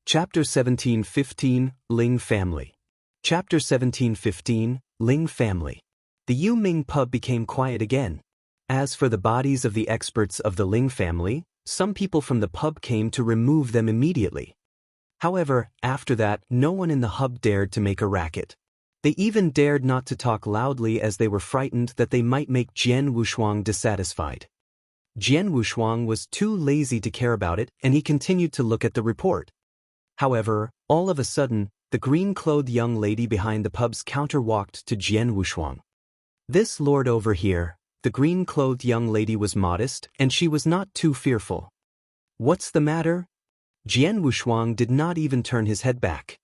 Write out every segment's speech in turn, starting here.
Chapter 1715, Ling Family. Chapter 1715, Ling Family. The Yu Ming pub became quiet again. As for the bodies of the experts of the Ling family, some people from the pub came to remove them immediately. However, after that, no one in the hub dared to make a racket. They even dared not to talk loudly as they were frightened that they might make Jian Wushuang dissatisfied. Jian Wushuang was too lazy to care about it, and he continued to look at the report. However, all of a sudden, the green-clothed young lady behind the pub's counter walked to Jian Wushuang. This lord over here, the green-clothed young lady was modest, and she was not too fearful. "What's the matter?" Jian Wushuang did not even turn his head back.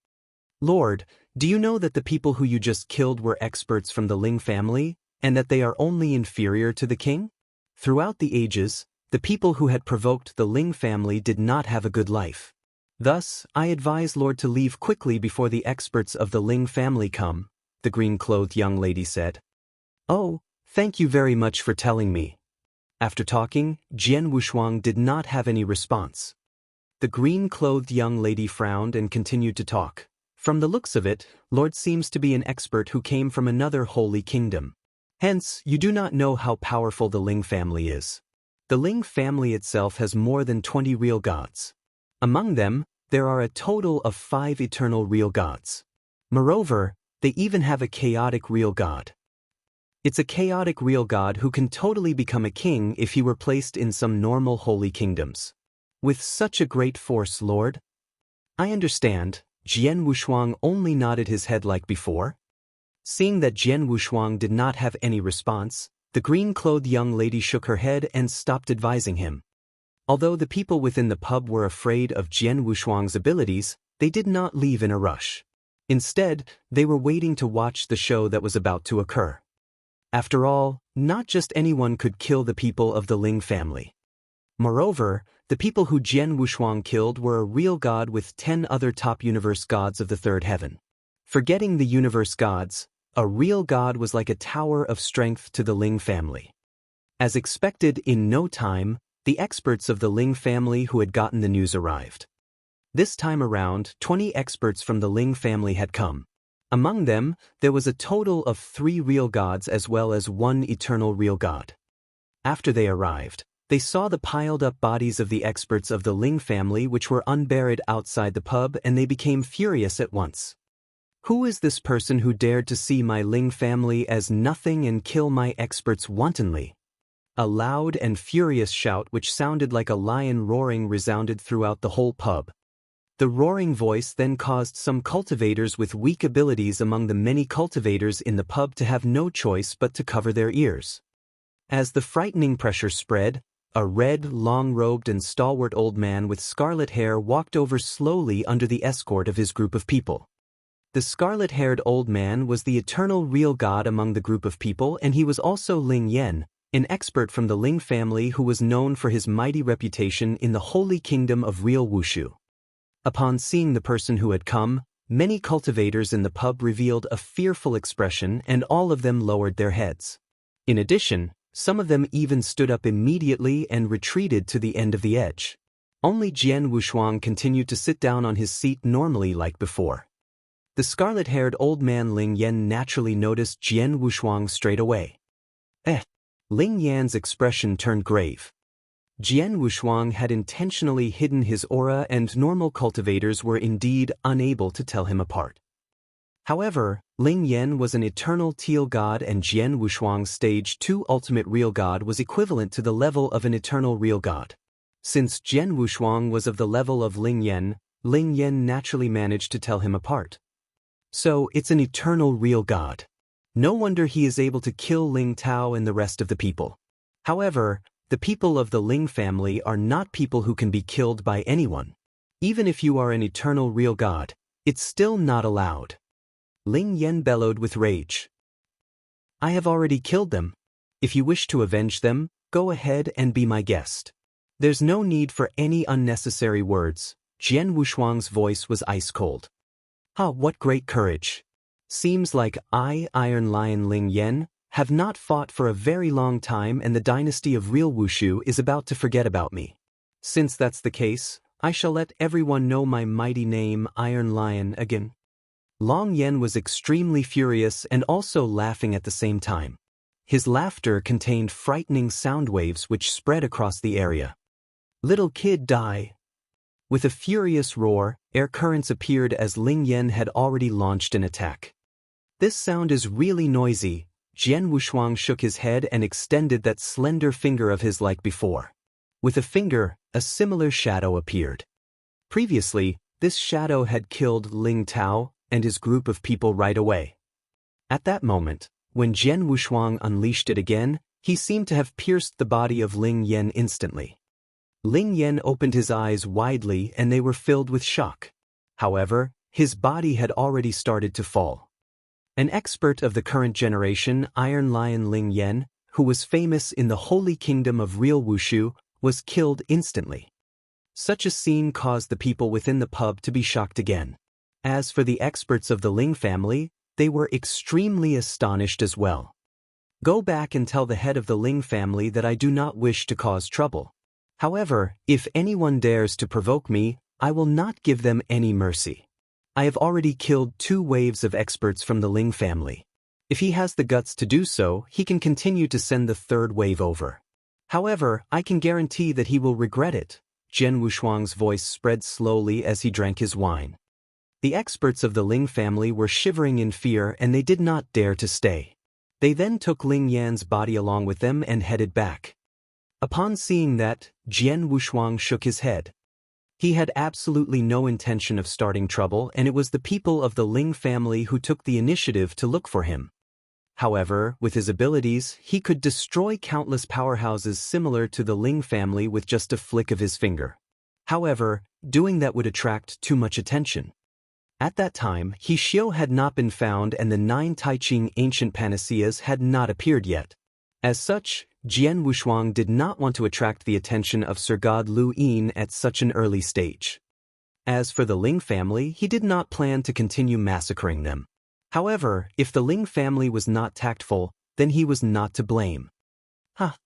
"Lord, do you know that the people who you just killed were experts from the Ling family, and that they are only inferior to the king? Throughout the ages, the people who had provoked the Ling family did not have a good life. Thus, I advise Lord to leave quickly before the experts of the Ling family come," the green-clothed young lady said. "Oh, thank you very much for telling me." After talking, Jian Wushuang did not have any response. The green-clothed young lady frowned and continued to talk. "From the looks of it, Lord seems to be an expert who came from another holy kingdom. Hence, you do not know how powerful the Ling family is. The Ling family itself has more than 20 real gods. Among them, there are a total of 5 eternal real gods. Moreover, they even have a chaotic real god. It's a chaotic real god who can totally become a king if he were placed in some normal holy kingdoms. With such a great force, Lord?" "I understand." Jian Wushuang only nodded his head like before. Seeing that Jian Wushuang did not have any response, the green-clothed young lady shook her head and stopped advising him. Although the people within the pub were afraid of Jian Wushuang's abilities, they did not leave in a rush. Instead, they were waiting to watch the show that was about to occur. After all, not just anyone could kill the people of the Ling family. Moreover, the people who Jian Wushuang killed were a real god with 10 other top universe gods of the third heaven. Forgetting the universe gods, a real god was like a tower of strength to the Ling family. As expected, in no time, the experts of the Ling family who had gotten the news arrived. This time around, 20 experts from the Ling family had come. Among them, there was a total of 3 real gods as well as 1 eternal real god. After they arrived, they saw the piled-up bodies of the experts of the Ling family which were unburied outside the pub, and they became furious at once. "Who is this person who dared to see my Ling family as nothing and kill my experts wantonly?" A loud and furious shout which sounded like a lion roaring resounded throughout the whole pub. The roaring voice then caused some cultivators with weak abilities among the many cultivators in the pub to have no choice but to cover their ears. As the frightening pressure spread, a red, long-robed and stalwart old man with scarlet hair walked over slowly under the escort of his group of people. The scarlet-haired old man was the eternal real god among the group of people, and he was also Ling Yan, an expert from the Ling family who was known for his mighty reputation in the holy kingdom of real Wushu. Upon seeing the person who had come, many cultivators in the pub revealed a fearful expression, and all of them lowered their heads. In addition, some of them even stood up immediately and retreated to the end of the edge. Only Jian Wushuang continued to sit down on his seat normally like before. The scarlet-haired old man Ling Yan naturally noticed Jian Wushuang straight away. Ling Yan's expression turned grave. Jian Wushuang had intentionally hidden his aura, and normal cultivators were indeed unable to tell him apart. However, Ling Yan was an eternal teal god, and Jian Wushuang's stage 2 ultimate real god was equivalent to the level of an eternal real god. Since Jian Wushuang was of the level of Ling Yan naturally managed to tell him apart. So, it's an eternal real god. No wonder he is able to kill Ling Tao and the rest of the people. However, the people of the Ling family are not people who can be killed by anyone. Even if you are an eternal real god, it's still not allowed. Ling Yan bellowed with rage. "I have already killed them. If you wish to avenge them, go ahead and be my guest. There's no need for any unnecessary words." Jian Wushuang's voice was ice-cold. What great courage. Seems like I, Iron Lion Ling Yan, have not fought for a very long time, and the dynasty of real Wushu is about to forget about me. Since that's the case, I shall let everyone know my mighty name, Iron Lion, again. Long Yen was extremely furious and also laughing at the same time. His laughter contained frightening sound waves which spread across the area. Little kid die. With a furious roar, air currents appeared as Ling Yen had already launched an attack. This sound is really noisy. Jian Wushuang shook his head and extended that slender finger of his like before. With a finger, a similar shadow appeared. Previously, this shadow had killed Ling Tao and his group of people right away. At that moment, when Jian Wushuang unleashed it again, he seemed to have pierced the body of Ling Yen instantly. Ling Yen opened his eyes widely and they were filled with shock. However, his body had already started to fall. An expert of the current generation, Iron Lion Ling Yen, who was famous in the Holy Kingdom of Real Wushu, was killed instantly. Such a scene caused the people within the pub to be shocked again. As for the experts of the Ling family, they were extremely astonished as well. Go back and tell the head of the Ling family that I do not wish to cause trouble. However, if anyone dares to provoke me, I will not give them any mercy. I have already killed 2 waves of experts from the Ling family. If he has the guts to do so, he can continue to send the 3rd wave over. However, I can guarantee that he will regret it. Jian Wushuang's voice spread slowly as he drank his wine. The experts of the Ling family were shivering in fear and they did not dare to stay. They then took Ling Yan's body along with them and headed back. Upon seeing that, Jian Wushuang shook his head. He had absolutely no intention of starting trouble, and it was the people of the Ling family who took the initiative to look for him. However, with his abilities, he could destroy countless powerhouses similar to the Ling family with just a flick of his finger. However, doing that would attract too much attention. At that time, He Xiu had not been found and the 9 Taiching ancient panaceas had not appeared yet. As such, Jian Wushuang did not want to attract the attention of Sir God Lu Yin at such an early stage. As for the Ling family, he did not plan to continue massacring them. However, if the Ling family was not tactful, then he was not to blame.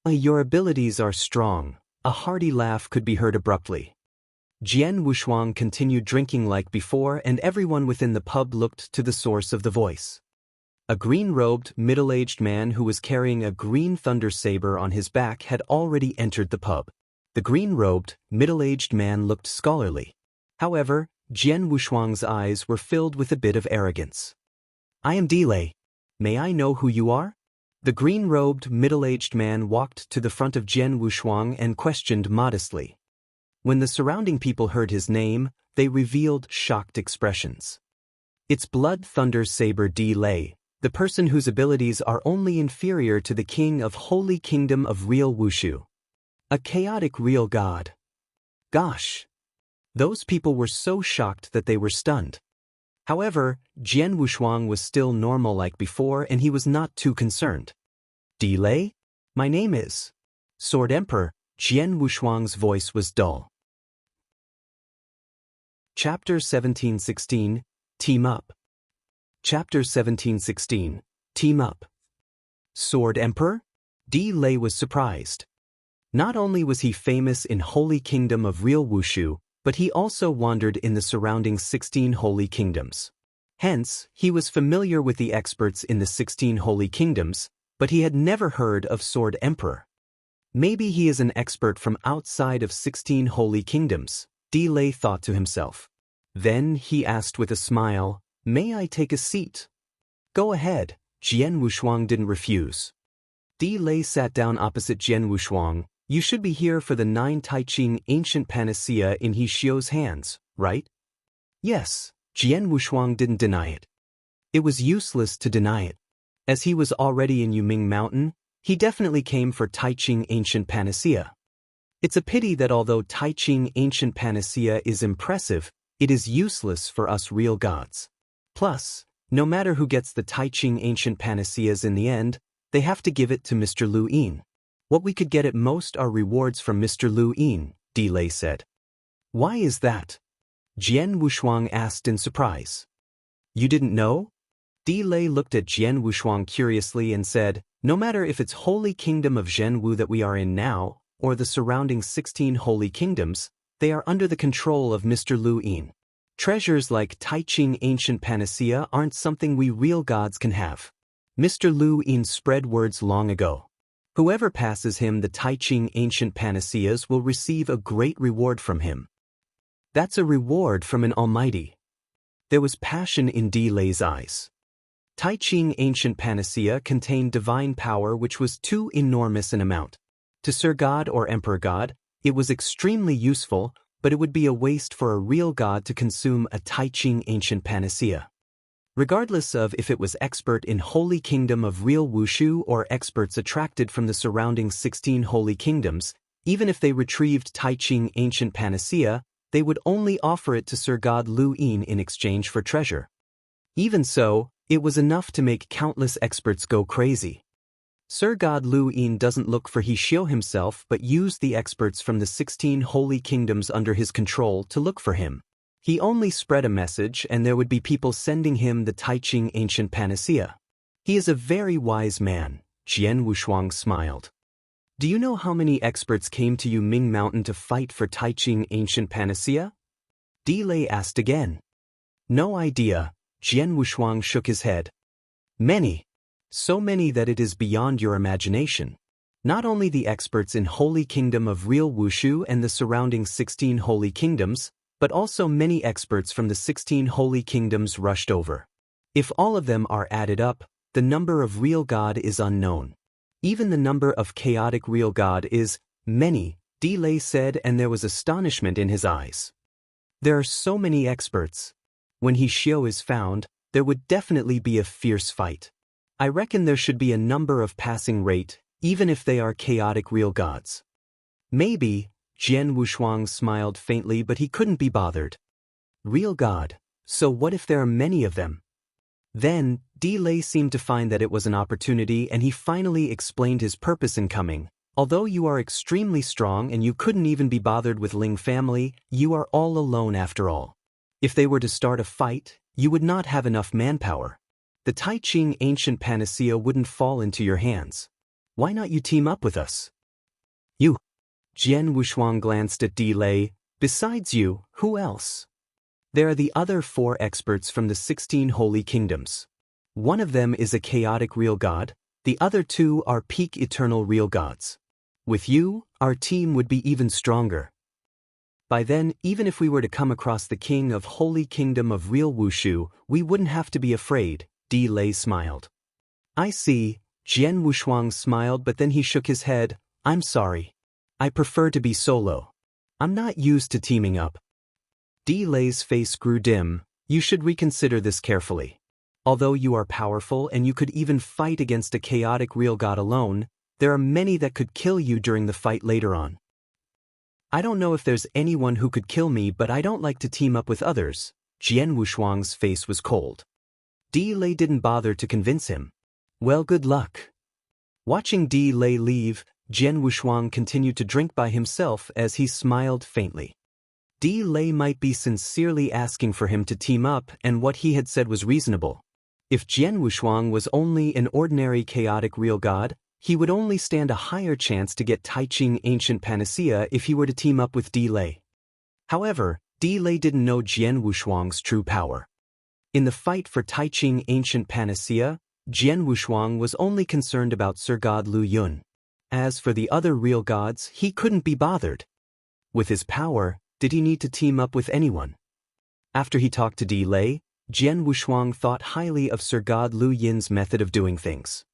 Your abilities are strong. A hearty laugh could be heard abruptly. Jian Wushuang continued drinking like before and everyone within the pub looked to the source of the voice. A green-robed, middle-aged man who was carrying a green thunder saber on his back had already entered the pub. The green-robed, middle-aged man looked scholarly. However, Jian Wushuang's eyes were filled with a bit of arrogance. I am Delay. May I know who you are? The green-robed, middle-aged man walked to the front of Jian Wushuang and questioned modestly. When the surrounding people heard his name, they revealed shocked expressions. It's Blood Thunder Saber Delay, the person whose abilities are only inferior to the king of Holy Kingdom of Real Wushu. A chaotic real god. Gosh! Those people were so shocked that they were stunned. However, Jian Wushuang was still normal like before and he was not too concerned. Delay? My name is Sword Emperor. Jian Wushuang's voice was dull. Chapter 1716, Team Up. Chapter 1716, Team Up. Sword Emperor? Delay was surprised. Not only was he famous in Holy Kingdom of Real Wushu, but he also wandered in the surrounding 16 Holy Kingdoms. Hence, he was familiar with the experts in the 16 Holy Kingdoms, but he had never heard of Sword Emperor. Maybe he is an expert from outside of 16 Holy Kingdoms, Delay thought to himself. Then he asked with a smile, May I take a seat? Go ahead, Jian Wushuang didn't refuse. Delay sat down opposite Jian Wushuang. You should be here for the 9 Taiching ancient panacea in He Xiu's hands, right? Yes, Jian Wushuang didn't deny it. It was useless to deny it. As he was already in Yuming Mountain, he definitely came for Taiching ancient panacea. It's a pity that although Taiching ancient panacea is impressive, it is useless for us real gods. Plus, no matter who gets the Taiching ancient panaceas in the end, they have to give it to Mr. Lu Yin. What we could get at most are rewards from Mr. Lu Yin, Delay said. Why is that? Jian Wushuang asked in surprise. You didn't know? Delay looked at Jian Wushuang curiously and said, no matter if it's Holy Kingdom of Zhenwu that we are in now, or the surrounding 16 Holy Kingdoms, They are under the control of Mr. Lu Yin. Treasures like Tai Ching Ancient Panacea aren't something we real gods can have. Mr. Lu Yin spread words long ago. Whoever passes him the Tai Ching Ancient Panaceas will receive a great reward from him. That's a reward from an almighty. There was passion in Di Lei's eyes. Tai Ching Ancient Panacea contained divine power which was too enormous an amount. To Sir God or Emperor God, it was extremely useful, but it would be a waste for a real god to consume a Tai Ching Ancient Panacea. Regardless of if it was expert in Holy Kingdom of real Wushu or experts attracted from the surrounding 16 Holy Kingdoms, even if they retrieved Tai Ching Ancient Panacea, they would only offer it to Sir God Lu Yin in exchange for treasure. Even so, it was enough to make countless experts go crazy. Sir God Lu Yin doesn't look for He Xiu himself but used the experts from the 16 Holy Kingdoms under his control to look for him. He only spread a message and there would be people sending him the Tai Ching Ancient Panacea. He is a very wise man, Jian Wushuang smiled. Do you know how many experts came to Yu Ming Mountain to fight for Tai Ching Ancient Panacea? Di Lei asked again. No idea, Jian Wushuang shook his head. Many. So many that it is beyond your imagination. Not only the experts in Holy Kingdom of real Wushu and the surrounding 16 Holy Kingdoms, but also many experts from the 16 Holy Kingdoms rushed over. If all of them are added up, the number of real God is unknown. Even the number of chaotic real God is many, Di Lei said, and there was astonishment in his eyes. There are so many experts. When He Xiu is found, there would definitely be a fierce fight. I reckon there should be a number of passing rate, even if they are chaotic real gods. Maybe, Jian Wushuang smiled faintly but he couldn't be bothered. Real God, so what if there are many of them? Then, Di Lei seemed to find that it was an opportunity and he finally explained his purpose in coming. Although you are extremely strong and you couldn't even be bothered with Ling family, you are all alone after all. If they were to start a fight, you would not have enough manpower. The Tai Ching Ancient Panacea wouldn't fall into your hands. Why not you team up with us? You. Jian Wushuang glanced at Di Lei. Besides you, who else? There are the other 4 experts from the 16 Holy Kingdoms. One of them is a chaotic real god, the other 2 are peak eternal real gods. With you, our team would be even stronger. By then, even if we were to come across the king of Holy Kingdom of real Wushu, we wouldn't have to be afraid, Di Lei smiled. I see, Jian Wushuang smiled but then he shook his head. I'm sorry. I prefer to be solo. I'm not used to teaming up. Di Lei's face grew dim. You should reconsider this carefully. Although you are powerful and you could even fight against a chaotic real god alone, there are many that could kill you during the fight later on. I don't know if there's anyone who could kill me but I don't like to team up with others. Jian Wushuang's face was cold. Di Lei didn't bother to convince him. Well, good luck. Watching Di Lei leave, Jian Wushuang continued to drink by himself as he smiled faintly. Di Lei might be sincerely asking for him to team up and what he had said was reasonable. If Jian Wushuang was only an ordinary chaotic real god, he would only stand a higher chance to get Tai Ching Ancient Panacea if he were to team up with Di Lei. However, Di Lei didn't know Jian Wushuang's true power. In the fight for Tai Ching Ancient Panacea, Jian Wushuang was only concerned about Sir God Lu Yun. As for the other real gods, he couldn't be bothered. With his power, did he need to team up with anyone? After he talked to Di Lei, Jian Wushuang thought highly of Sir God Lu Yin's method of doing things.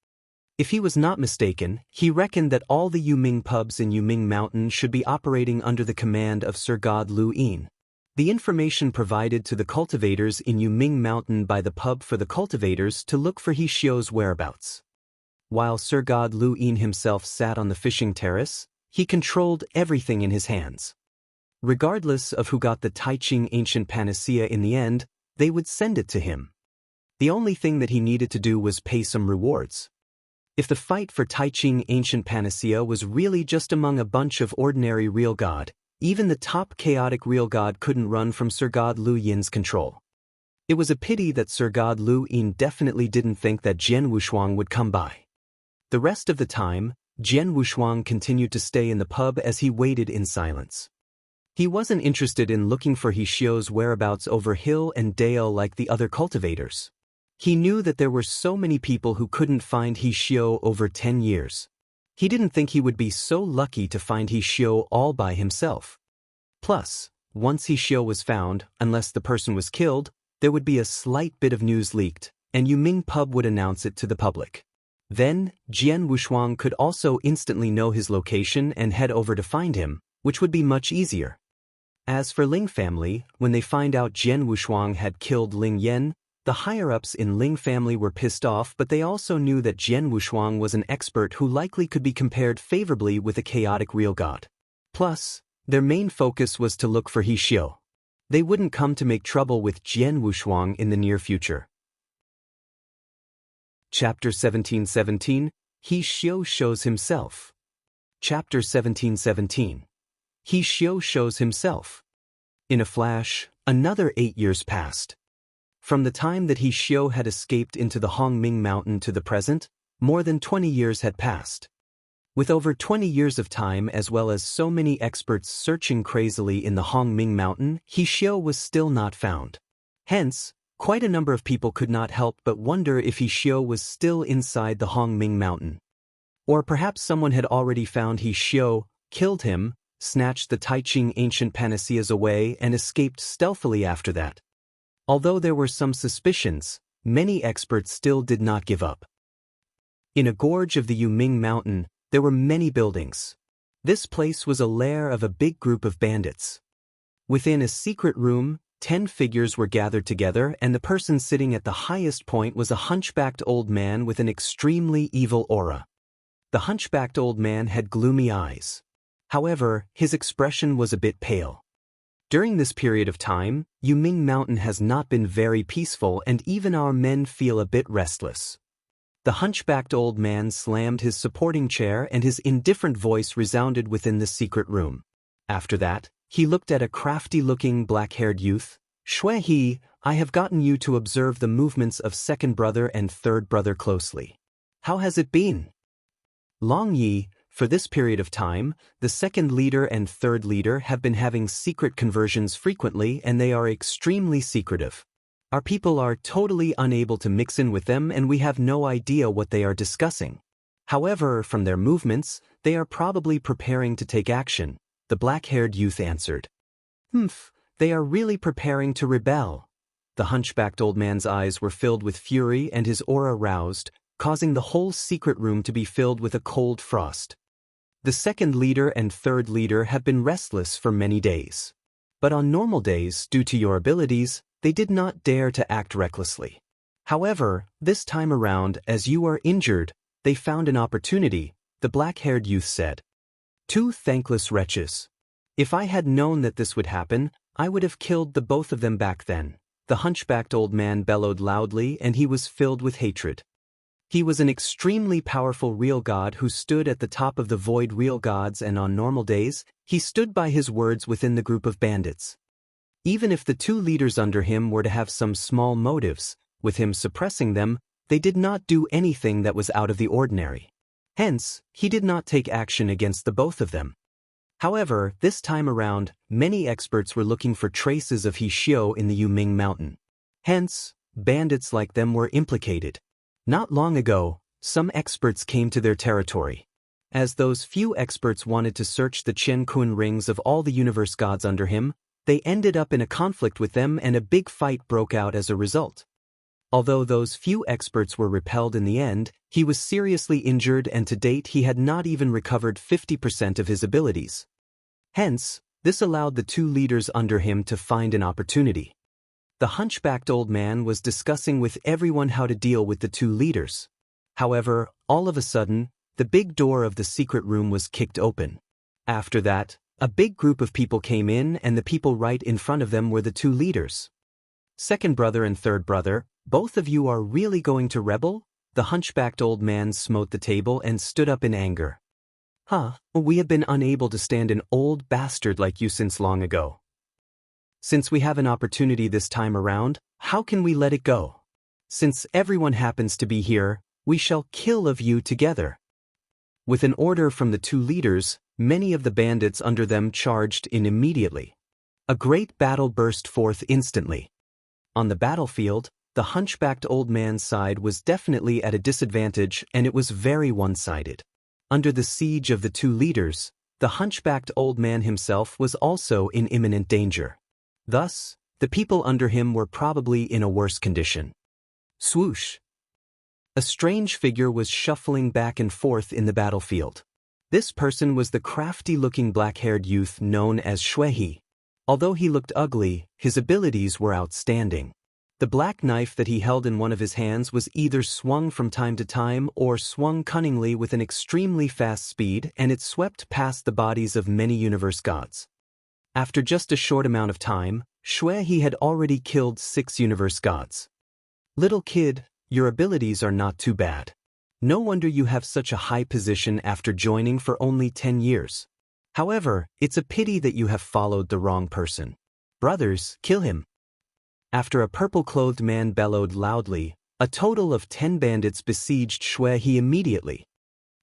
If he was not mistaken, he reckoned that all the Yuming pubs in Yuming Mountain should be operating under the command of Sir God Lu Yin. The information provided to the cultivators in Yuming Mountain by the pub for the cultivators to look for He Xiu's whereabouts. While Sir God Lu Yin himself sat on the fishing terrace, he controlled everything in his hands. Regardless of who got the Tai Ching Ancient Panacea in the end, they would send it to him. The only thing that he needed to do was pay some rewards. If the fight for Tai Ching Ancient Panacea was really just among a bunch of ordinary real god, even the top chaotic real god couldn't run from Sir God Lu Yin's control. It was a pity that Sir God Lu Yin definitely didn't think that Jian Wushuang would come by. The rest of the time, Jian Wushuang continued to stay in the pub as he waited in silence. He wasn't interested in looking for He Xiu's whereabouts over hill and dale like the other cultivators. He knew that there were so many people who couldn't find He Xiu over 10 years. He didn't think he would be so lucky to find He Xiu all by himself. Plus, once He Xiu was found, unless the person was killed, there would be a slight bit of news leaked, and Yuming Pub would announce it to the public. Then, Jian Wushuang could also instantly know his location and head over to find him, which would be much easier. As for Ling family, when they find out Jian Wushuang had killed Ling Yan, the higher-ups in Ling family were pissed off, but they also knew that Jian Wushuang was an expert who likely could be compared favorably with a chaotic real god. Plus, their main focus was to look for He Xiu. They wouldn't come to make trouble with Jian Wushuang in the near future. Chapter 1717, He Xiu shows himself. Chapter 1717. He Xiu shows himself. In a flash, another 8 years passed. From the time that He Xiu had escaped into the Hongming Mountain to the present, more than 20 years had passed. With over 20 years of time as well as so many experts searching crazily in the Hongming Mountain, He Xiu was still not found. Hence, quite a number of people could not help but wonder if He Xiu was still inside the Hongming Mountain. Or perhaps someone had already found He Xiu, killed him, snatched the Taiching ancient panaceas away and escaped stealthily after that. Although there were some suspicions, many experts still did not give up. In a gorge of the Yuming Mountain, there were many buildings. This place was a lair of a big group of bandits. Within a secret room, 10 figures were gathered together, and the person sitting at the highest point was a hunchbacked old man with an extremely evil aura. The hunchbacked old man had gloomy eyes. However, his expression was a bit pale. During this period of time, Yuming Mountain has not been very peaceful, and even our men feel a bit restless. The hunchbacked old man slammed his supporting chair and his indifferent voice resounded within the secret room. After that, he looked at a crafty-looking black-haired youth. Shui He, I have gotten you to observe the movements of second brother and third brother closely. How has it been? Long Yi, for this period of time, the second leader and third leader have been having secret conversions frequently, and they are extremely secretive. Our people are totally unable to mix in with them, and we have no idea what they are discussing. However, from their movements, they are probably preparing to take action, the black-haired youth answered. They are really preparing to rebel. The hunchbacked old man's eyes were filled with fury and his aura roused, causing the whole secret room to be filled with a cold frost. The second leader and third leader have been restless for many days. But on normal days, due to your abilities, they did not dare to act recklessly. However, this time around, as you are injured, they found an opportunity, the black-haired youth said. 2 thankless wretches. If I had known that this would happen, I would have killed the both of them back then. The hunchbacked old man bellowed loudly, and he was filled with hatred. He was an extremely powerful real god who stood at the top of the void real gods, and on normal days, he stood by his words within the group of bandits. Even if the 2 leaders under him were to have some small motives, with him suppressing them, they did not do anything that was out of the ordinary. Hence, he did not take action against the both of them. However, this time around, many experts were looking for traces of He Xiu in the Yuming Mountain. Hence, bandits like them were implicated. Not long ago, some experts came to their territory. As those few experts wanted to search the Chen Kun rings of all the universe gods under him, they ended up in a conflict with them, and a big fight broke out as a result. Although those few experts were repelled in the end, he was seriously injured, and to date he had not even recovered 50% of his abilities. Hence, this allowed the 2 leaders under him to find an opportunity. The hunchbacked old man was discussing with everyone how to deal with the 2 leaders. However, all of a sudden, the big door of the secret room was kicked open. After that, a big group of people came in, and the people right in front of them were the 2 leaders. Second brother and third brother, both of you are really going to rebel? The hunchbacked old man smote the table and stood up in anger. We have been unable to stand an old bastard like you since long ago. Since we have an opportunity this time around, how can we let it go? Since everyone happens to be here, we shall kill of you together. With an order from the 2 leaders, Many of the bandits under them charged in immediately. A great battle burst forth instantly. On the battlefield, the hunchbacked old man's side was definitely at a disadvantage, and it was very one-sided. Under the siege of the two leaders, the hunchbacked old man himself was also in imminent danger. Thus, the people under him were probably in a worse condition. Swoosh! A strange figure was shuffling back and forth in the battlefield. This person was the crafty-looking black-haired youth known as Shuehi. Although he looked ugly, his abilities were outstanding. The black knife that he held in one of his hands was either swung from time to time or swung cunningly with an extremely fast speed, and it swept past the bodies of many universe gods. After just a short amount of time, Shuehi had already killed 6 universe gods. Little kid, your abilities are not too bad. No wonder you have such a high position after joining for only 10 years. However, it's a pity that you have followed the wrong person. Brothers, kill him. After a purple-clothed man bellowed loudly, a total of 10 bandits besieged Shuehi immediately.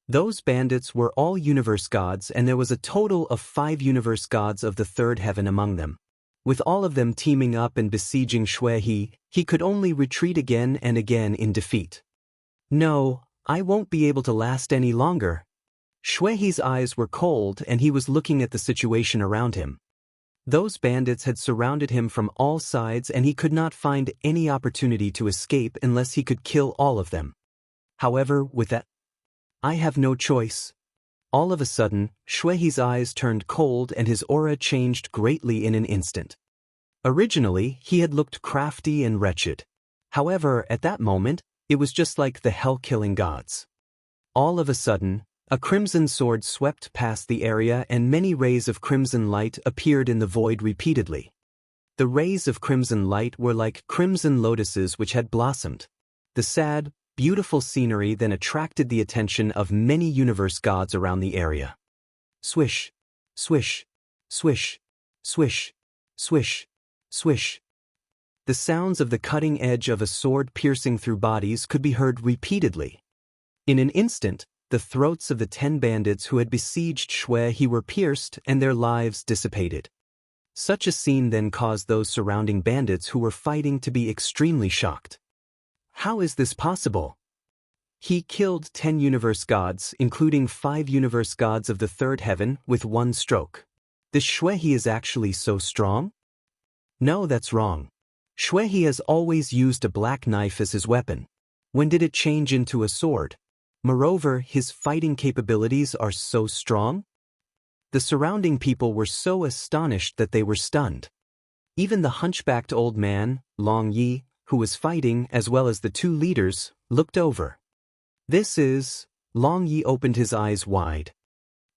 Those bandits were all universe gods, and there was a total of 5 universe gods of the third heaven among them. With all of them teaming up and besieging Shuehi, he could only retreat again and again in defeat. No, I won't be able to last any longer. Shuehi's eyes were cold, and he was looking at the situation around him. Those bandits had surrounded him from all sides, and he could not find any opportunity to escape unless he could kill all of them. However, with that, I have no choice. All of a sudden, Shuehi's eyes turned cold and his aura changed greatly in an instant. Originally, he had looked crafty and wretched. However, at that moment, it was just like the hell-killing gods. All of a sudden, a crimson sword swept past the area, and many rays of crimson light appeared in the void repeatedly. The rays of crimson light were like crimson lotuses which had blossomed. The sad, beautiful scenery then attracted the attention of many universe gods around the area. Swish, swish, swish, swish, swish, swish. The sounds of the cutting edge of a sword piercing through bodies could be heard repeatedly. In an instant, the throats of the 10 bandits who had besieged Shuehi were pierced and their lives dissipated. Such a scene then caused those surrounding bandits who were fighting to be extremely shocked. How is this possible? He killed 10 universe gods, including 5 universe gods of the third heaven, with one stroke. This Shuehi is actually so strong? No, that's wrong. Shuehi has always used a black knife as his weapon. When did it change into a sword? Moreover, his fighting capabilities are so strong. The surrounding people were so astonished that they were stunned. Even the hunchbacked old man, Long Yi, who was fighting, as well as the 2 leaders, looked over. Long Yi opened his eyes wide.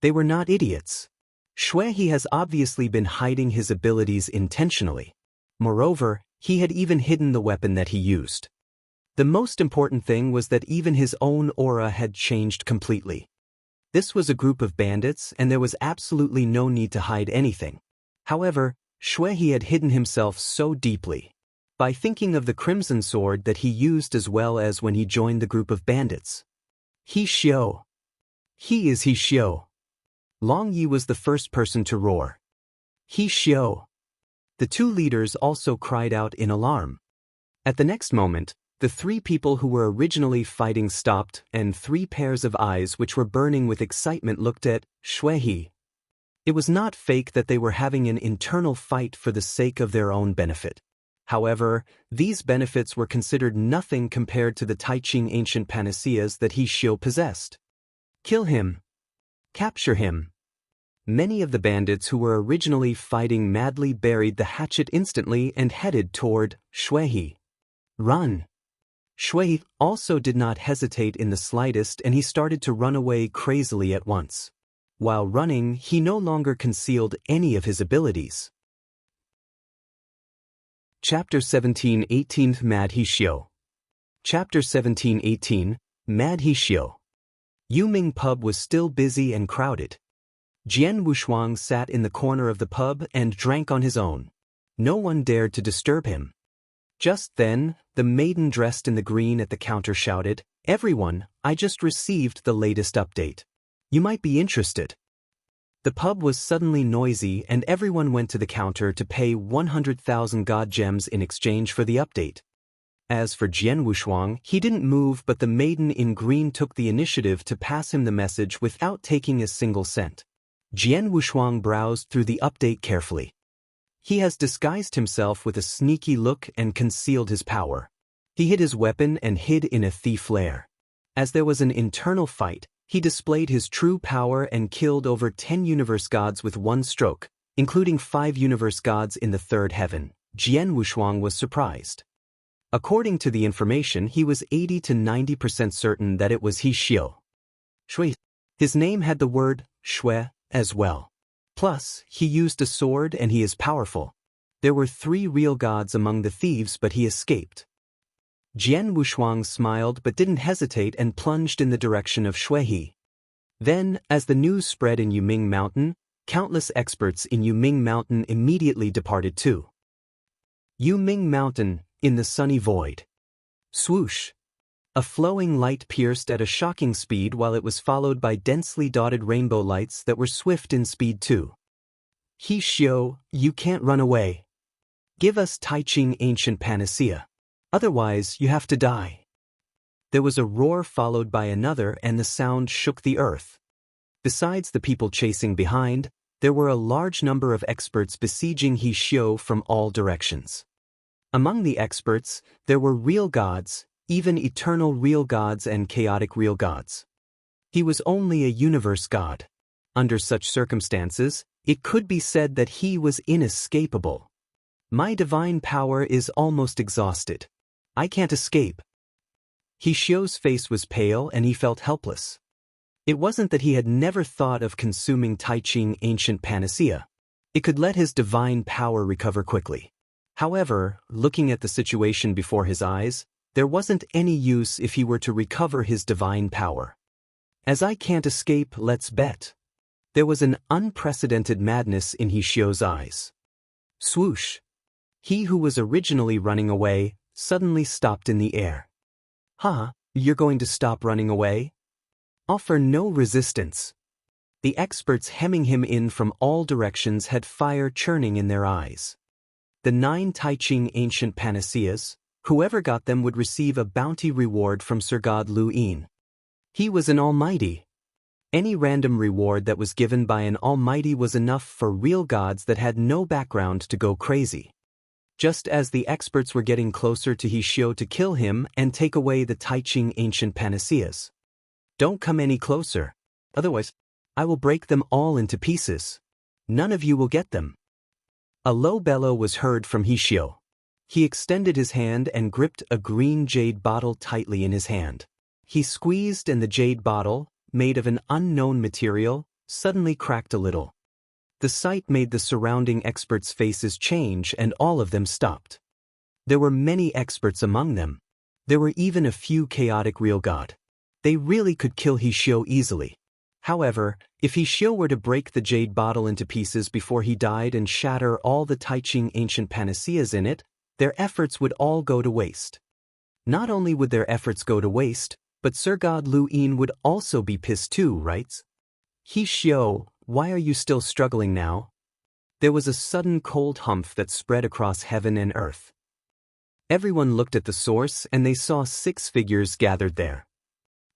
They were not idiots. Shuehi has obviously been hiding his abilities intentionally. Moreover, he had even hidden the weapon that he used. The most important thing was that even his own aura had changed completely. This was a group of bandits, and there was absolutely no need to hide anything. However, Shuehi had hidden himself so deeply. By thinking of the crimson sword that he used as well as when he joined the group of bandits. He Xiao. He is He Xiao. Long Yi was the first person to roar. He Xiao. The 2 leaders also cried out in alarm. At the next moment, the 3 people who were originally fighting stopped, and 3 pairs of eyes which were burning with excitement looked at Shuehi. It was not fake that they were having an internal fight for the sake of their own benefit. However, these benefits were considered nothing compared to the Taiching ancient panaceas that He Xiao possessed. Kill him. Capture him. Many of the bandits who were originally fighting madly buried the hatchet instantly and headed toward Shuehi. Run. Shuehi also did not hesitate in the slightest, and he started to run away crazily at once. While running, he no longer concealed any of his abilities. Chapter 17-18 Mad He Xiao. Chapter 17-18 Mad He Xiao. Yuming pub was still busy and crowded. Jian Wushuang sat in the corner of the pub and drank on his own. No one dared to disturb him. Just then, the maiden dressed in the green at the counter shouted, "Everyone, I just received the latest update. You might be interested." The pub was suddenly noisy and everyone went to the counter to pay 100,000 god gems in exchange for the update. As for Jian Wushuang, he didn't move, but the maiden in green took the initiative to pass him the message without taking a single cent. Jian Wushuang browsed through the update carefully. He has disguised himself with a sneaky look and concealed his power. He hid his weapon and hid in a thief lair. As there was an internal fight, he displayed his true power and killed over 10 universe gods with one stroke, including 5 universe gods in the third heaven. Jian Wushuang was surprised. According to the information, he was 80 to 90% certain that it was He Xiu. Shui. His name had the word Shui as well. Plus, he used a sword and he is powerful. There were 3 real gods among the thieves, but he escaped. Jian Wushuang smiled but didn't hesitate and plunged in the direction of Shuihe. Then, as the news spread in Yuming Mountain, countless experts in Yuming Mountain immediately departed too. Yuming Mountain, in the sunny void. Swoosh! A flowing light pierced at a shocking speed while it was followed by densely dotted rainbow lights that were swift in speed too. He Xiu, you can't run away. Give us Tai Ching ancient panacea. Otherwise, you have to die. There was a roar followed by another and the sound shook the earth. Besides the people chasing behind, there were a large number of experts besieging He Xiu from all directions. Among the experts, there were real gods, even eternal real gods and chaotic real gods. He was only a universe god. Under such circumstances, it could be said that he was inescapable. My divine power is almost exhausted. I can't escape. He Xiu's face was pale and he felt helpless. It wasn't that he had never thought of consuming Tai Ching ancient panacea. It could let his divine power recover quickly. However, looking at the situation before his eyes, there wasn't any use if he were to recover his divine power. As I can't escape, let's bet. There was an unprecedented madness in He Xiu's eyes. Swoosh! He who was originally running away suddenly stopped in the air. Huh, you're going to stop running away? Offer no resistance. The experts hemming him in from all directions had fire churning in their eyes. The 9 Tai Ching ancient panaceas, whoever got them would receive a bounty reward from Sir God Lu Yin. He was an almighty. Any random reward that was given by an almighty was enough for real gods that had no background to go crazy. Just as the experts were getting closer to He Xiu to kill him and take away the Tai Ching ancient panaceas. Don't come any closer. Otherwise, I will break them all into pieces. None of you will get them. A low bellow was heard from He Xiu. He extended his hand and gripped a green jade bottle tightly in his hand. He squeezed and the jade bottle, made of an unknown material, suddenly cracked a little. The sight made the surrounding experts' faces change and all of them stopped. There were many experts among them. There were even a few chaotic real god. They really could kill He Xiu easily. However, if He Xiu were to break the jade bottle into pieces before he died and shatter all the Tai Ching ancient panaceas in it, their efforts would all go to waste. Not only would their efforts go to waste, but Sir God Lu Yin would also be pissed too, right? He Xiu, why are you still struggling now? There was a sudden cold humph that spread across heaven and earth. Everyone looked at the source and they saw 6 figures gathered there.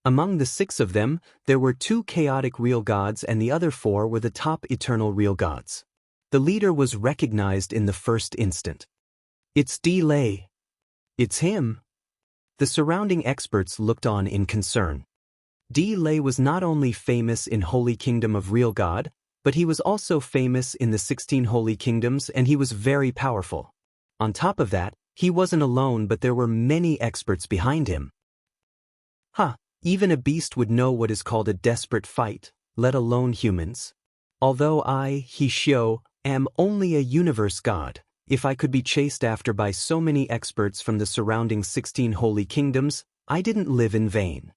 Among the 6 of them, there were 2 chaotic real gods and the other 4 were the top eternal real gods. The leader was recognized in the first instant. It's Di Lei. It's him. The surrounding experts looked on in concern. Di Lei was not only famous in Holy Kingdom of Real God, but he was also famous in the 16 Holy Kingdoms and he was very powerful. On top of that, he wasn't alone but there were many experts behind him. Even a beast would know what is called a desperate fight, let alone humans. Although I, He Xiu, am only a universe god, if I could be chased after by so many experts from the surrounding 16 Holy Kingdoms, I didn't live in vain.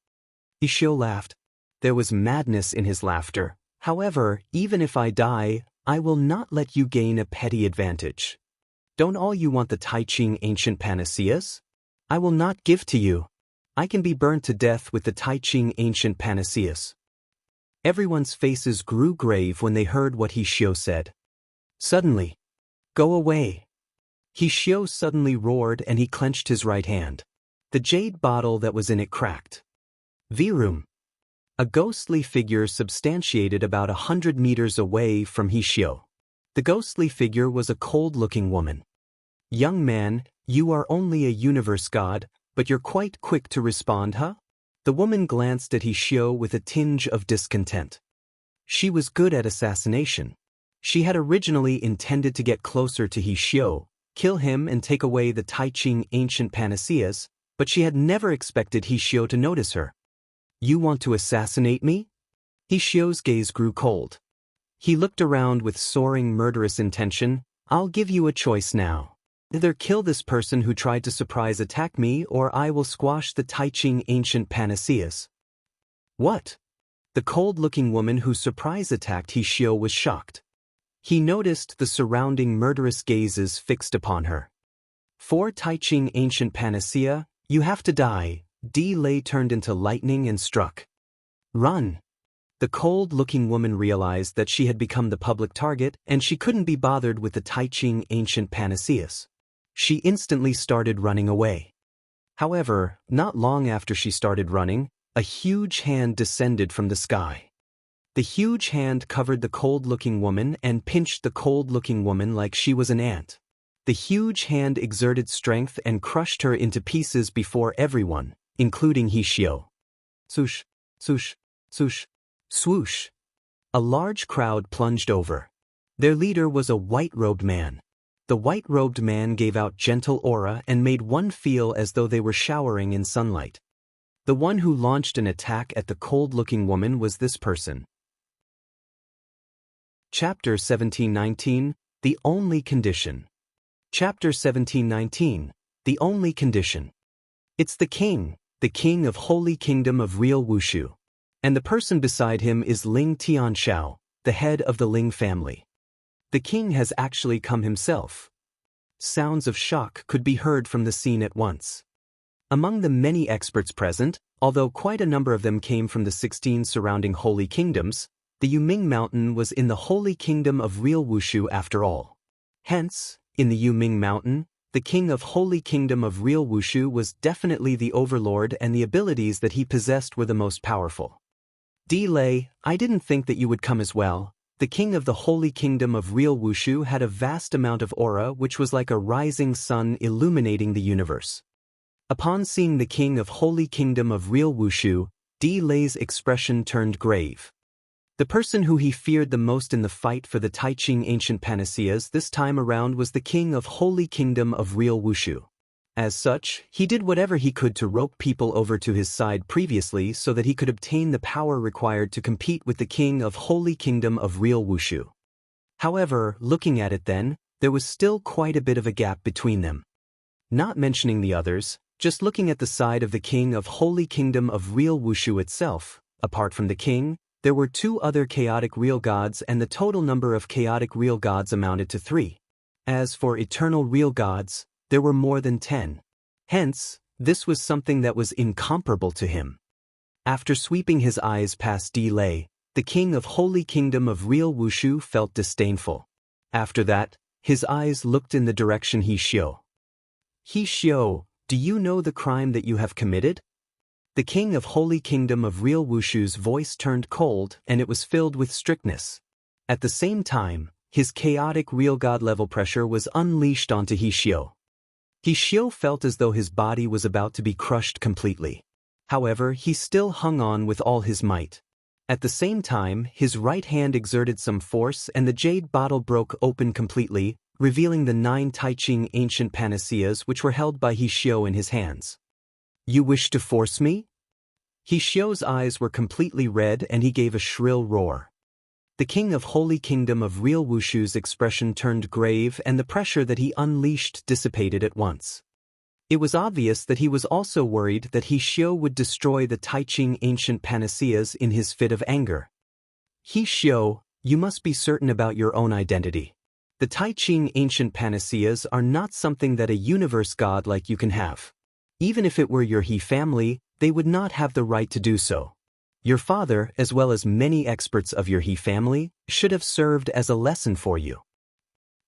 He Xiu laughed. There was madness in his laughter. However, even if I die, I will not let you gain a petty advantage. Don't all you want the Tai Ching ancient panaceas? I will not give to you. I can be burned to death with the Tai Ching ancient panaceas. Everyone's faces grew grave when they heard what He Xiu said. Suddenly, "Go away!" He Xiu suddenly roared and he clenched his right hand. The jade bottle that was in it cracked. Virum. A ghostly figure substantiated about 100 meters away from He Xiu. The ghostly figure was a cold-looking woman. "Young man, you are only a universe god, but you're quite quick to respond, huh?" The woman glanced at He Xiu with a tinge of discontent. She was good at assassination. She had originally intended to get closer to He Xiu, kill him and take away the Tai Ching ancient panaceas, but she had never expected He Xiu to notice her. "You want to assassinate me?" He Xiu's gaze grew cold. He looked around with soaring murderous intention. "I'll give you a choice now. Either kill this person who tried to surprise attack me, or I will squash the Tai Ching ancient panaceas." "What?" The cold-looking woman who surprise attacked He Xiu was shocked. He noticed the surrounding murderous gazes fixed upon her. "For Tai Ching ancient panacea, you have to die." Di Lei turned into lightning and struck. "Run!" The cold-looking woman realized that she had become the public target and she couldn't be bothered with the Tai Ching ancient panaceas. She instantly started running away. However, not long after she started running, a huge hand descended from the sky. The huge hand covered the cold-looking woman and pinched the cold-looking woman like she was an ant. The huge hand exerted strength and crushed her into pieces before everyone, including He Xiu. Swoosh, swoosh, swoosh, swoosh. A large crowd plunged over. Their leader was a white-robed man. The white-robed man gave out gentle aura and made one feel as though they were showering in sunlight. The one who launched an attack at the cold-looking woman was this person. Chapter 1719, The Only Condition. Chapter 1719, The Only Condition. It's the king of Holy Kingdom of Real Wushu. And the person beside him is Ling Tianshao, the head of the Ling family. The king has actually come himself. Sounds of shock could be heard from the scene at once. Among the many experts present, although quite a number of them came from the 16 surrounding holy kingdoms, the Yuming Mountain was in the Holy Kingdom of Real Wushu after all. Hence, in the Yuming Mountain, the king of Holy Kingdom of Real Wushu was definitely the overlord and the abilities that he possessed were the most powerful. Di Lei, I didn't think that you would come as well. The king of the Holy Kingdom of Real Wushu had a vast amount of aura which was like a rising sun illuminating the universe. Upon seeing the king of Holy Kingdom of Real Wushu, Di Lei's expression turned grave. The person who he feared the most in the fight for the Tai Ching ancient panaceas this time around was the king of Holy Kingdom of Real Wushu. As such, he did whatever he could to rope people over to his side previously so that he could obtain the power required to compete with the king of Holy Kingdom of Real Wushu. However, looking at it then, there was still quite a bit of a gap between them. Not mentioning the others, just looking at the side of the king of Holy Kingdom of Real Wushu itself, apart from the king, there were 2 other chaotic real gods and the total number of chaotic real gods amounted to 3. As for eternal real gods, there were more than 10. Hence, this was something that was incomparable to him. After sweeping his eyes past Di Lei, the king of Holy Kingdom of Real Wushu felt disdainful. After that, his eyes looked in the direction He Xiu. He Xiu, do you know the crime that you have committed? The king of Holy Kingdom of Real Wushu's voice turned cold and it was filled with strictness. At the same time, his chaotic real god level pressure was unleashed onto He Xiu. He Xiu felt as though his body was about to be crushed completely. However, he still hung on with all his might. At the same time, his right hand exerted some force and the jade bottle broke open completely, revealing the 9 Tai Ching ancient panaceas which were held by He Xiu in his hands. You wish to force me? He Xiu's eyes were completely red and he gave a shrill roar. The king of Holy Kingdom of Real Wushu's expression turned grave and the pressure that he unleashed dissipated at once. It was obvious that he was also worried that He Xiu would destroy the Tai Ching ancient panaceas in his fit of anger. He Xiu, you must be certain about your own identity. The Tai Ching ancient panaceas are not something that a universe god like you can have. Even if it were your He family, they would not have the right to do so. Your father, as well as many experts of your He family, should have served as a lesson for you.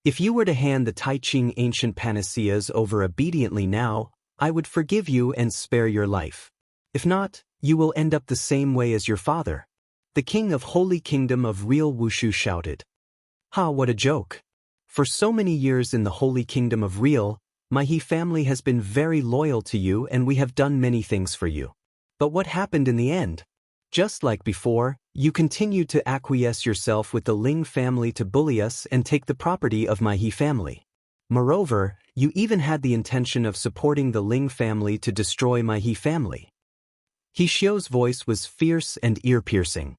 If you were to hand the Tai Ching ancient panaceas over obediently now, I would forgive you and spare your life. If not, you will end up the same way as your father. The king of Holy Kingdom of Real Wushu shouted. Ha, what a joke. For so many years in the Holy Kingdom of Real, my He family has been very loyal to you and we have done many things for you. But what happened in the end? Just like before, you continued to acquiesce yourself with the Ling family to bully us and take the property of my He family. Moreover, you even had the intention of supporting the Ling family to destroy my He family. He Xiu's voice was fierce and ear-piercing.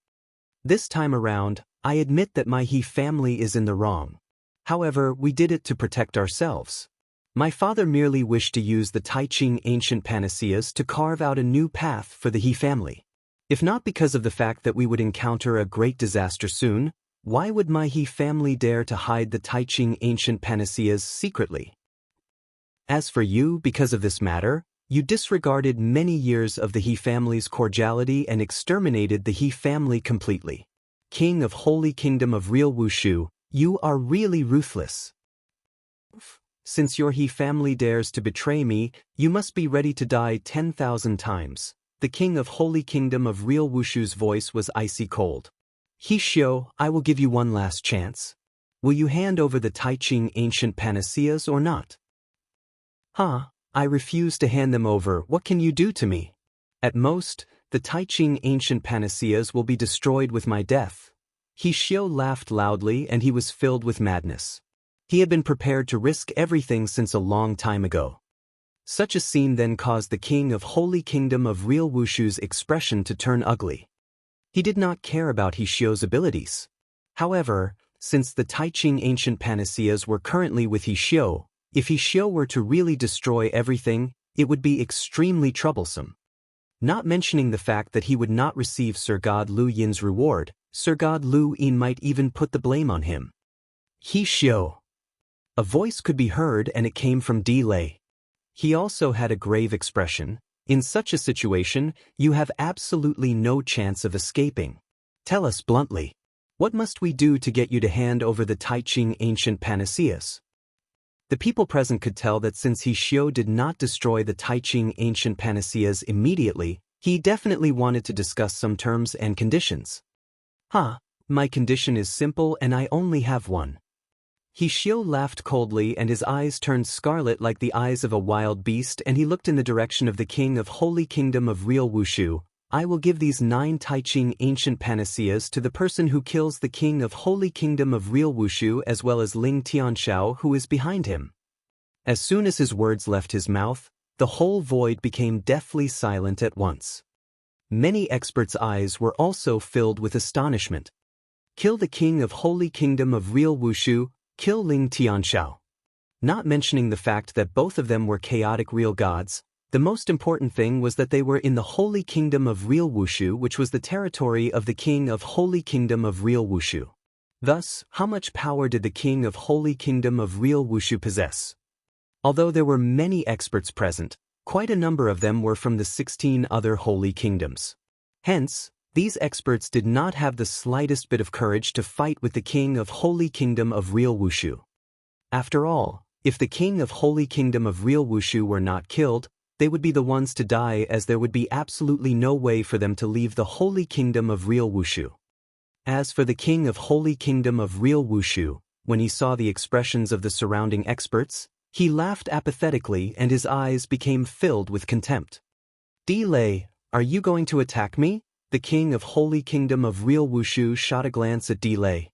This time around, I admit that my He family is in the wrong. However, we did it to protect ourselves. My father merely wished to use the Tai Ching ancient panaceas to carve out a new path for the He family. If not because of the fact that we would encounter a great disaster soon, why would my He family dare to hide the Tai Ching ancient panaceas secretly? As for you, because of this matter, you disregarded many years of the He family's cordiality and exterminated the He family completely. King of Holy Kingdom of Real Wushu, you are really ruthless. Since your He family dares to betray me, you must be ready to die 10,000 times. The King of Holy Kingdom of Real Wushu's voice was icy cold. He Xiu, I will give you one last chance. Will you hand over the Tai Ching ancient panaceas or not? Ha, I refuse to hand them over. What can you do to me? At most, the Tai Ching ancient panaceas will be destroyed with my death. He Xiu laughed loudly and he was filled with madness. He had been prepared to risk everything since a long time ago. Such a scene then caused the King of Holy Kingdom of Real Wushu's expression to turn ugly. He did not care about He Xiu's abilities. However, since the Tai Ching ancient panaceas were currently with He Xiu, if He Xiu were to really destroy everything, it would be extremely troublesome. Not mentioning the fact that he would not receive Sir God Lu Yin's reward, Sir God Lu Yin might even put the blame on him. He Xiu. A voice could be heard and it came from Di Lei. He also had a grave expression. In such a situation, you have absolutely no chance of escaping. Tell us bluntly. What must we do to get you to hand over the Tai Ching ancient panaceas? The people present could tell that since He Xiu did not destroy the Tai Ching ancient panaceas immediately, he definitely wanted to discuss some terms and conditions. My condition is simple and I only have one. He Xiu laughed coldly and his eyes turned scarlet like the eyes of a wild beast and he looked in the direction of the King of Holy Kingdom of Real Wushu. I will give these 9 Tai Ching ancient panaceas to the person who kills the King of Holy Kingdom of Real Wushu as well as Ling Tianxiao who is behind him. As soon as his words left his mouth, the whole void became deathly silent at once. Many experts' eyes were also filled with astonishment. Kill the King of Holy Kingdom of Real Wushu, kill Ling Tianxiao. Not mentioning the fact that both of them were chaotic real gods, the most important thing was that they were in the Holy Kingdom of Real Wushu, which was the territory of the King of Holy Kingdom of Real Wushu. Thus, how much power did the King of Holy Kingdom of Real Wushu possess? Although there were many experts present, quite a number of them were from the 16 other holy kingdoms. Hence, these experts did not have the slightest bit of courage to fight with the King of Holy Kingdom of Real Wushu. After all, if the King of Holy Kingdom of Real Wushu were not killed, they would be the ones to die as there would be absolutely no way for them to leave the Holy Kingdom of Real Wushu. As for the King of Holy Kingdom of Real Wushu, when he saw the expressions of the surrounding experts, he laughed apathetically and his eyes became filled with contempt. Di Lei, are you going to attack me? The King of Holy Kingdom of Real Wushu shot a glance at Di Lei.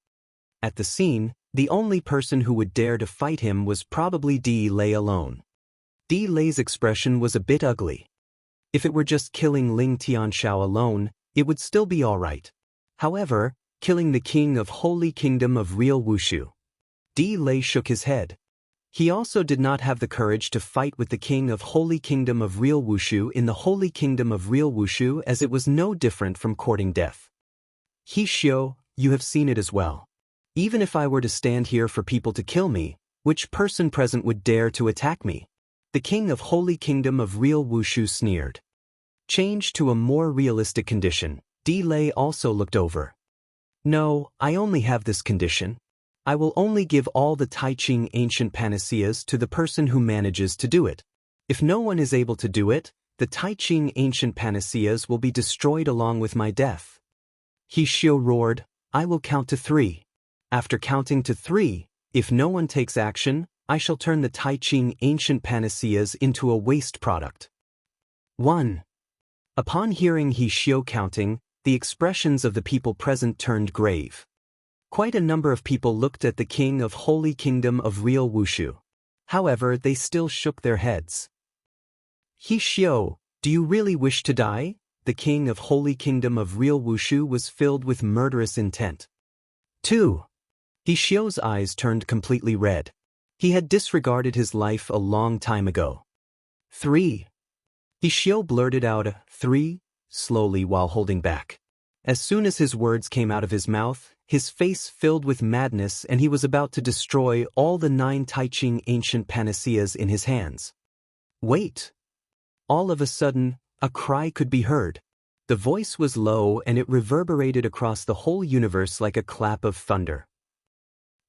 At the scene, the only person who would dare to fight him was probably Di Lei alone. Di Lei's expression was a bit ugly. If it were just killing Ling Tianxiao alone, it would still be alright. However, killing the King of Holy Kingdom of Real Wushu. Di Lei shook his head. He also did not have the courage to fight with the King of Holy Kingdom of Real Wushu in the Holy Kingdom of Real Wushu, as it was no different from courting death. He Xiu, you have seen it as well. Even if I were to stand here for people to kill me, which person present would dare to attack me? The King of Holy Kingdom of Real Wushu sneered. Change to a more realistic condition. Delay also looked over. No, I only have this condition. I will only give all the Tai Ching ancient panaceas to the person who manages to do it. If no one is able to do it, the Tai Ching ancient panaceas will be destroyed along with my death. He Xiu roared, I will count to 3. After counting to 3, if no one takes action, I shall turn the Tai Ching ancient panaceas into a waste product. 1. Upon hearing He Xiu counting, the expressions of the people present turned grave. Quite a number of people looked at the king of Holy Kingdom of Real Wushu. However, they still shook their heads. He Xiu, do you really wish to die? The king of Holy Kingdom of Real Wushu was filled with murderous intent. 2. He Xiu's eyes turned completely red. He had disregarded his life a long time ago. 3. He Xiu blurted out a 3, slowly while holding back. As soon as his words came out of his mouth, his face filled with madness and he was about to destroy all the 9 Tai Ching ancient panaceas in his hands. Wait! All of a sudden, a cry could be heard. The voice was low and it reverberated across the whole universe like a clap of thunder.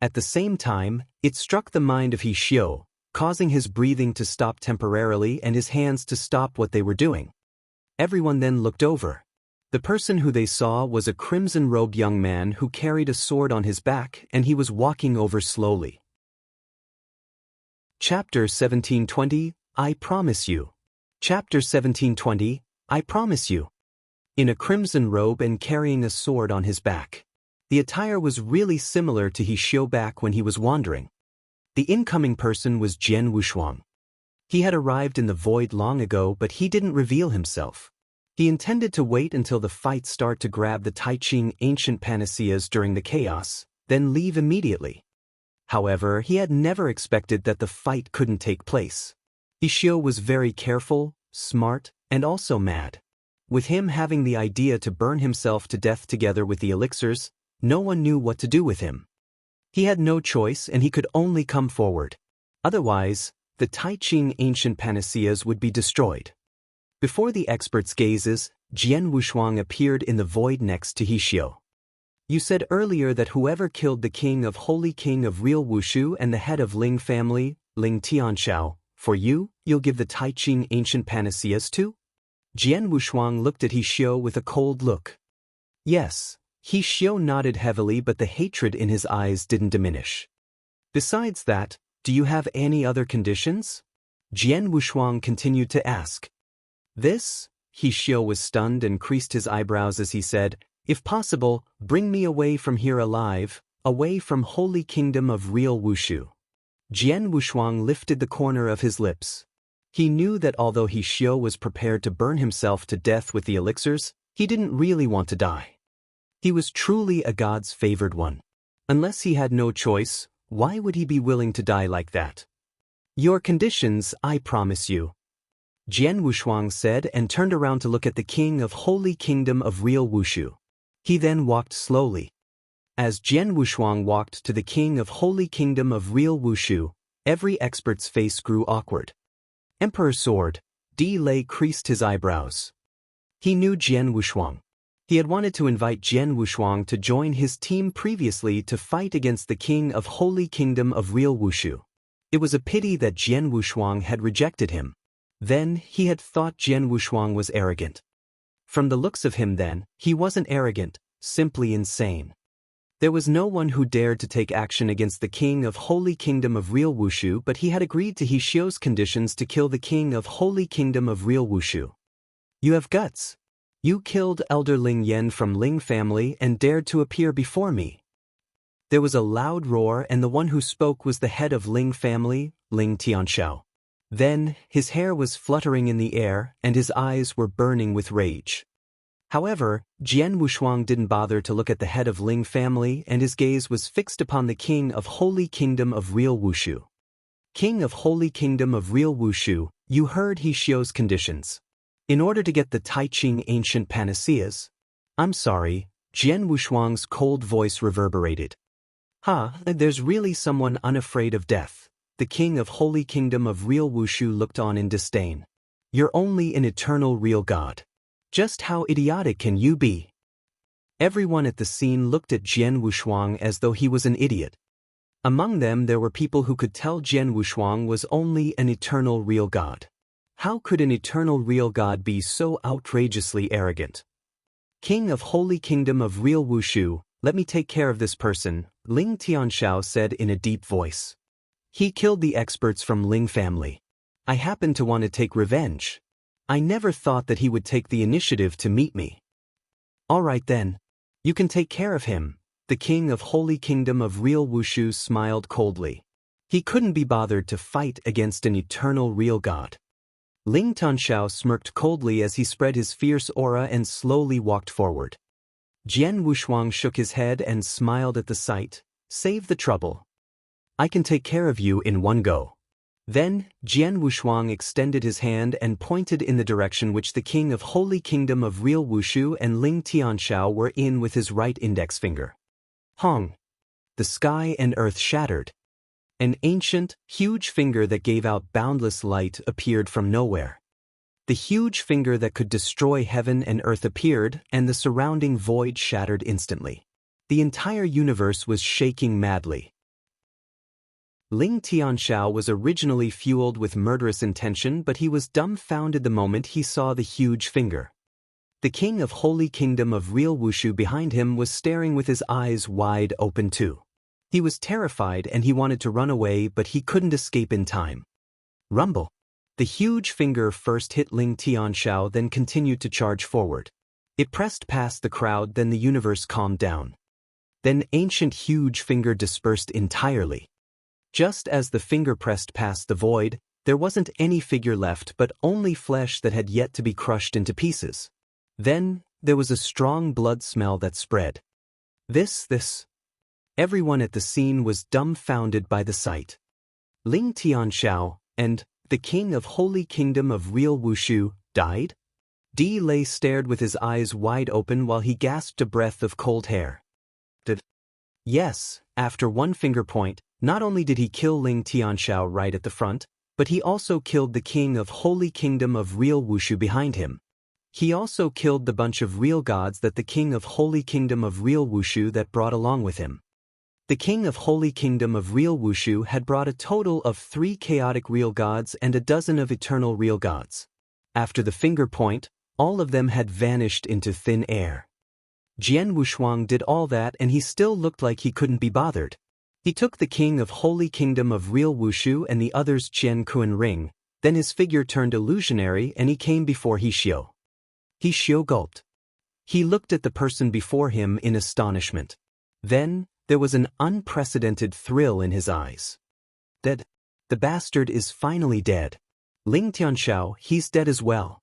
At the same time, it struck the mind of He Xiu, causing his breathing to stop temporarily and his hands to stop what they were doing. Everyone then looked over. The person who they saw was a crimson-robed young man who carried a sword on his back and he was walking over slowly. Chapter 1720, I Promise You. Chapter 1720, I Promise You. In a crimson robe and carrying a sword on his back. The attire was really similar to He Xiu back when he was wandering. The incoming person was Jian Wushuang. He had arrived in the void long ago but he didn't reveal himself. He intended to wait until the fight start to grab the Tai Ching ancient panaceas during the chaos, then leave immediately. However, he had never expected that the fight couldn't take place. He Xiu was very careful, smart, and also mad. With him having the idea to burn himself to death together with the elixirs, no one knew what to do with him. He had no choice and he could only come forward. Otherwise, the Tai Ching ancient panaceas would be destroyed. Before the expert's gazes, Jian Wushuang appeared in the void next to He Xiu. You said earlier that whoever killed the king of Holy King of Real Wushu and the head of Ling family, Ling Tianshao, for you'll give the Tai Ching ancient panaceas to? Jian Wushuang looked at He Xiu with a cold look. Yes, He Xiu nodded heavily but the hatred in his eyes didn't diminish. Besides that, do you have any other conditions? Jian Wushuang continued to ask. This? He Xiu was stunned and creased his eyebrows as he said, if possible, bring me away from here alive, away from Holy Kingdom of Real Wushu. Jian Wushuang lifted the corner of his lips. He knew that although He Xiu was prepared to burn himself to death with the elixirs, he didn't really want to die. He was truly a god's favored one. Unless he had no choice, why would he be willing to die like that? Your conditions, I promise you. Jian Wushuang said and turned around to look at the king of Holy Kingdom of Real Wushu. He then walked slowly. As Jian Wushuang walked to the king of Holy Kingdom of Real Wushu, every expert's face grew awkward. Emperor Sword, Delay creased his eyebrows. He knew Jian Wushuang. He had wanted to invite Jian Wushuang to join his team previously to fight against the king of Holy Kingdom of Real Wushu. It was a pity that Jian Wushuang had rejected him. Then, he had thought Jian Wushuang was arrogant. From the looks of him then, he wasn't arrogant, simply insane. There was no one who dared to take action against the king of Holy Kingdom of Real Wushu but he had agreed to He Xiu's conditions to kill the king of Holy Kingdom of Real Wushu. You have guts. You killed Elder Ling Yan from Ling family and dared to appear before me. There was a loud roar and the one who spoke was the head of Ling family, Ling Tianshao. Then, his hair was fluttering in the air and his eyes were burning with rage. However, Jian Wushuang didn't bother to look at the head of Ling family and his gaze was fixed upon the king of Holy Kingdom of Real Wushu. King of Holy Kingdom of Real Wushu, you heard He Xiu's conditions. In order to get the Tai Ching ancient panaceas. I'm sorry, Jian Wushuang's cold voice reverberated. There's really someone unafraid of death. The king of Holy Kingdom of Real Wushu looked on in disdain. You're only an eternal real god. Just how idiotic can you be? Everyone at the scene looked at Jian Wushuang as though he was an idiot. Among them there were people who could tell Jian Wushuang was only an eternal real god. How could an eternal real god be so outrageously arrogant? King of Holy Kingdom of Real Wushu, let me take care of this person, Ling Tianxiao said in a deep voice. He killed the experts from Ling family. I happen to want to take revenge. I never thought that he would take the initiative to meet me. All right then. You can take care of him. The king of Holy Kingdom of Real Wushu smiled coldly. He couldn't be bothered to fight against an eternal real god. Ling Tianxiao smirked coldly as he spread his fierce aura and slowly walked forward. Jian Wushuang shook his head and smiled at the sight. Save the trouble. I can take care of you in one go. Then, Jian Wushuang extended his hand and pointed in the direction which the king of Holy Kingdom of Real Wushu and Ling Tianxiao were in with his right index finger. Hong! The sky and earth shattered. An ancient, huge finger that gave out boundless light appeared from nowhere. The huge finger that could destroy heaven and earth appeared, and the surrounding void shattered instantly. The entire universe was shaking madly. Ling Tianxiao was originally fueled with murderous intention, but he was dumbfounded the moment he saw the huge finger. The king of Holy Kingdom of Real Wushu behind him was staring with his eyes wide open too. He was terrified and he wanted to run away, but he couldn't escape in time. Rumble! The huge finger first hit Ling Tianxiao, then continued to charge forward. It pressed past the crowd, then the universe calmed down. Then ancient huge finger dispersed entirely. Just as the finger pressed past the void, there wasn't any figure left but only flesh that had yet to be crushed into pieces. Then, there was a strong blood smell that spread. This. Everyone at the scene was dumbfounded by the sight. Ling Tianxiao and the king of Holy Kingdom of Real Wushu died? Di Lei stared with his eyes wide open while he gasped a breath of cold air. Yes, after one finger point, not only did he kill Ling Tianxiao right at the front, but he also killed the king of Holy Kingdom of Real Wushu behind him. He also killed the bunch of real gods that the king of Holy Kingdom of Real Wushu that brought along with him. The king of Holy Kingdom of Real Wushu had brought a total of 3 chaotic real gods and a dozen of eternal real gods. After the finger point, all of them had vanished into thin air. Jian Wushuang did all that and he still looked like he couldn't be bothered. He took the king of Holy Kingdom of Real Wushu and the other's Qian Kuan ring, then his figure turned illusionary and he came before He Xiu. He Xiu gulped. He looked at the person before him in astonishment. Then, there was an unprecedented thrill in his eyes. Dead. The bastard is finally dead. Ling Tianxiao, he's dead as well.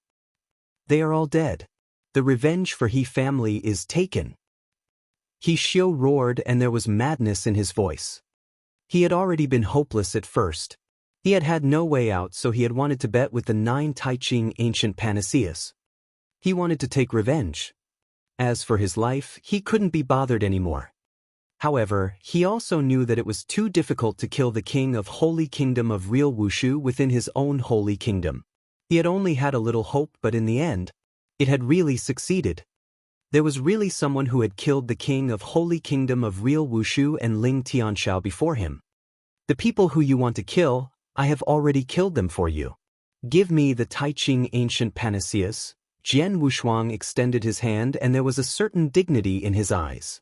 They are all dead. The revenge for He family is taken. He Xiu roared and there was madness in his voice. He had already been hopeless at first. He had had no way out, so he had wanted to bet with the 9 Taiching ancient panaceas. He wanted to take revenge. As for his life, he couldn't be bothered anymore. However, he also knew that it was too difficult to kill the king of Holy Kingdom of Real Wushu within his own holy kingdom. He had only had a little hope, but in the end, it had really succeeded. There was really someone who had killed the king of Holy Kingdom of Real Wushu and Ling Tianxiao before him. The people who you want to kill, I have already killed them for you. Give me the Taiching ancient panaceas. Jian Wushuang extended his hand and there was a certain dignity in his eyes.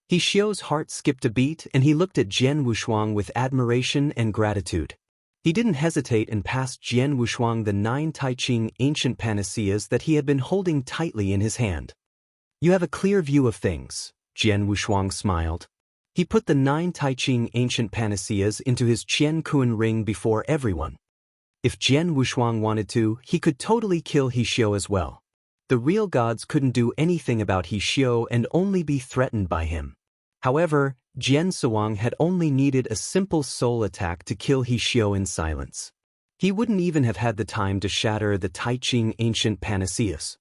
He Xiu's heart skipped a beat and he looked at Jian Wushuang with admiration and gratitude. He didn't hesitate and passed Jian Wushuang the 9 Taiching ancient panaceas that he had been holding tightly in his hand. You have a clear view of things, Jian Wushuang smiled. He put the 9 Taiching ancient panaceas into his Qian Kuan ring before everyone. If Jian Wushuang wanted to, he could totally kill He Xiu as well. The real gods couldn't do anything about He Xiu and only be threatened by him. However, Jian Suang had only needed a simple soul attack to kill He Xiu in silence. He wouldn't even have had the time to shatter the Taiching ancient panaceas.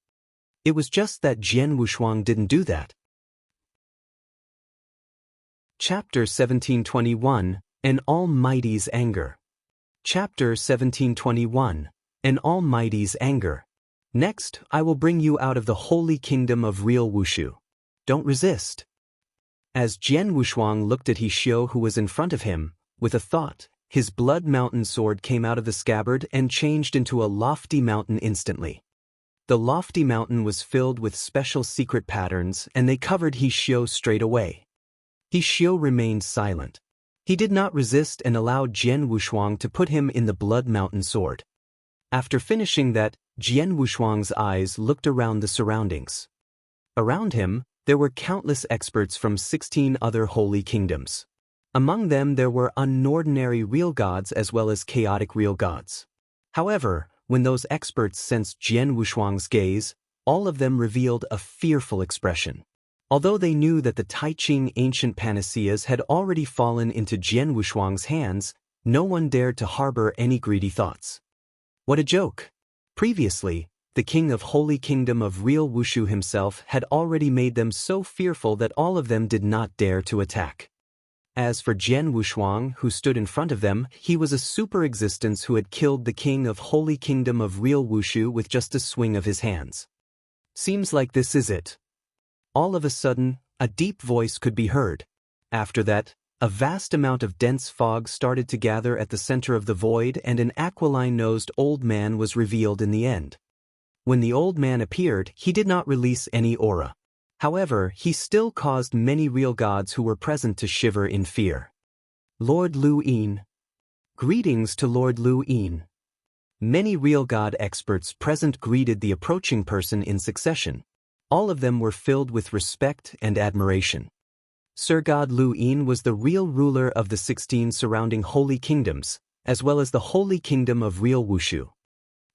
It was just that Jian Wushuang didn't do that. Chapter 1721, An Almighty's Anger. Chapter 1721, An Almighty's Anger. Next, I will bring you out of the Holy Kingdom of Real Wushu. don't resist. As Jian Wushuang looked at He Xiu who was in front of him, with a thought, his blood mountain sword came out of the scabbard and changed into a lofty mountain instantly. The lofty mountain was filled with special secret patterns and they covered He Xiu straight away. He Xiu remained silent. He did not resist and allowed Jian Wushuang to put him in the blood mountain sword. After finishing that, Jian Wushuang's eyes looked around the surroundings. Around him, there were countless experts from 16 other holy kingdoms. Among them there were unordinary real gods as well as chaotic real gods. However, when those experts sensed Jian Wushuang's gaze, all of them revealed a fearful expression. Although they knew that the Tai Ching ancient panaceas had already fallen into Jian Wushuang's hands, no one dared to harbor any greedy thoughts. What a joke! Previously, the king of Holy Kingdom of Real Wushu himself had already made them so fearful that all of them did not dare to attack. As for Jian Wushuang, who stood in front of them, he was a super existence who had killed the king of Holy Kingdom of Real Wushu with just a swing of his hands. Seems like this is it. All of a sudden, a deep voice could be heard. After that, a vast amount of dense fog started to gather at the center of the void and an aquiline-nosed old man was revealed in the end. When the old man appeared, he did not release any aura. However, he still caused many real gods who were present to shiver in fear. Lord Lu Yin. Greetings to Lord Lu Yin. Many real god experts present greeted the approaching person in succession. All of them were filled with respect and admiration. Sir God Lu Yin was the real ruler of the 16 surrounding holy kingdoms, as well as the holy kingdom of Real Wushu.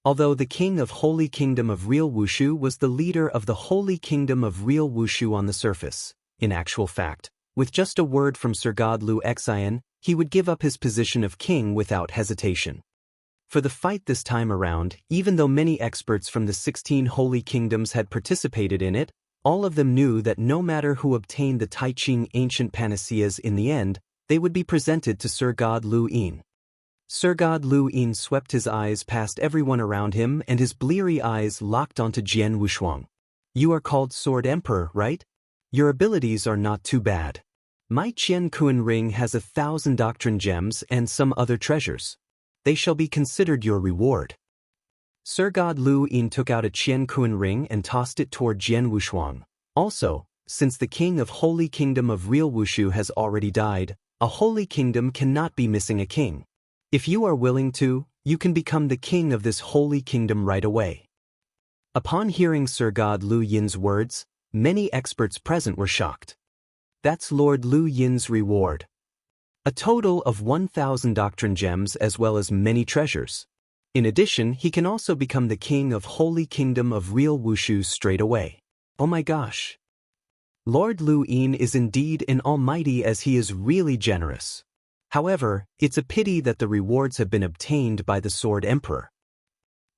Although the king of Holy Kingdom of Real Wushu was the leader of the Holy Kingdom of Real Wushu on the surface, in actual fact, with just a word from Sir God Lu Xian, he would give up his position of king without hesitation. For the fight this time around, even though many experts from the 16 holy kingdoms had participated in it, all of them knew that no matter who obtained the Tai Ching ancient panaceas in the end, they would be presented to Sir God Lu Yin. Sir God Lu Yin swept his eyes past everyone around him and his bleary eyes locked onto Jian Wushuang. You are called Sword Emperor, right? Your abilities are not too bad. My Qian Kuan ring has 1,000 doctrine gems and some other treasures. They shall be considered your reward. Sir God Lu Yin took out a Qian Kuan ring and tossed it toward Jian Wushuang. Also, since the king of Holy Kingdom of Real Wushu has already died, a holy kingdom cannot be missing a king. If you are willing to, you can become the king of this holy kingdom right away. Upon hearing Sir God Lu Yin's words, many experts present were shocked. That's Lord Lu Yin's reward. A total of 1,000 doctrine gems as well as many treasures. In addition, he can also become the king of Holy Kingdom of Real Wushu straight away. Oh my gosh. Lord Lu Yin is indeed an almighty as he is really generous. However, it's a pity that the rewards have been obtained by the Sword Emperor.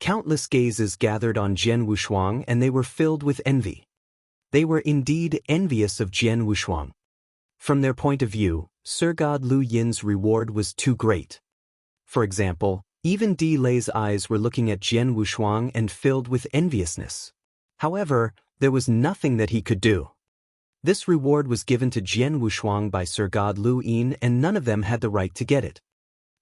Countless gazes gathered on Jian Wushuang and they were filled with envy. They were indeed envious of Jian Wushuang. From their point of view, Sir God Lu Yin's reward was too great. For example, even Di Lei's eyes were looking at Jian Wushuang and filled with enviousness. However, there was nothing that he could do. This reward was given to Jian Wushuang by Sir God Lu Yin and none of them had the right to get it.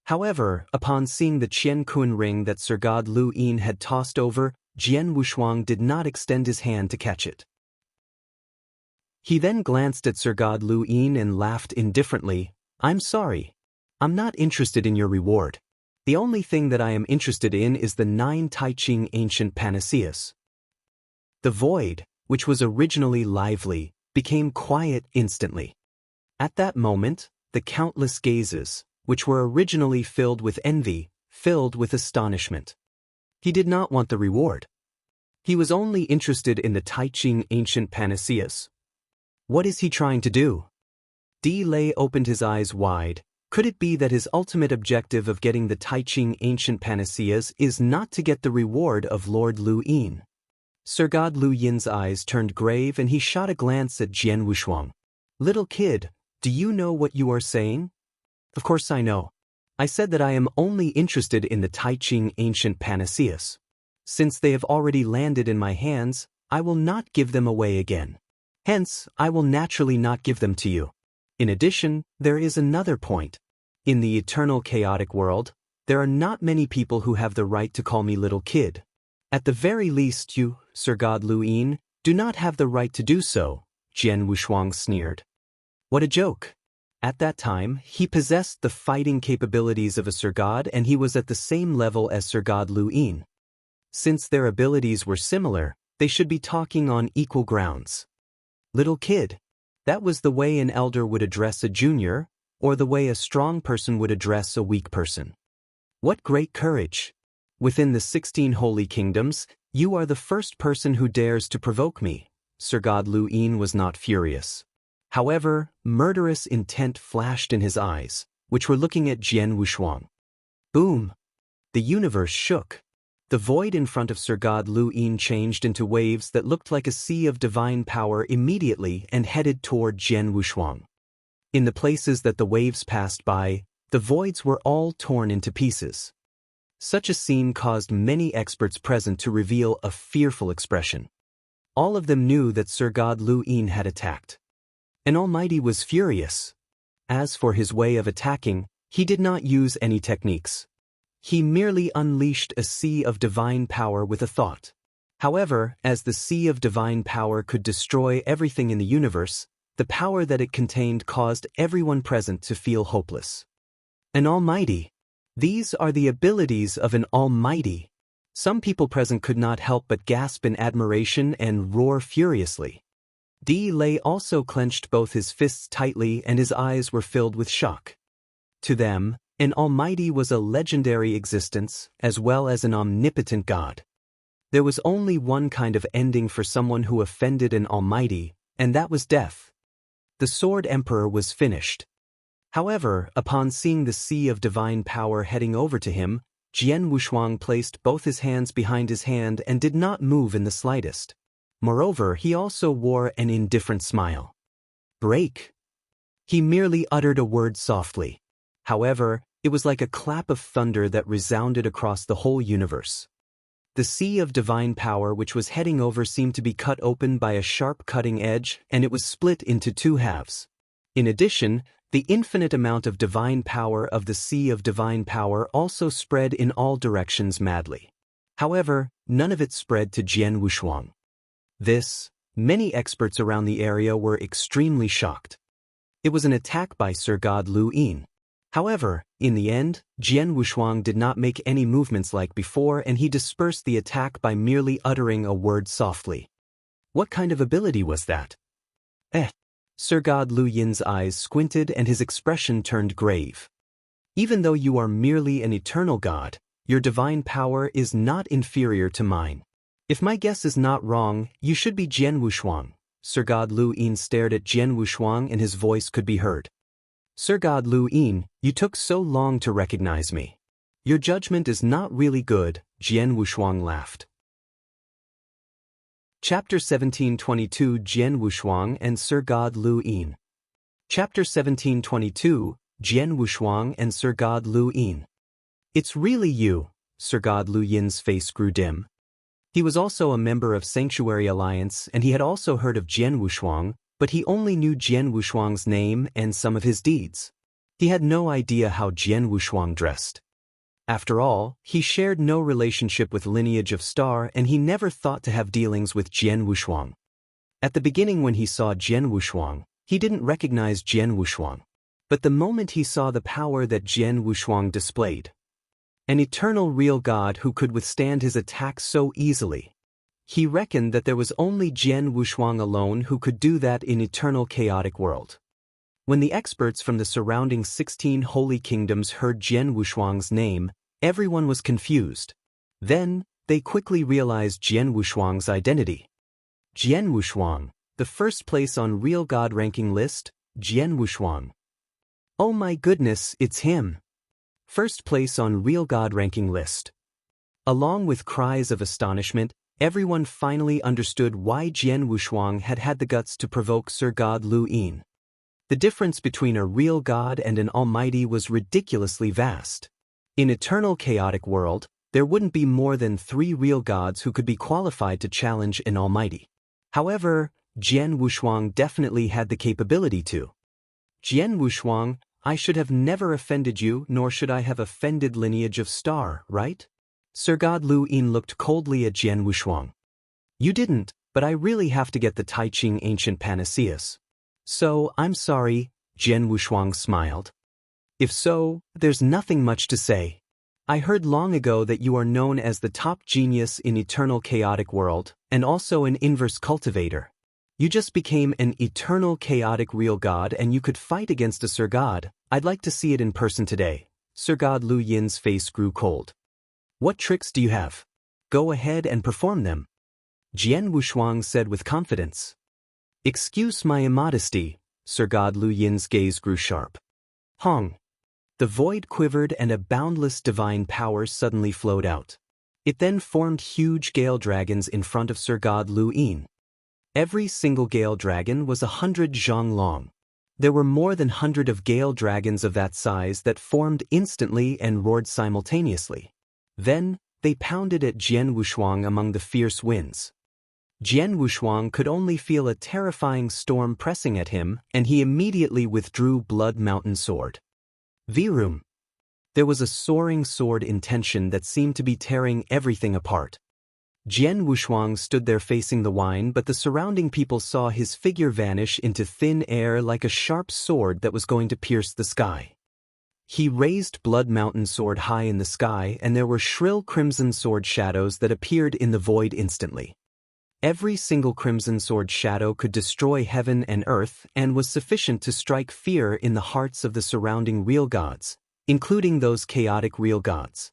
However, upon seeing the Qian Kuan ring that Sir God Lu Yin had tossed over, Jian Wushuang did not extend his hand to catch it. He then glanced at Sir God Lu Yin and laughed indifferently. I'm sorry. I'm not interested in your reward. The only thing that I am interested in is the 9 Tai Ching ancient panaceas. The void, which was originally lively, became quiet instantly. At that moment, the countless gazes, which were originally filled with envy, filled with astonishment. He did not want the reward. He was only interested in the Tai Ching ancient panaceas. What is he trying to do? Di Lei opened his eyes wide. Could it be that his ultimate objective of getting the Tai Ching ancient panaceas is not to get the reward of Lord Lu Yin? Sir God Lu Yin's eyes turned grave and he shot a glance at Jian Wushuang. Little kid, do you know what you are saying? Of course I know. I said that I am only interested in the Tai Ching ancient panaceas. Since they have already landed in my hands, I will not give them away again. Hence, I will naturally not give them to you. In addition, there is another point. In the eternal chaotic world, there are not many people who have the right to call me little kid. At the very least you, Sir God Lu Yin, do not have the right to do so, Jian Wushuang sneered. What a joke. At that time, he possessed the fighting capabilities of a Sir God and he was at the same level as Sir God Lu Yin. Since their abilities were similar, they should be talking on equal grounds. Little kid. That was the way an elder would address a junior, or the way a strong person would address a weak person. What great courage! Within the 16 holy kingdoms, you are the first person who dares to provoke me. Sir God Lu Yin was not furious. However, murderous intent flashed in his eyes, which were looking at Jian Wushuang. Boom! The universe shook. The void in front of Sir God Lu Yin changed into waves that looked like a sea of divine power immediately and headed toward Jian Wushuang. In the places that the waves passed by, the voids were all torn into pieces. Such a scene caused many experts present to reveal a fearful expression. All of them knew that Sir God Lu Yin had attacked. An Almighty was furious. As for his way of attacking, he did not use any techniques. He merely unleashed a sea of divine power with a thought. However, as the sea of divine power could destroy everything in the universe, the power that it contained caused everyone present to feel hopeless. An Almighty. These are the abilities of an Almighty. Some people present could not help but gasp in admiration and roar furiously. Di Lei also clenched both his fists tightly and his eyes were filled with shock. To them, an Almighty was a legendary existence as well as an omnipotent God. There was only one kind of ending for someone who offended an Almighty, and that was death. The Sword Emperor was finished. However, upon seeing the sea of divine power heading over to him, Jian Wushuang placed both his hands behind his hand and did not move in the slightest. Moreover, he also wore an indifferent smile. Break. He merely uttered a word softly. However, it was like a clap of thunder that resounded across the whole universe. The sea of divine power which was heading over seemed to be cut open by a sharp cutting edge, and it was split into two halves. In addition, the infinite amount of divine power of the sea of divine power also spread in all directions madly. However, none of it spread to Jian Wushuang. Many experts around the area were extremely shocked. It was an attack by Sir God Lu Yin. However, in the end, Jian Wushuang did not make any movements like before and he dispersed the attack by merely uttering a word softly. What kind of ability was that? Sir God Lu Yin's eyes squinted and his expression turned grave. Even though you are merely an eternal God, your divine power is not inferior to mine. If my guess is not wrong, you should be Jian Wushuang. Sir God Lu Yin stared at Jian Wushuang and his voice could be heard. Sir God Lu Yin, you took so long to recognize me. Your judgment is not really good, Jian Wushuang laughed. Chapter 1722 Jian Wushuang and Sir God Lu Yin. Chapter 1722 Jian Wushuang and Sir God Lu Yin. It's really you, Sir God Lu Yin's face grew dim. He was also a member of Sanctuary Alliance and he had also heard of Jian Wushuang, but he only knew Jian Wushuang's name and some of his deeds. He had no idea how Jian Wushuang dressed. After all, he shared no relationship with lineage of Star and he never thought to have dealings with Jian Wushuang. At the beginning when he saw Jian Wushuang, he didn't recognize Jian Wushuang. But the moment he saw the power that Jian Wushuang displayed, an eternal real God who could withstand his attacks so easily, he reckoned that there was only Jian Wushuang alone who could do that in eternal chaotic world. When the experts from the surrounding 16 holy kingdoms heard Jian Wushuang's name, everyone was confused. Then, they quickly realized Jian Wushuang's identity. Jian Wushuang, the first place on Real God ranking list, Jian Wushuang. Oh my goodness, it's him. First place on Real God ranking list. Along with cries of astonishment, everyone finally understood why Jian Wushuang had had the guts to provoke Sir God Lu Yin. The difference between a real God and an almighty was ridiculously vast. In eternal chaotic world, there wouldn't be more than 3 real gods who could be qualified to challenge an almighty. However, Jian Wushuang definitely had the capability to. Jian Wushuang, I should have never offended you, nor should I have offended lineage of star, right? Sir God Lu Yin looked coldly at Jian Wushuang. You didn't, but I really have to get the Tai Ching ancient panaceas. So, I'm sorry, Jian Wushuang smiled. If so, there's nothing much to say. I heard long ago that you are known as the top genius in eternal chaotic world, and also an inverse cultivator. You just became an eternal chaotic real god and you could fight against a Sir God. I'd like to see it in person today. Sir God Lu Yin's face grew cold. What tricks do you have? Go ahead and perform them. Jian Wushuang said with confidence. Excuse my immodesty, Sir God Lu Yin's gaze grew sharp. Hong. The void quivered and a boundless divine power suddenly flowed out. It then formed huge gale dragons in front of Sir God Lu Yin. Every single gale dragon was 100 zhang long. There were more than 100 of gale dragons of that size that formed instantly and roared simultaneously. Then, they pounded at Jian Wushuang among the fierce winds. Jian Wushuang could only feel a terrifying storm pressing at him, and he immediately withdrew Blood Mountain Sword. Virum. There was a soaring sword in tension that seemed to be tearing everything apart. Jian Wushuang stood there facing the wine, but the surrounding people saw his figure vanish into thin air like a sharp sword that was going to pierce the sky. He raised Blood Mountain Sword high in the sky, and there were shrill crimson sword shadows that appeared in the void instantly. Every single crimson sword shadow could destroy heaven and earth and was sufficient to strike fear in the hearts of the surrounding real gods, including those chaotic real gods.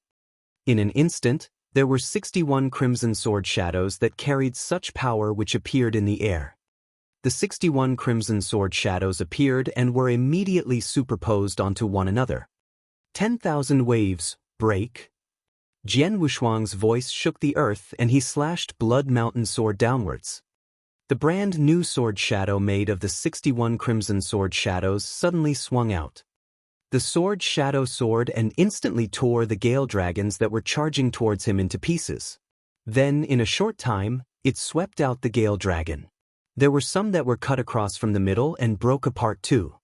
In an instant, there were 61 crimson sword shadows that carried such power which appeared in the air. The 61 crimson sword shadows appeared and were immediately superposed onto one another. 10,000 waves, break. Jian Wushuang's voice shook the earth and he slashed Blood Mountain Sword downwards. The brand new sword shadow made of the 61 crimson sword shadows suddenly swung out. The sword shadow soared and instantly tore the gale dragons that were charging towards him into pieces. Then, in a short time, it swept out the gale dragon. There were some that were cut across from the middle and broke apart too.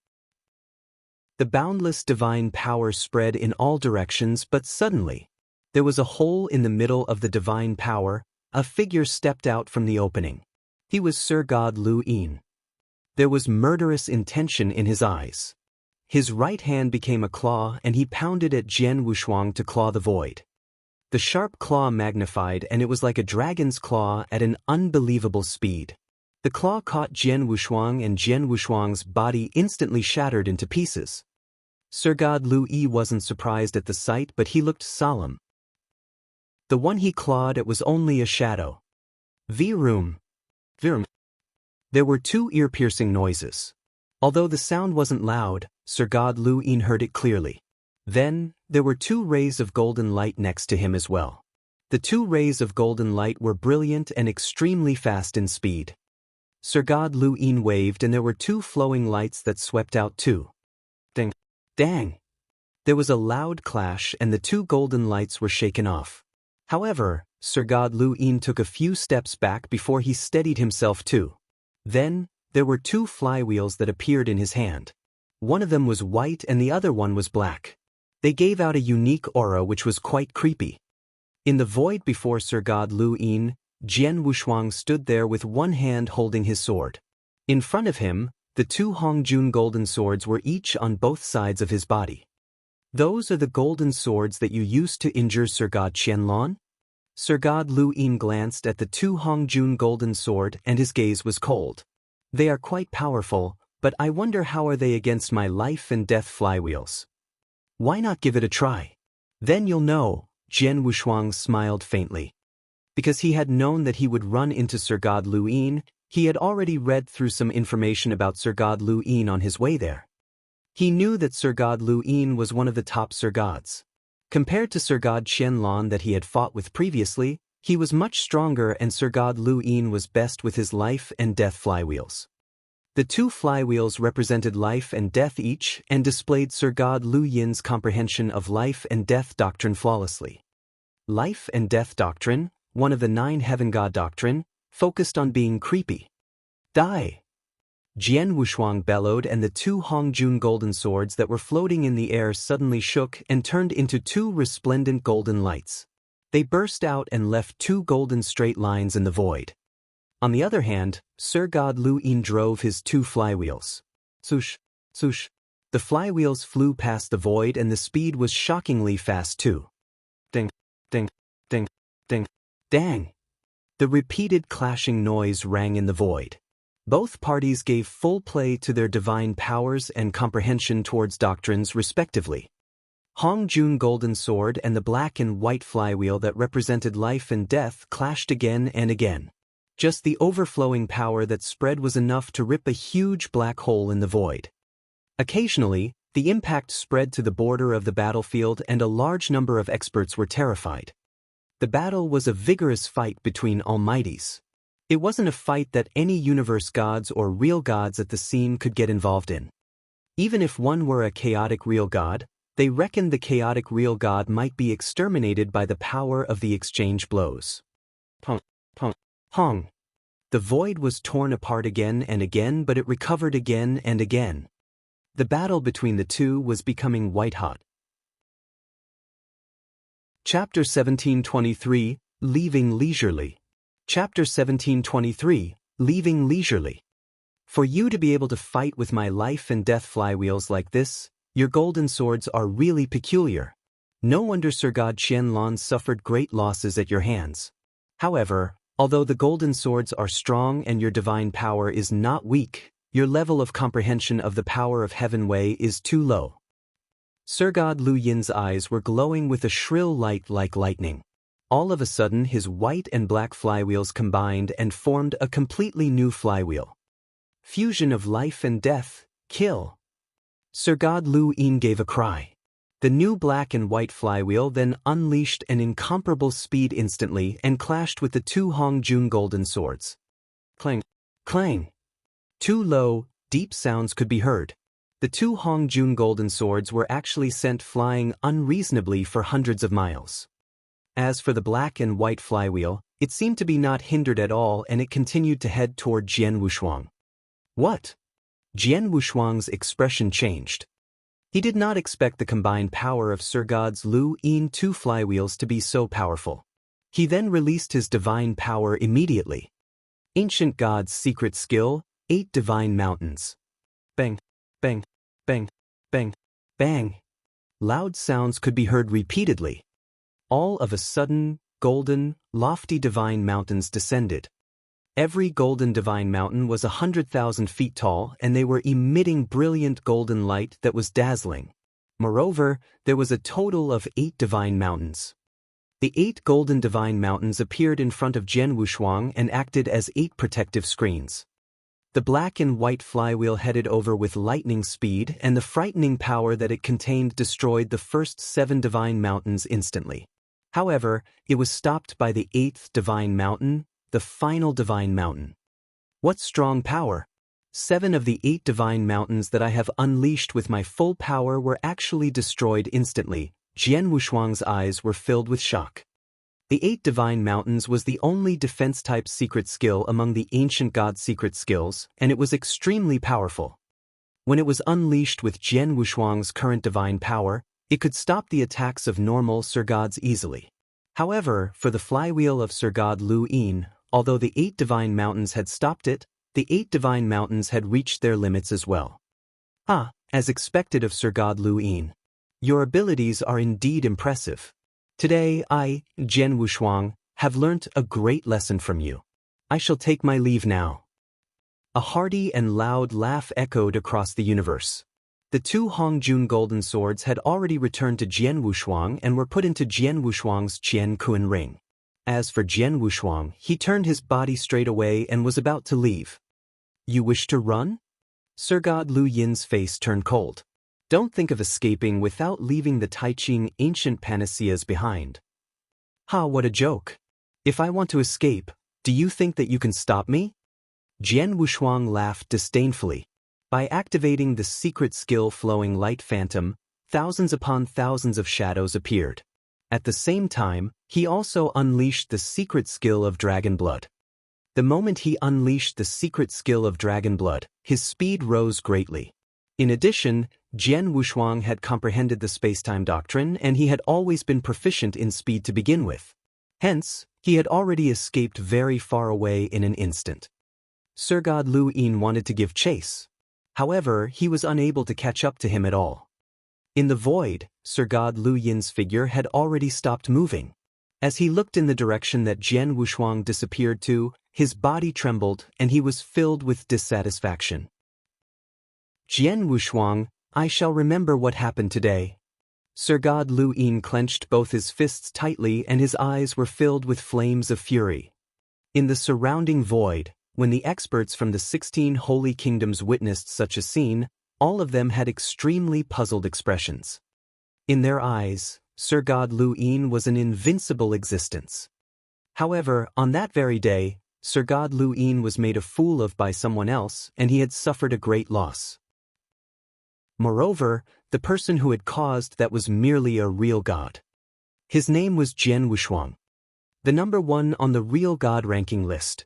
The boundless divine power spread in all directions, but suddenly, there was a hole in the middle of the divine power. A figure stepped out from the opening. He was Sir God Lu Yin. There was murderous intention in his eyes. His right hand became a claw and he pounded at Jian Wushuang to claw the void. The sharp claw magnified and it was like a dragon's claw at an unbelievable speed. The claw caught Jian Wushuang and Jian Wushuang's body instantly shattered into pieces. Sir God Lu Yi wasn't surprised at the sight, but he looked solemn. The one he clawed at was only a shadow. Virum. There were two ear-piercing noises. Although the sound wasn't loud, Sir God Lu Yin heard it clearly. Then, there were two rays of golden light next to him as well. The two rays of golden light were brilliant and extremely fast in speed. Sir God Lu Yin waved and there were two flowing lights that swept out too. Ding! Dang! There was a loud clash and the two golden lights were shaken off. However, Sir God Lu Yin took a few steps back before he steadied himself too. Then, there were two flywheels that appeared in his hand. One of them was white and the other one was black. They gave out a unique aura which was quite creepy. In the void before Sir God Lu Yin, Jian Wushuang stood there with one hand holding his sword. In front of him, the two Hongjun golden swords were each on both sides of his body. Those are the golden swords that you used to injure Sir God Qianlong? Sir God Lu Yin glanced at the two Hongjun golden sword and his gaze was cold. They are quite powerful, but I wonder how are they against my life and death flywheels? Why not give it a try? Then you'll know, Jian Wushuang smiled faintly. Because he had known that he would run into Sir God Lu Yin, he had already read through some information about Sir God Lu Yin on his way there. He knew that Sir God Lu Yin was one of the top Sir Gods. Compared to Sir God Qianlong that he had fought with previously, he was much stronger and Sir God Lu Yin was best with his life and death flywheels. The two flywheels represented life and death each and displayed Sir God Lu Yin's comprehension of life and death doctrine flawlessly. Life and death doctrine, one of the 9 heaven god doctrine, focused on being creepy. Die! Jian Wushuang bellowed, and the two Hongjun golden swords that were floating in the air suddenly shook and turned into two resplendent golden lights. They burst out and left two golden straight lines in the void. On the other hand, Sir God Lu Yin drove his two flywheels. Swoosh, swoosh. The flywheels flew past the void, and the speed was shockingly fast too. Ding, ding, ding, ding, dang. The repeated clashing noise rang in the void. Both parties gave full play to their divine powers and comprehension towards doctrines respectively. Hongjun golden sword and the black and white flywheel that represented life and death clashed again and again. Just the overflowing power that spread was enough to rip a huge black hole in the void. Occasionally, the impact spread to the border of the battlefield, and a large number of experts were terrified. The battle was a vigorous fight between almighties. It wasn't a fight that any universe gods or real gods at the scene could get involved in. Even if one were a chaotic real god, they reckoned the chaotic real god might be exterminated by the power of the exchange blows. Pong, pong, pong. The void was torn apart again and again, but it recovered again and again. The battle between the two was becoming white-hot. Chapter 1723, Leaving Leisurely. Chapter 1723, Leaving Leisurely. For you to be able to fight with my life and death flywheels like this, your golden swords are really peculiar. No wonder Sir God Qianlong suffered great losses at your hands. However, although the golden swords are strong and your divine power is not weak, your level of comprehension of the power of Heaven Wei is too low. Sir God Lu Yin's eyes were glowing with a shrill light like lightning. All of a sudden his white and black flywheels combined and formed a completely new flywheel. Fusion of life and death, kill. Sir God Lu Yin gave a cry. The new black and white flywheel then unleashed an incomparable speed instantly and clashed with the two Hongjun golden swords. Clang, clang. Two low, deep sounds could be heard. The two Hongjun golden swords were actually sent flying unreasonably for hundreds of miles. As for the black and white flywheel, it seemed to be not hindered at all, and it continued to head toward Jian Wushuang. What? Jian Wushuang's expression changed. He did not expect the combined power of Sir God's Lu Yin two flywheels to be so powerful. He then released his divine power immediately. Ancient God's secret skill, 8 divine mountains. Bang, bang, bang, bang, bang. Loud sounds could be heard repeatedly. All of a sudden, golden, lofty divine mountains descended. Every golden divine mountain was 100,000 feet tall, and they were emitting brilliant golden light that was dazzling. Moreover, there was a total of 8 divine mountains. The 8 golden divine mountains appeared in front of Jian Wushuang and acted as 8 protective screens. The black and white flywheel headed over with lightning speed, and the frightening power that it contained destroyed the first 7 divine mountains instantly. However, it was stopped by the 8th divine mountain, the final divine mountain. What strong power! 7 of the 8 divine mountains that I have unleashed with my full power were actually destroyed instantly. Jian Wushuang's eyes were filled with shock. The 8 divine mountains was the only defense-type secret skill among the ancient god secret skills, and it was extremely powerful. When it was unleashed with Jian Wushuang's current divine power, it could stop the attacks of normal Sir Gods easily. However, for the flywheel of Sir God Lu Yin, although the 8 divine mountains had stopped it, the 8 divine mountains had reached their limits as well. As expected of Sir God Lu Yin. Your abilities are indeed impressive. Today I, Jian Wushuang, have learnt a great lesson from you. I shall take my leave now. A hearty and loud laugh echoed across the universe. The 2 Hongjun golden swords had already returned to Jian Wushuang and were put into Jian Wushuang's Qian Kun ring. As for Jian Wushuang, he turned his body straight away and was about to leave. You wish to run? Sir God Lu Yin's face turned cold. Don't think of escaping without leaving the Taiqing ancient panaceas behind. What a joke. If I want to escape, do you think that you can stop me? Jian Wushuang laughed disdainfully. By activating the secret skill Flowing Light Phantom, thousands upon thousands of shadows appeared. At the same time, he also unleashed the secret skill of Dragon Blood. The moment he unleashed the secret skill of dragon blood, his speed rose greatly. In addition, Jian Wushuang had comprehended the spacetime doctrine and he had always been proficient in speed to begin with. Hence, he had already escaped very far away in an instant. Sir God Lu Yin wanted to give chase. However, he was unable to catch up to him at all. In the void, Sir God Lu Yin's figure had already stopped moving. As he looked in the direction that Jian Wushuang disappeared to, his body trembled and he was filled with dissatisfaction. Jian Wushuang, I shall remember what happened today. Sir God Lu Yin clenched both his fists tightly and his eyes were filled with flames of fury. In the surrounding void, when the experts from the 16 holy kingdoms witnessed such a scene, all of them had extremely puzzled expressions. In their eyes, Sir God Lu Yin was an invincible existence. However, on that very day, Sir God Lu Yin was made a fool of by someone else and he had suffered a great loss. Moreover, the person who had caused that was merely a real god. His name was Jian Wushuang, the number 1 on the real god ranking list.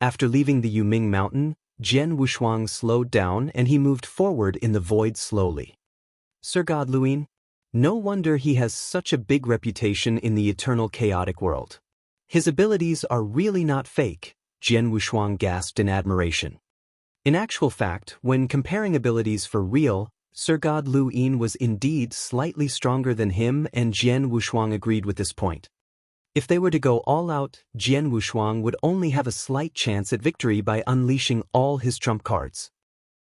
After leaving the Yuming mountain, Jian Wushuang slowed down and he moved forward in the void slowly. Sir God Lu Yin? No wonder he has such a big reputation in the eternal chaotic world. His abilities are really not fake, Jian Wushuang gasped in admiration. In actual fact, when comparing abilities for real, Sir God Lu Yin was indeed slightly stronger than him and Jian Wushuang agreed with this point. If they were to go all out, Jian Wushuang would only have a slight chance at victory by unleashing all his trump cards.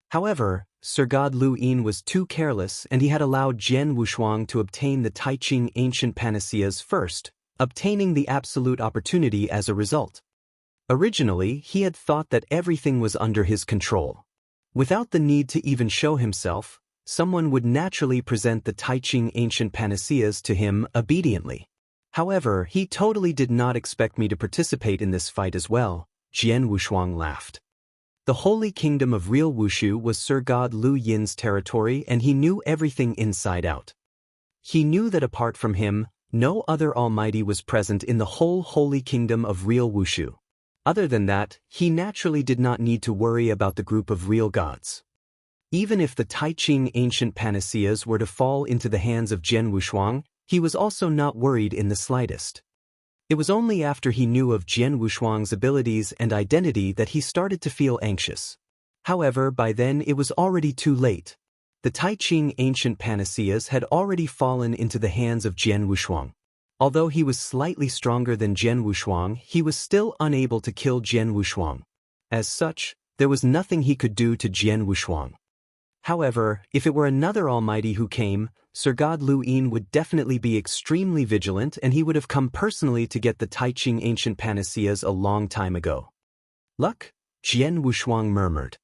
However, Sir God Lu Yin was too careless and he had allowed Jian Wushuang to obtain the Tai Ching ancient panaceas first, obtaining the absolute opportunity as a result. Originally, he had thought that everything was under his control. Without the need to even show himself, someone would naturally present the Tai Ching ancient panaceas to him obediently. However, he totally did not expect me to participate in this fight as well, Jian Wushuang laughed. The holy kingdom of real Wushu was Sir God Lu Yin's territory and he knew everything inside out. He knew that apart from him, no other almighty was present in the whole holy kingdom of real Wushu. Other than that, he naturally did not need to worry about the group of real gods. Even if the Tai Ching ancient panaceas were to fall into the hands of Jian Wushuang, he was also not worried in the slightest. It was only after he knew of Jian Wushuang's abilities and identity that he started to feel anxious. However, by then it was already too late. The Tai Ching ancient panaceas had already fallen into the hands of Jian Wushuang. Although he was slightly stronger than Jian Wushuang, he was still unable to kill Jian Wushuang. As such, there was nothing he could do to Jian Wushuang. However, if it were another almighty who came, Sir God Lu Yin would definitely be extremely vigilant and he would have come personally to get the Tai Ching ancient panaceas a long time ago. Luck? Jian Wushuang murmured.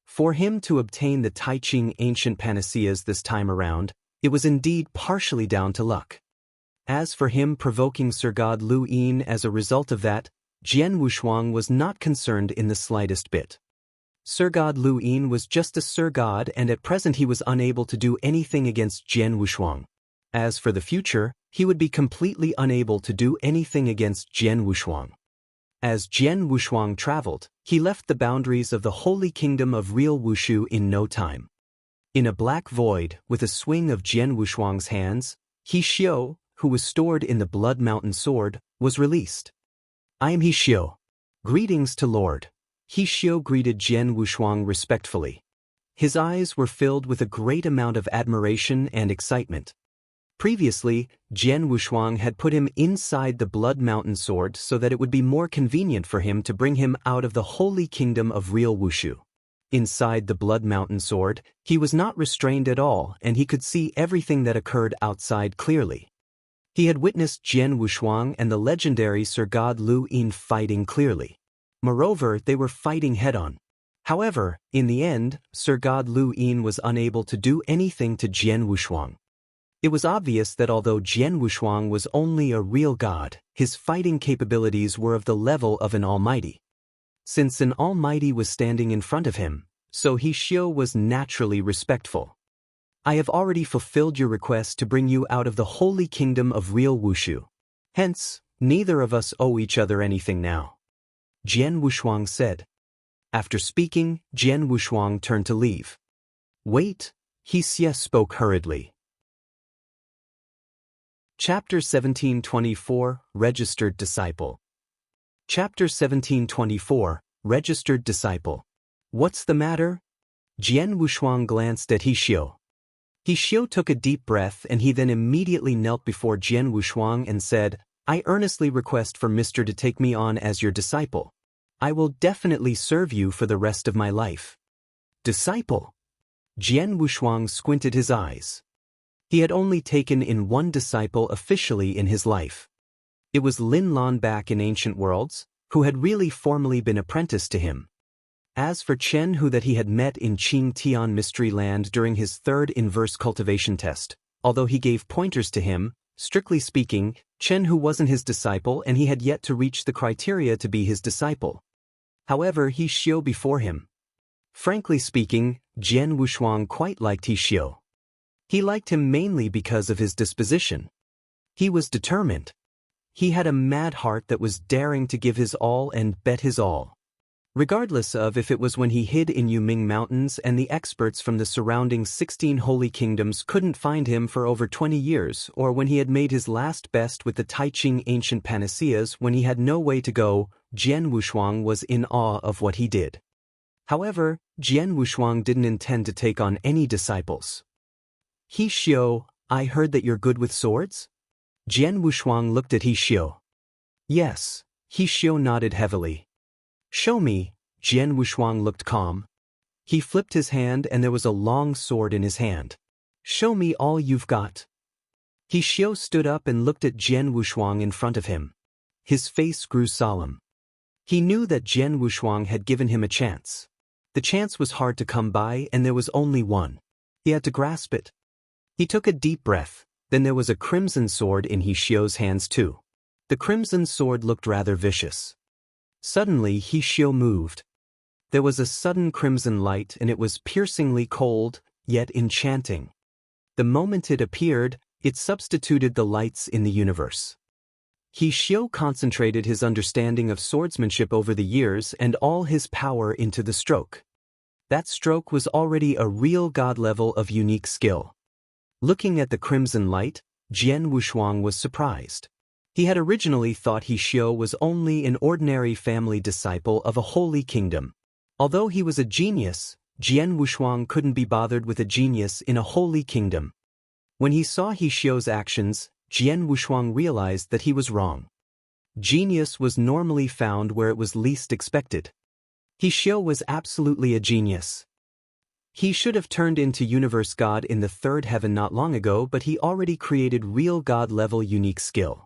For him to obtain the Tai Ching ancient panaceas this time around, it was indeed partially down to luck. As for him provoking Sir God Lu Yin as a result of that, Jian Wushuang was not concerned in the slightest bit. Sir God Lu Yin was just a Sir God and at present he was unable to do anything against Jian Wushuang. As for the future, he would be completely unable to do anything against Jian Wushuang. As Jian Wushuang traveled, he left the boundaries of the holy kingdom of real Wushu in no time. In a black void, with a swing of Jian Wushuang's hands, He Xiu, who was stored in the Blood Mountain sword, was released. I am He Xiu. Greetings to Lord. He Xiu greeted Jian Wushuang respectfully. His eyes were filled with a great amount of admiration and excitement. Previously, Jian Wushuang had put him inside the Blood Mountain sword so that it would be more convenient for him to bring him out of the holy kingdom of real Wushu. Inside the Blood Mountain sword, he was not restrained at all and he could see everything that occurred outside clearly. He had witnessed Jian Wushuang and the legendary Sir God Lu Yin fighting clearly. Moreover, they were fighting head-on. However, in the end, Sir God Lu Yin was unable to do anything to Jian Wushuang. It was obvious that although Jian Wushuang was only a real god, his fighting capabilities were of the level of an almighty. Since an almighty was standing in front of him, so He Xiu was naturally respectful. I have already fulfilled your request to bring you out of the holy kingdom of real Wushu. Hence, neither of us owe each other anything now. Jian Wushuang said. After speaking, Jian Wushuang turned to leave. Wait, He Xie spoke hurriedly. Chapter 1724, Registered Disciple. Chapter 1724, Registered Disciple. What's the matter? Jian Wushuang glanced at He Xiu. He Xiu took a deep breath and he then immediately knelt before Jian Wushuang and said, I earnestly request for Mr. to take me on as your disciple. I will definitely serve you for the rest of my life. Disciple? Jian Wushuang squinted his eyes. He had only taken in one disciple officially in his life. It was Lin Lan back in Ancient Worlds, who had really formally been apprenticed to him. As for Chen Hu that he had met in Qing Tian Mystery Land during his third inverse cultivation test, although he gave pointers to him, strictly speaking, Chen Hu wasn't his disciple and he had yet to reach the criteria to be his disciple. However, He Xiu before him. Frankly speaking, Jian Wushuang quite liked He Xiu. He liked him mainly because of his disposition. He was determined. He had a mad heart that was daring to give his all and bet his all. Regardless of if it was when he hid in Yuming Mountains and the experts from the surrounding 16 holy kingdoms couldn't find him for over 20 years, or when he had made his last best with the Taiching ancient panaceas when he had no way to go, Jian Wushuang was in awe of what he did. However, Jian Wushuang didn't intend to take on any disciples. He Xiu, I heard that you're good with swords? Jian Wushuang looked at He Xiu. Yes, He Xiu nodded heavily. Show me, Jian Wushuang looked calm. He flipped his hand and there was a long sword in his hand. Show me all you've got. He Xiu stood up and looked at Jian Wushuang in front of him. His face grew solemn. He knew that Jian Wushuang had given him a chance. The chance was hard to come by and there was only one. He had to grasp it. He took a deep breath, then there was a crimson sword in He Xiu's hands too. The crimson sword looked rather vicious. Suddenly He Xiu moved. There was a sudden crimson light and it was piercingly cold, yet enchanting. The moment it appeared, it substituted the lights in the universe. He Xiu concentrated his understanding of swordsmanship over the years and all his power into the stroke. That stroke was already a real god level of unique skill. Looking at the crimson light, Jian Wushuang was surprised. He had originally thought He Xiu was only an ordinary family disciple of a holy kingdom. Although he was a genius, Jian Wushuang couldn't be bothered with a genius in a holy kingdom. When he saw He Xiu's actions, Jian Wushuang realized that he was wrong. Genius was normally found where it was least expected. He Xiu was absolutely a genius. He should have turned into universe god in the third heaven not long ago, but he already created real god-level unique skill.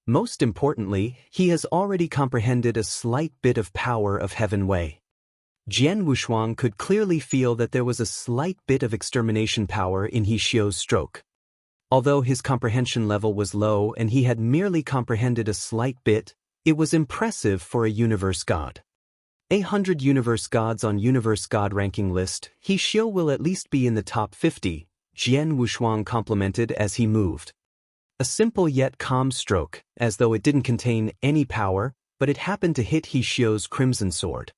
Most importantly, he has already comprehended a slight bit of power of Heaven Wei. Jian Wushuang could clearly feel that there was a slight bit of extermination power in He Xiu's stroke. Although his comprehension level was low and he had merely comprehended a slight bit, it was impressive for a universe god. 100 universe gods on universe god ranking list, He Xiu will at least be in the top 50, Jian Wushuang complimented as he moved. A simple yet calm stroke, as though it didn't contain any power, but it happened to hit He Xiu's crimson sword.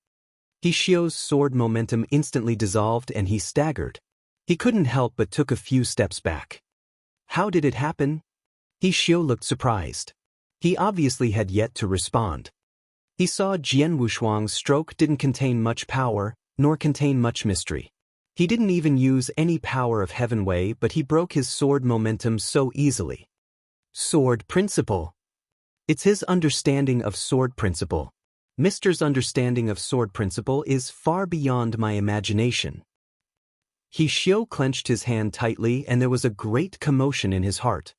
He Xiu's sword momentum instantly dissolved and he staggered. He couldn't help but took a few steps back. How did it happen? He Xiu looked surprised. He obviously had yet to respond. He saw Jian Wushuang's stroke didn't contain much power, nor contain much mystery. He didn't even use any power of Heaven Wei, but he broke his sword momentum so easily. Sword principle. It's his understanding of sword principle. Mr.'s understanding of sword principle is far beyond my imagination. He Xiu clenched his hand tightly and there was a great commotion in his heart.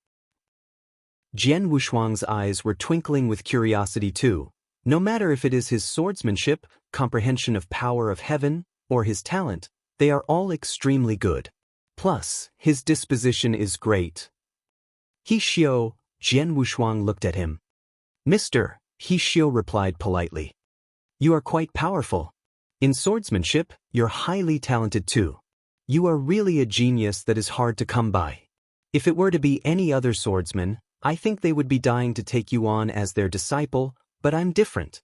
Jian Wushuang's eyes were twinkling with curiosity too. No matter if it is his swordsmanship, comprehension of power of heaven, or his talent, they are all extremely good. Plus, his disposition is great. He Xiu, Jian Wushuang looked at him. Mr. He Xiu replied politely. You are quite powerful. In swordsmanship, you're highly talented too. You are really a genius that is hard to come by. If it were to be any other swordsman, I think they would be dying to take you on as their disciple, but I'm different.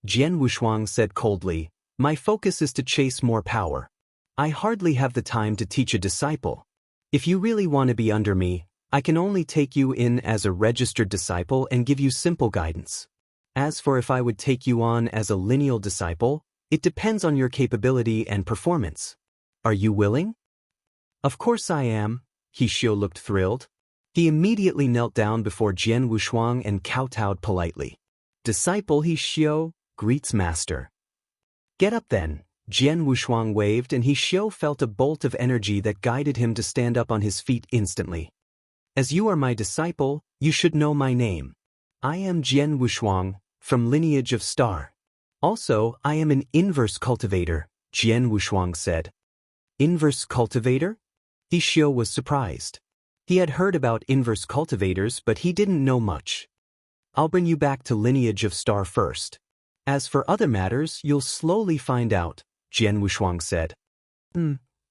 Jian Wushuang said coldly, "My focus is to chase more power. I hardly have the time to teach a disciple. If you really want to be under me, I can only take you in as a registered disciple and give you simple guidance. As for if I would take you on as a lineal disciple, it depends on your capability and performance. Are you willing?" "Of course I am." He Xiu looked thrilled. He immediately knelt down before Jian Wushuang and kowtowed politely. "Disciple He Xiu greets master." "Get up then." Jian Wushuang waved, and He Xiu felt a bolt of energy that guided him to stand up on his feet instantly. "As you are my disciple, you should know my name. I am Jian Wushuang, from lineage of Star. Also, I am an inverse cultivator," Jian Wushuang said. "Inverse cultivator?" He Xiu was surprised. He had heard about inverse cultivators, but he didn't know much. "I'll bring you back to lineage of Star first. As for other matters, you'll slowly find out," Jian Wushuang said.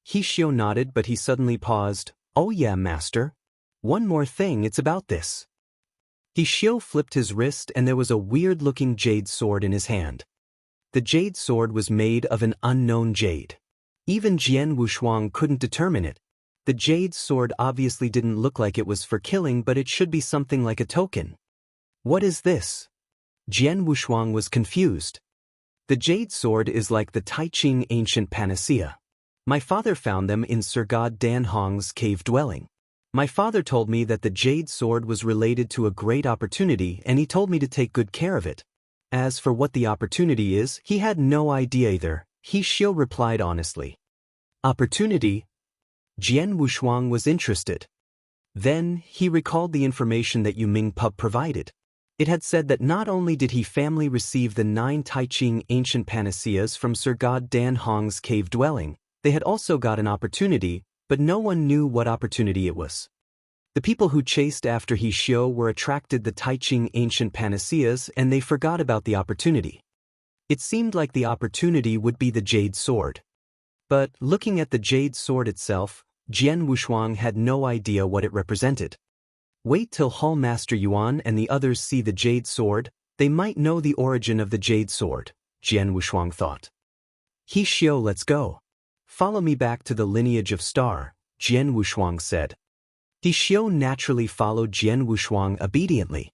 He Xiu nodded, but he suddenly paused. "Oh yeah, master. One more thing, it's about this." He Xiu flipped his wrist and there was a weird-looking jade sword in his hand. The jade sword was made of an unknown jade. Even Jian Wushuang couldn't determine it. The jade sword obviously didn't look like it was for killing, but it should be something like a token. "What is this?" Jian Wushuang was confused. "The jade sword is like the Tai Ching ancient panacea. My father found them in Sir God Dan Hong's cave dwelling. My father told me that the jade sword was related to a great opportunity, and he told me to take good care of it. As for what the opportunity is, he had no idea either," He Xiu replied honestly. "Opportunity?" Jian Wushuang was interested. Then, he recalled the information that Yu Ming Pub provided. It had said that not only did he family receive the 9 Tai Ching ancient panaceas from Sir God Dan Hong's cave dwelling, they had also got an opportunity, but no one knew what opportunity it was. The people who chased after He Xiu were attracted the Tai Ching ancient panaceas and they forgot about the opportunity. It seemed like the opportunity would be the jade sword. But, looking at the jade sword itself, Jian Wushuang had no idea what it represented. Wait till Hall Master Yuan and the others see the jade sword, they might know the origin of the jade sword, Jian Wushuang thought. "He Xiu, let's go. Follow me back to the lineage of Star," Jian Wushuang said. He Xiu naturally followed Jian Wushuang obediently.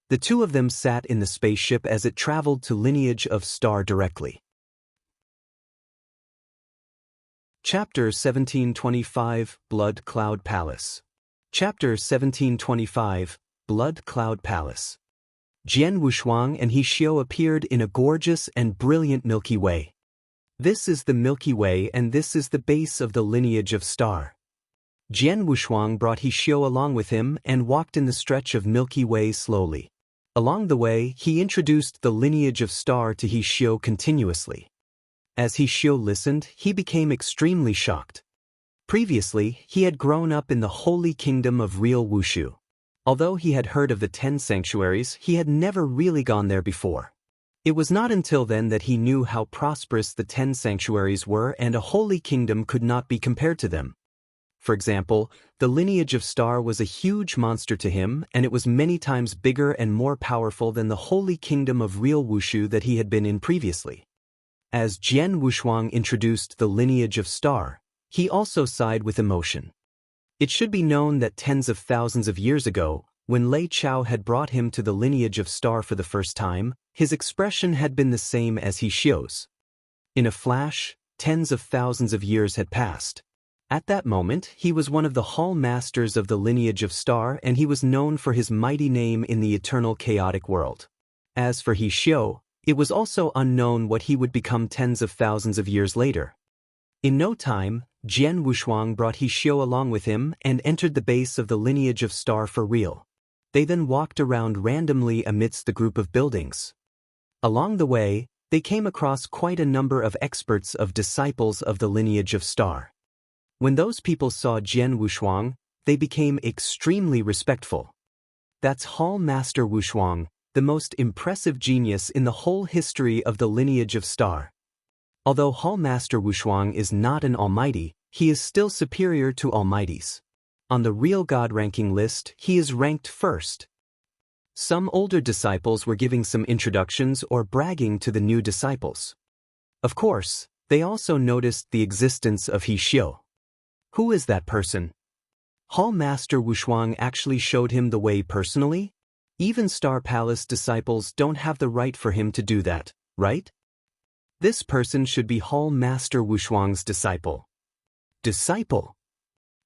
The two of them sat in the spaceship as it traveled to lineage of Star directly. Chapter 1725, Blood Cloud Palace. Chapter 1725, Blood Cloud Palace. Jian Wushuang and He Xiu appeared in a gorgeous and brilliant Milky Way. This is the Milky Way and this is the base of the lineage of Star. Jian Wushuang brought He Xiu along with him and walked in the stretch of Milky Way slowly. Along the way, he introduced the lineage of Star to He Xiu continuously. As He Xiu listened, he became extremely shocked. Previously, he had grown up in the holy kingdom of real Wushu. Although he had heard of the 10 sanctuaries, he had never really gone there before. It was not until then that he knew how prosperous the 10 sanctuaries were, and a holy kingdom could not be compared to them. For example, the lineage of Star was a huge monster to him, and it was many times bigger and more powerful than the holy kingdom of real Wushu that he had been in previously. As Jian Wushuang introduced the lineage of Star, he also sighed with emotion. It should be known that tens of thousands of years ago, when Lei Chao had brought him to the lineage of Star for the first time, his expression had been the same as He Xiu's. In a flash, tens of thousands of years had passed. At that moment, he was one of the hall masters of the lineage of Star, and he was known for his mighty name in the eternal chaotic world. As for He Xiu, it was also unknown what he would become tens of thousands of years later. In no time, Jian Wushuang brought He Xiu along with him and entered the base of the lineage of Star for real. They then walked around randomly amidst the group of buildings. Along the way, they came across quite a number of experts of disciples of the lineage of Star. When those people saw Jian Wushuang, they became extremely respectful. "That's Hall Master Wushuang, the most impressive genius in the whole history of the lineage of Star. Although Hall Master Wushuang is not an almighty, he is still superior to almighties. On the real God ranking list, he is ranked first." Some older disciples were giving some introductions or bragging to the new disciples. Of course, they also noticed the existence of He Xiu. Who is that person? Hall Master Wushuang actually showed him the way personally? Even Star Palace disciples don't have the right for him to do that, right? This person should be Hall Master Wushuang's disciple. Disciple?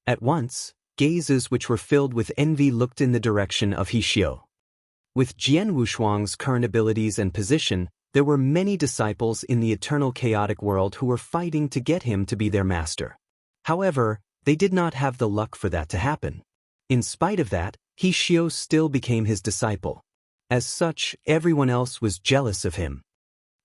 At once, gazes which were filled with envy looked in the direction of He Xiu. With Jian Wushuang's current abilities and position, there were many disciples in the eternal chaotic world who were fighting to get him to be their master. However, they did not have the luck for that to happen. In spite of that, He Xiu still became his disciple. As such, everyone else was jealous of him.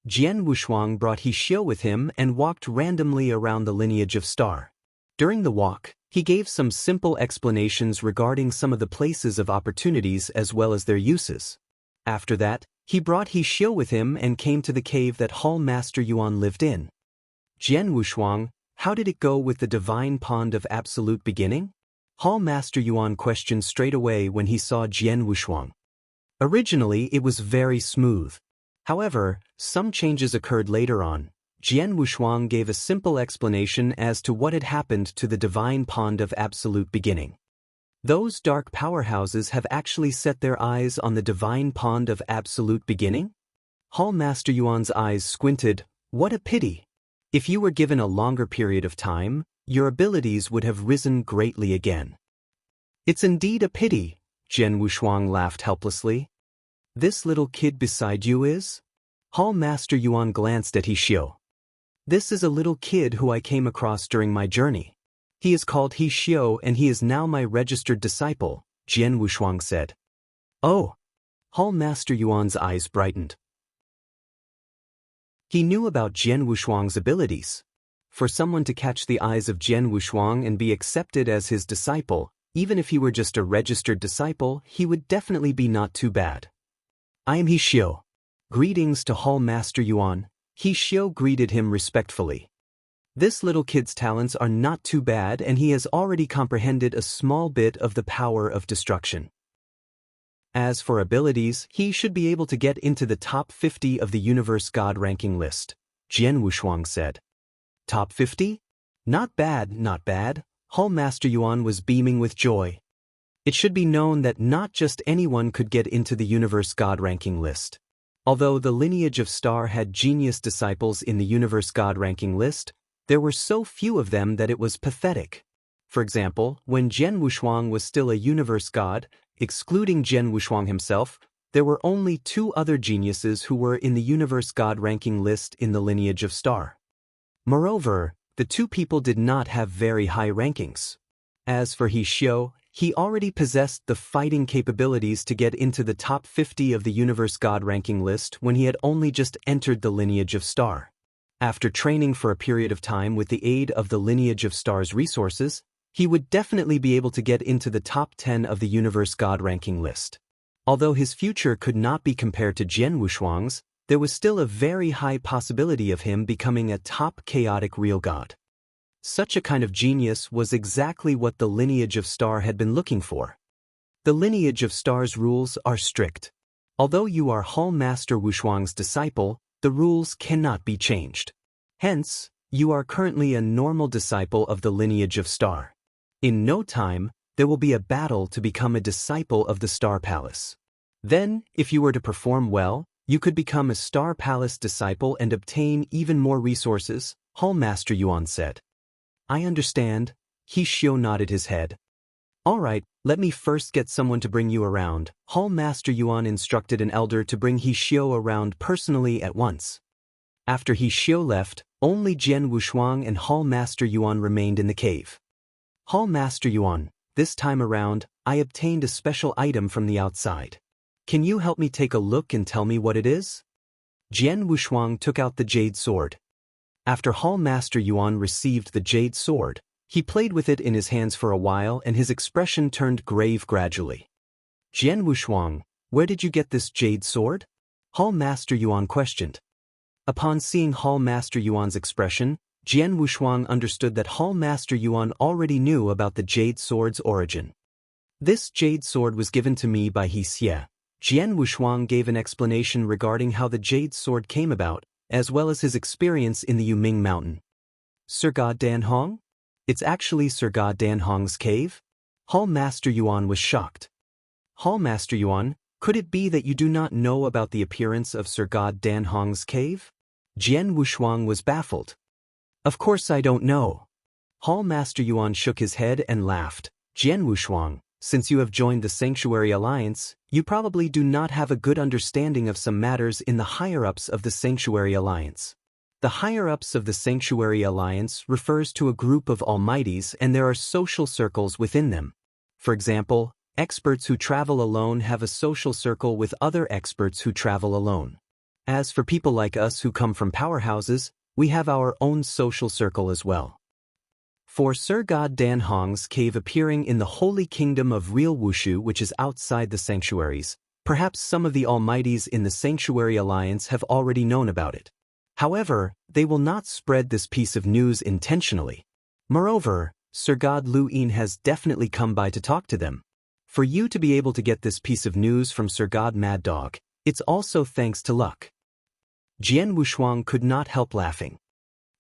Jian Wushuang brought He Xiu with him and walked randomly around the lineage of Star. During the walk, he gave some simple explanations regarding some of the places of opportunities as well as their uses. After that, he brought He Xiu with him and came to the cave that Hall Master Yuan lived in. Jian Wushuang, how did it go with the divine pond of absolute beginning? Hall Master Yuan questioned straight away when he saw Jian Wushuang. Originally, it was very smooth. However, some changes occurred later on. Jian Wushuang gave a simple explanation as to what had happened to the divine pond of absolute beginning. Those dark powerhouses have actually set their eyes on the divine pond of absolute beginning? Hall Master Yuan's eyes squinted. What a pity. If you were given a longer period of time, your abilities would have risen greatly again. It's indeed a pity, Jian Wushuang laughed helplessly. This little kid beside you is? Hall Master Yuan glanced at He Xiu. This is a little kid who I came across during my journey. He is called He Xiu and he is now my registered disciple, Jian Wushuang said. Oh! Hall Master Yuan's eyes brightened. He knew about Jian Wushuang's abilities. For someone to catch the eyes of Jian Wushuang and be accepted as his disciple, even if he were just a registered disciple, he would definitely be not too bad. I am He Xiu. Greetings to Hall Master Yuan. He Xiu greeted him respectfully. This little kid's talents are not too bad and he has already comprehended a small bit of the power of destruction. As for abilities, he should be able to get into the top 50 of the Universe God ranking list, Jian Wushuang said. Top 50? Not bad, not bad. Hall Master Yuan was beaming with joy. It should be known that not just anyone could get into the Universe God ranking list. Although the lineage of Star had genius disciples in the Universe God ranking list, there were so few of them that it was pathetic. For example, when Jian Wushuang was still a Universe God, excluding Jian Wushuang himself, there were only 2 other geniuses who were in the Universe God ranking list in the lineage of Star. Moreover, the 2 people did not have very high rankings. As for He Xiu, he already possessed the fighting capabilities to get into the top 50 of the Universe God ranking list when he had only just entered the lineage of Star. After training for a period of time with the aid of the lineage of Star's resources, he would definitely be able to get into the top 10 of the Universe God ranking list. Although his future could not be compared to Jian Wushuang's, there was still a very high possibility of him becoming a top chaotic real god. Such a kind of genius was exactly what the lineage of Star had been looking for. The lineage of Star's rules are strict. Although you are Hall Master Wushuang's disciple, the rules cannot be changed. Hence, you are currently a normal disciple of the lineage of Star. In no time, there will be a battle to become a disciple of the Star Palace. Then, if you were to perform well, you could become a Star Palace disciple and obtain even more resources, Hall Master Yuan said. I understand. He Xiu nodded his head. All right, let me first get someone to bring you around. Hall Master Yuan instructed an elder to bring He Xiu around personally at once. After He Xiu left, only Jian Wushuang and Hall Master Yuan remained in the cave. Hall Master Yuan, this time around, I obtained a special item from the outside. Can you help me take a look and tell me what it is? Jian Wushuang took out the jade sword. After Hall Master Yuan received the jade sword, he played with it in his hands for a while and his expression turned grave gradually. Jian Wushuang, where did you get this jade sword? Hall Master Yuan questioned. Upon seeing Hall Master Yuan's expression, Jian Wushuang understood that Hall Master Yuan already knew about the jade sword's origin. This jade sword was given to me by He Xie. Jian Wushuang gave an explanation regarding how the jade sword came about, as well as his experience in the Yuming Mountain. Sir God Danhong? It's actually Sir God Danhong's cave? Hall Master Yuan was shocked. Hall Master Yuan, could it be that you do not know about the appearance of Sir God Danhong's cave? Jian Wushuang was baffled. Of course I don't know. Hall Master Yuan shook his head and laughed. Jian Wushuang, since you have joined the Sanctuary Alliance, you probably do not have a good understanding of some matters in the higher-ups of the Sanctuary Alliance. The higher-ups of the Sanctuary Alliance refers to a group of almighties, and there are social circles within them. For example, experts who travel alone have a social circle with other experts who travel alone. As for people like us who come from powerhouses, we have our own social circle as well. For Sir God Danhong's cave appearing in the Holy Kingdom of Real Wushu, which is outside the sanctuaries, perhaps some of the almighties in the Sanctuary Alliance have already known about it. However, they will not spread this piece of news intentionally. Moreover, Sir God Lu Yin has definitely come by to talk to them. For you to be able to get this piece of news from Sir God Mad Dog, it's also thanks to luck. Jian Wushuang could not help laughing.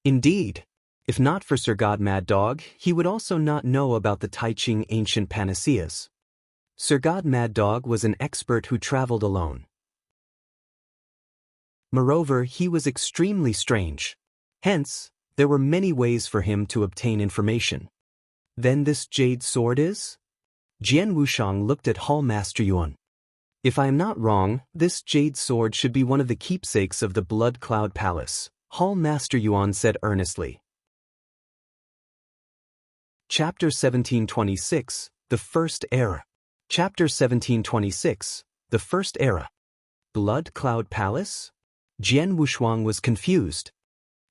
Indeed, if not for Sir God Mad Dog, he would also not know about the Taiching ancient panaceas. Sir God Mad Dog was an expert who traveled alone. Moreover, he was extremely strange. Hence, there were many ways for him to obtain information. Then this jade sword is? Jian Wushuang looked at Hall Master Yuan. If I am not wrong, this jade sword should be one of the keepsakes of the Blood Cloud Palace, Hall Master Yuan said earnestly. Chapter 1726, The First Era. Chapter 1726, The First Era. Blood Cloud Palace? Jian Wushuang was confused.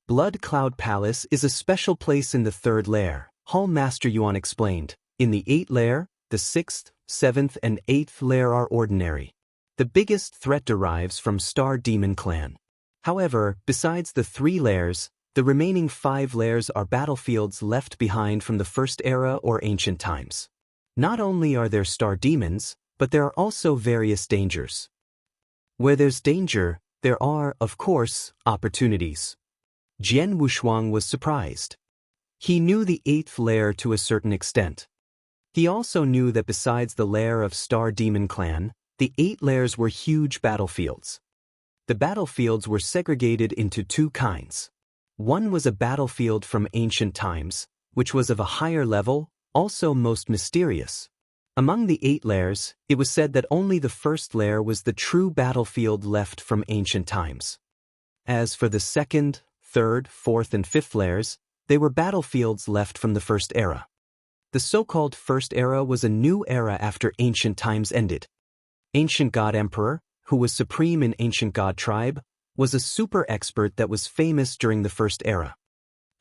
Blood Cloud Palace is a special place in the 3rd layer, Hall Master Yuan explained. In the 8th layer, the 6th, 7th and 8th layer are ordinary. The biggest threat derives from Star Demon Clan. However, besides the 3 layers, the remaining 5 layers are battlefields left behind from the First Era or ancient times. Not only are there star demons, but there are also various dangers. Where there's danger, there are, of course, opportunities. Jian Wushuang was surprised. He knew the 8th layer to a certain extent. He also knew that besides the lair of Star Demon Clan, the 8 layers were huge battlefields. The battlefields were segregated into 2 kinds. One was a battlefield from ancient times, which was of a higher level, also most mysterious. Among the 8 layers, it was said that only the 1st layer was the true battlefield left from ancient times. As for the 2nd, 3rd, 4th and 5th layers, they were battlefields left from the First Era. The so-called First Era was a new era after ancient times ended. Ancient God Emperor, who was supreme in Ancient God Tribe, was a super expert that was famous during the First Era.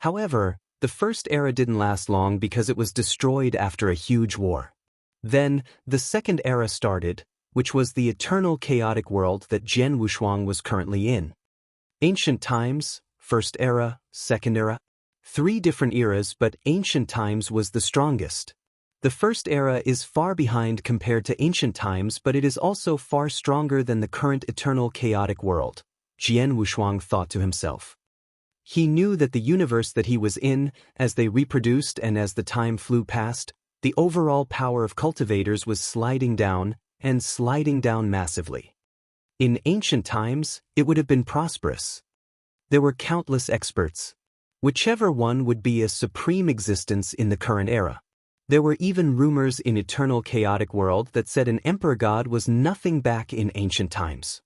However, the First Era didn't last long because it was destroyed after a huge war. Then, the 2nd Era started, which was the eternal chaotic world that Jian Wushuang was currently in. Ancient times, First Era, 2nd Era, 3 different eras, but ancient times was the strongest. The First Era is far behind compared to ancient times, but it is also far stronger than the current eternal chaotic world, Jian Wushuang thought to himself. He knew that the universe that he was in, as they reproduced and as the time flew past, the overall power of cultivators was sliding down, and sliding down massively. In ancient times, it would have been prosperous. There were countless experts. Whichever one would be a supreme existence in the current era. There were even rumors in eternal chaotic world that said an emperor god was nothing back in ancient times.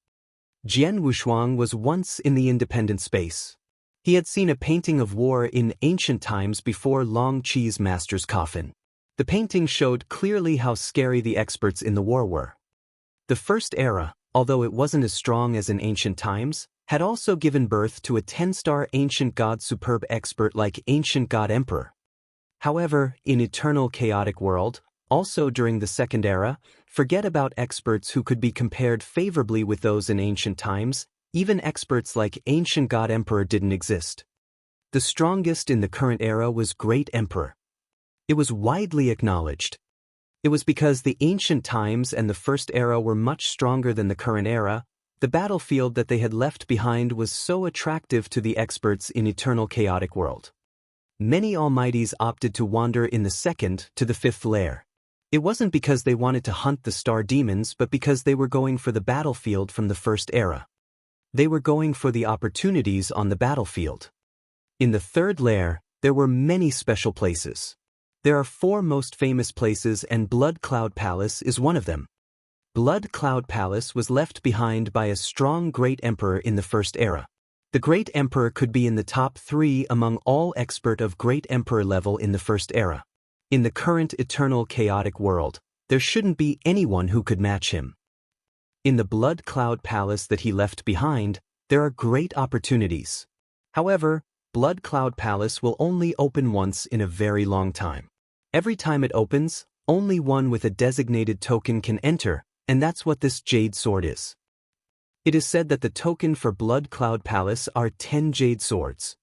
Jian Wushuang was once in the independent space. He had seen a painting of war in ancient times before Long Qi's master's coffin. The painting showed clearly how scary the experts in the war were. The First Era, although it wasn't as strong as in ancient times, had also given birth to a 10-star ancient god superb expert like Ancient God Emperor. However, in eternal chaotic world, also during the 2nd Era, forget about experts who could be compared favorably with those in ancient times, even experts like Ancient God Emperor didn't exist. The strongest in the current era was Great Emperor. It was widely acknowledged. It was because the ancient times and the first era were much stronger than the current era. The battlefield that they had left behind was so attractive to the experts in eternal chaotic world. Many Almighties opted to wander in the second to the fifth layer. It wasn't because they wanted to hunt the star demons, but because they were going for the battlefield from the first era. They were going for the opportunities on the battlefield. In the third layer, there were many special places. There are 4 most famous places, and Blood Cloud Palace is one of them. Blood Cloud Palace was left behind by a strong great emperor in the first era. The great emperor could be in the top 3 among all expert of great emperor level in the first era. In the current eternal chaotic world, there shouldn't be anyone who could match him. In the Blood Cloud Palace that he left behind, there are great opportunities. However, Blood Cloud Palace will only open once in a very long time. Every time it opens, only one with a designated token can enter, and that's what this jade sword is. It is said that the token for Blood Cloud Palace are 10 jade swords.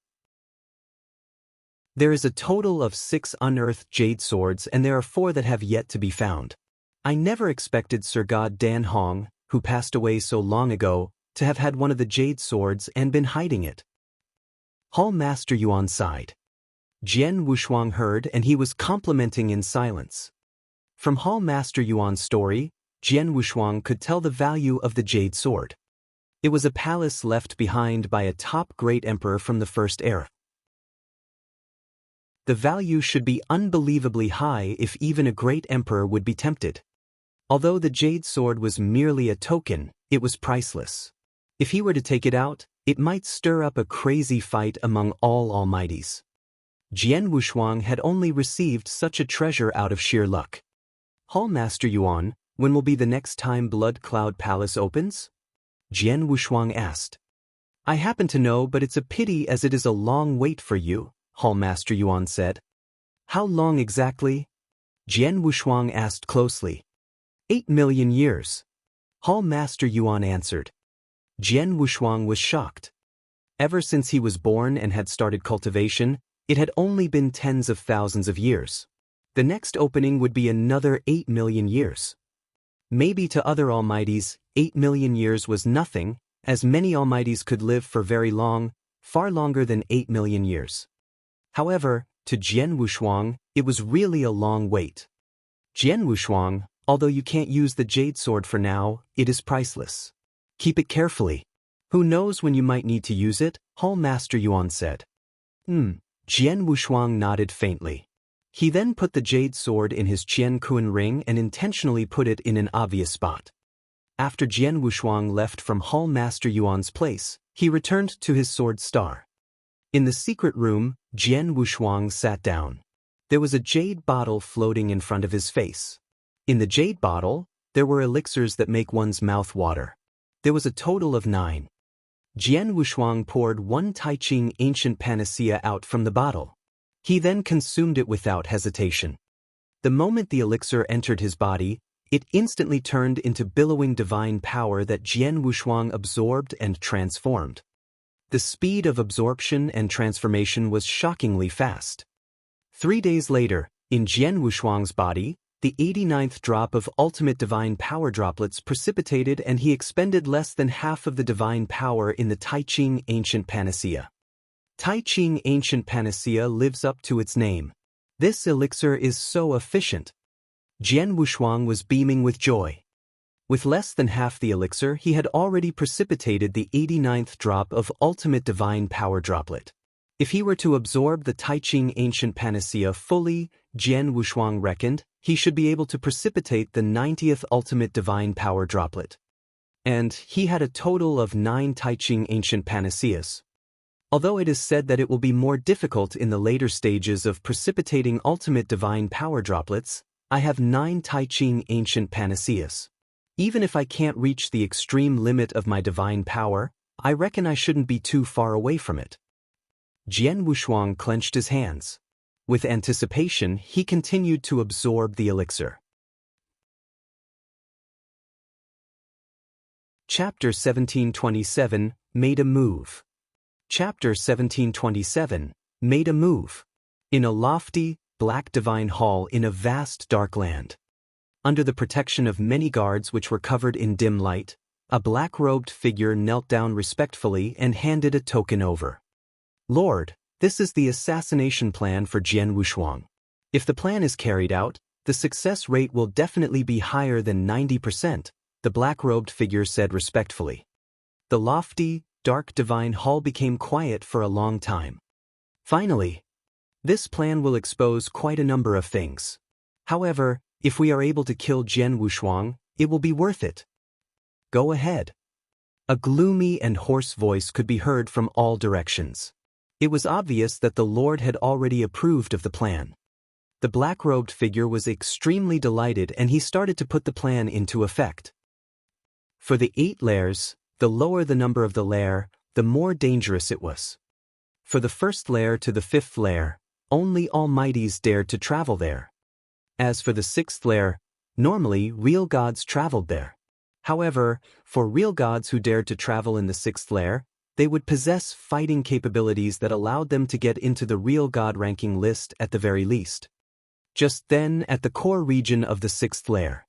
There is a total of 6 unearthed jade swords, and there are 4 that have yet to be found. I never expected Sir God Dan Hong, who passed away so long ago, to have had one of the jade swords and been hiding it. Hall Master Yuan sighed. Jian Wushuang heard, and he was complimenting in silence. From Hall Master Yuan's story, Jian Wushuang could tell the value of the jade sword. It was a palace left behind by a top great emperor from the first era. The value should be unbelievably high if even a great emperor would be tempted. Although the jade sword was merely a token, it was priceless. If he were to take it out, it might stir up a crazy fight among all Almighties. Jian Wushuang had only received such a treasure out of sheer luck. Hall Master Yuan, when will be the next time Blood Cloud Palace opens? Jian Wushuang asked. I happen to know, but it's a pity as it is a long wait for you, Hall Master Yuan said. How long exactly? Jian Wushuang asked closely. 8 million years. Hall Master Yuan answered. Jian Wushuang was shocked. Ever since he was born and had started cultivation, it had only been tens of thousands of years. The next opening would be another 8 million years. Maybe to other Almighties, 8 million years was nothing, as many Almighties could live for very long, far longer than 8 million years. However, to Jian Wushuang, it was really a long wait. Jian Wushuang, although you can't use the jade sword for now, it is priceless. Keep it carefully. Who knows when you might need to use it, Hall Master Yuan said. Jian Wushuang nodded faintly. He then put the jade sword in his Qian Kun ring and intentionally put it in an obvious spot. After Jian Wushuang left from Hall Master Yuan's place, he returned to his sword star. In the secret room, Jian Wushuang sat down. There was a jade bottle floating in front of his face. In the jade bottle, there were elixirs that make one's mouth water. There was a total of 9. Jian Wushuang poured 1 Tai Ching ancient panacea out from the bottle. He then consumed it without hesitation. The moment the elixir entered his body, it instantly turned into billowing divine power that Jian Wushuang absorbed and transformed. The speed of absorption and transformation was shockingly fast. 3 days later, in Jian Wushuang's body, the 89th drop of ultimate divine power droplets precipitated, and he expended less than half of the divine power in the Tai Ching ancient panacea. Tai Ching ancient panacea lives up to its name. This elixir is so efficient. Jian Wushuang was beaming with joy. With less than half the elixir, he had already precipitated the 89th drop of ultimate divine power droplet. If he were to absorb the Tai Ching ancient panacea fully, Jian Wushuang reckoned, he should be able to precipitate the 90th ultimate divine power droplet. And he had a total of 9 Tai Ching ancient panaceas. Although it is said that it will be more difficult in the later stages of precipitating ultimate divine power droplets, I have 9 Tai Ching ancient panaceas. Even if I can't reach the extreme limit of my divine power, I reckon I shouldn't be too far away from it. Jian Wushuang clenched his hands. With anticipation, he continued to absorb the elixir. Chapter 1727, Made a Move. Chapter 1727, Made a Move. In a lofty, black divine hall in a vast dark land. Under the protection of many guards which were covered in dim light, a black-robed figure knelt down respectfully and handed a token over. "Lord, this is the assassination plan for Jian Wushuang. If the plan is carried out, the success rate will definitely be higher than 90%, the black-robed figure said respectfully. The lofty, dark divine hall became quiet for a long time. Finally, this plan will expose quite a number of things. However, if we are able to kill Jian Wushuang, it will be worth it. Go ahead." A gloomy and hoarse voice could be heard from all directions. It was obvious that the Lord had already approved of the plan. The black-robed figure was extremely delighted and he started to put the plan into effect. For the 8 layers, the lower the number of the layer, the more dangerous it was. For the first layer to the 5th layer, only almighties dared to travel there. As for the 6th layer, normally real gods traveled there. However, for real gods who dared to travel in the 6th layer, they would possess fighting capabilities that allowed them to get into the real god ranking list at the very least. Just then, at the core region of the 6th layer,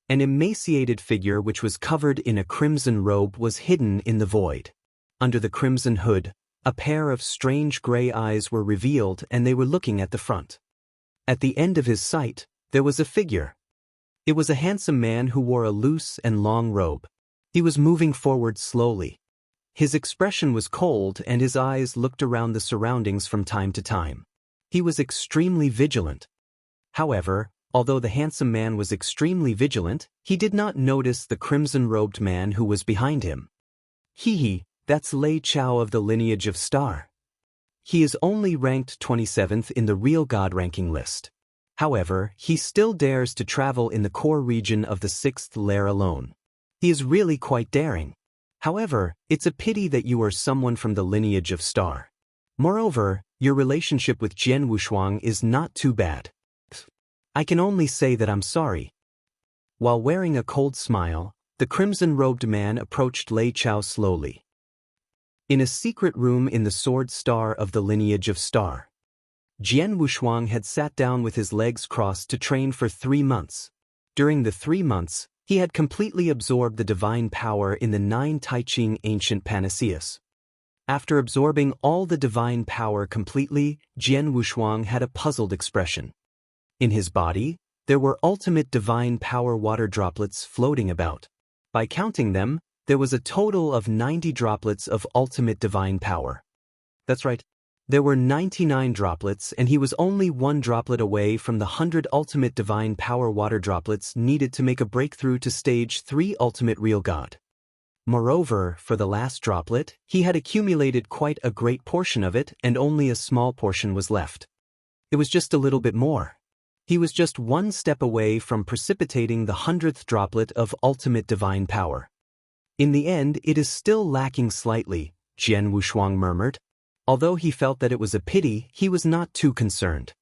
an emaciated figure which was covered in a crimson robe was hidden in the void. Under the crimson hood, a pair of strange gray eyes were revealed and they were looking at the front. At the end of his sight, there was a figure. It was a handsome man who wore a loose and long robe. He was moving forward slowly. His expression was cold and his eyes looked around the surroundings from time to time. He was extremely vigilant. However, although the handsome man was extremely vigilant, he did not notice the crimson-robed man who was behind him. Hee, that's Lei Chao of the lineage of Star. He is only ranked 27th in the real god ranking list. However, he still dares to travel in the core region of the 6th layer alone. He is really quite daring. However, it's a pity that you are someone from the lineage of Star. Moreover, your relationship with Jian Wushuang is not too bad. I can only say that I'm sorry. While wearing a cold smile, the crimson-robed man approached Lei Chao slowly. In a secret room in the Sword Star of the lineage of Star, Jian Wushuang had sat down with his legs crossed to train for 3 months. During the 3 months, he had completely absorbed the divine power in the 9 Taiching ancient panaceas. After absorbing all the divine power completely, Jian Wushuang had a puzzled expression. In his body, there were ultimate divine power water droplets floating about. By counting them, there was a total of 90 droplets of ultimate divine power. That's right. There were 99 droplets and he was only 1 droplet away from the 100 ultimate divine power water droplets needed to make a breakthrough to stage 3 ultimate real god. Moreover, for the last droplet, he had accumulated quite a great portion of it and only a small portion was left. It was just a little bit more. He was just 1 step away from precipitating the 100th droplet of ultimate divine power. In the end, it is still lacking slightly, Jian Wushuang murmured. Although he felt that it was a pity, he was not too concerned.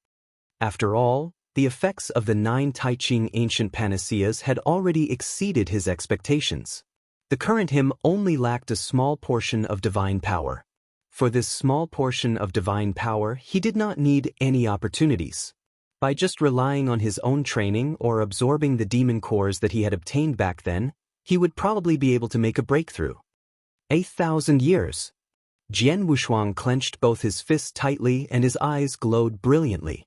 After all, the effects of the 9 Taiching ancient panaceas had already exceeded his expectations. The current him only lacked a small portion of divine power. For this small portion of divine power, he did not need any opportunities. By just relying on his own training or absorbing the demon cores that he had obtained back then, he would probably be able to make a breakthrough. 1,000 years. Jian Wushuang clenched both his fists tightly and his eyes glowed brilliantly.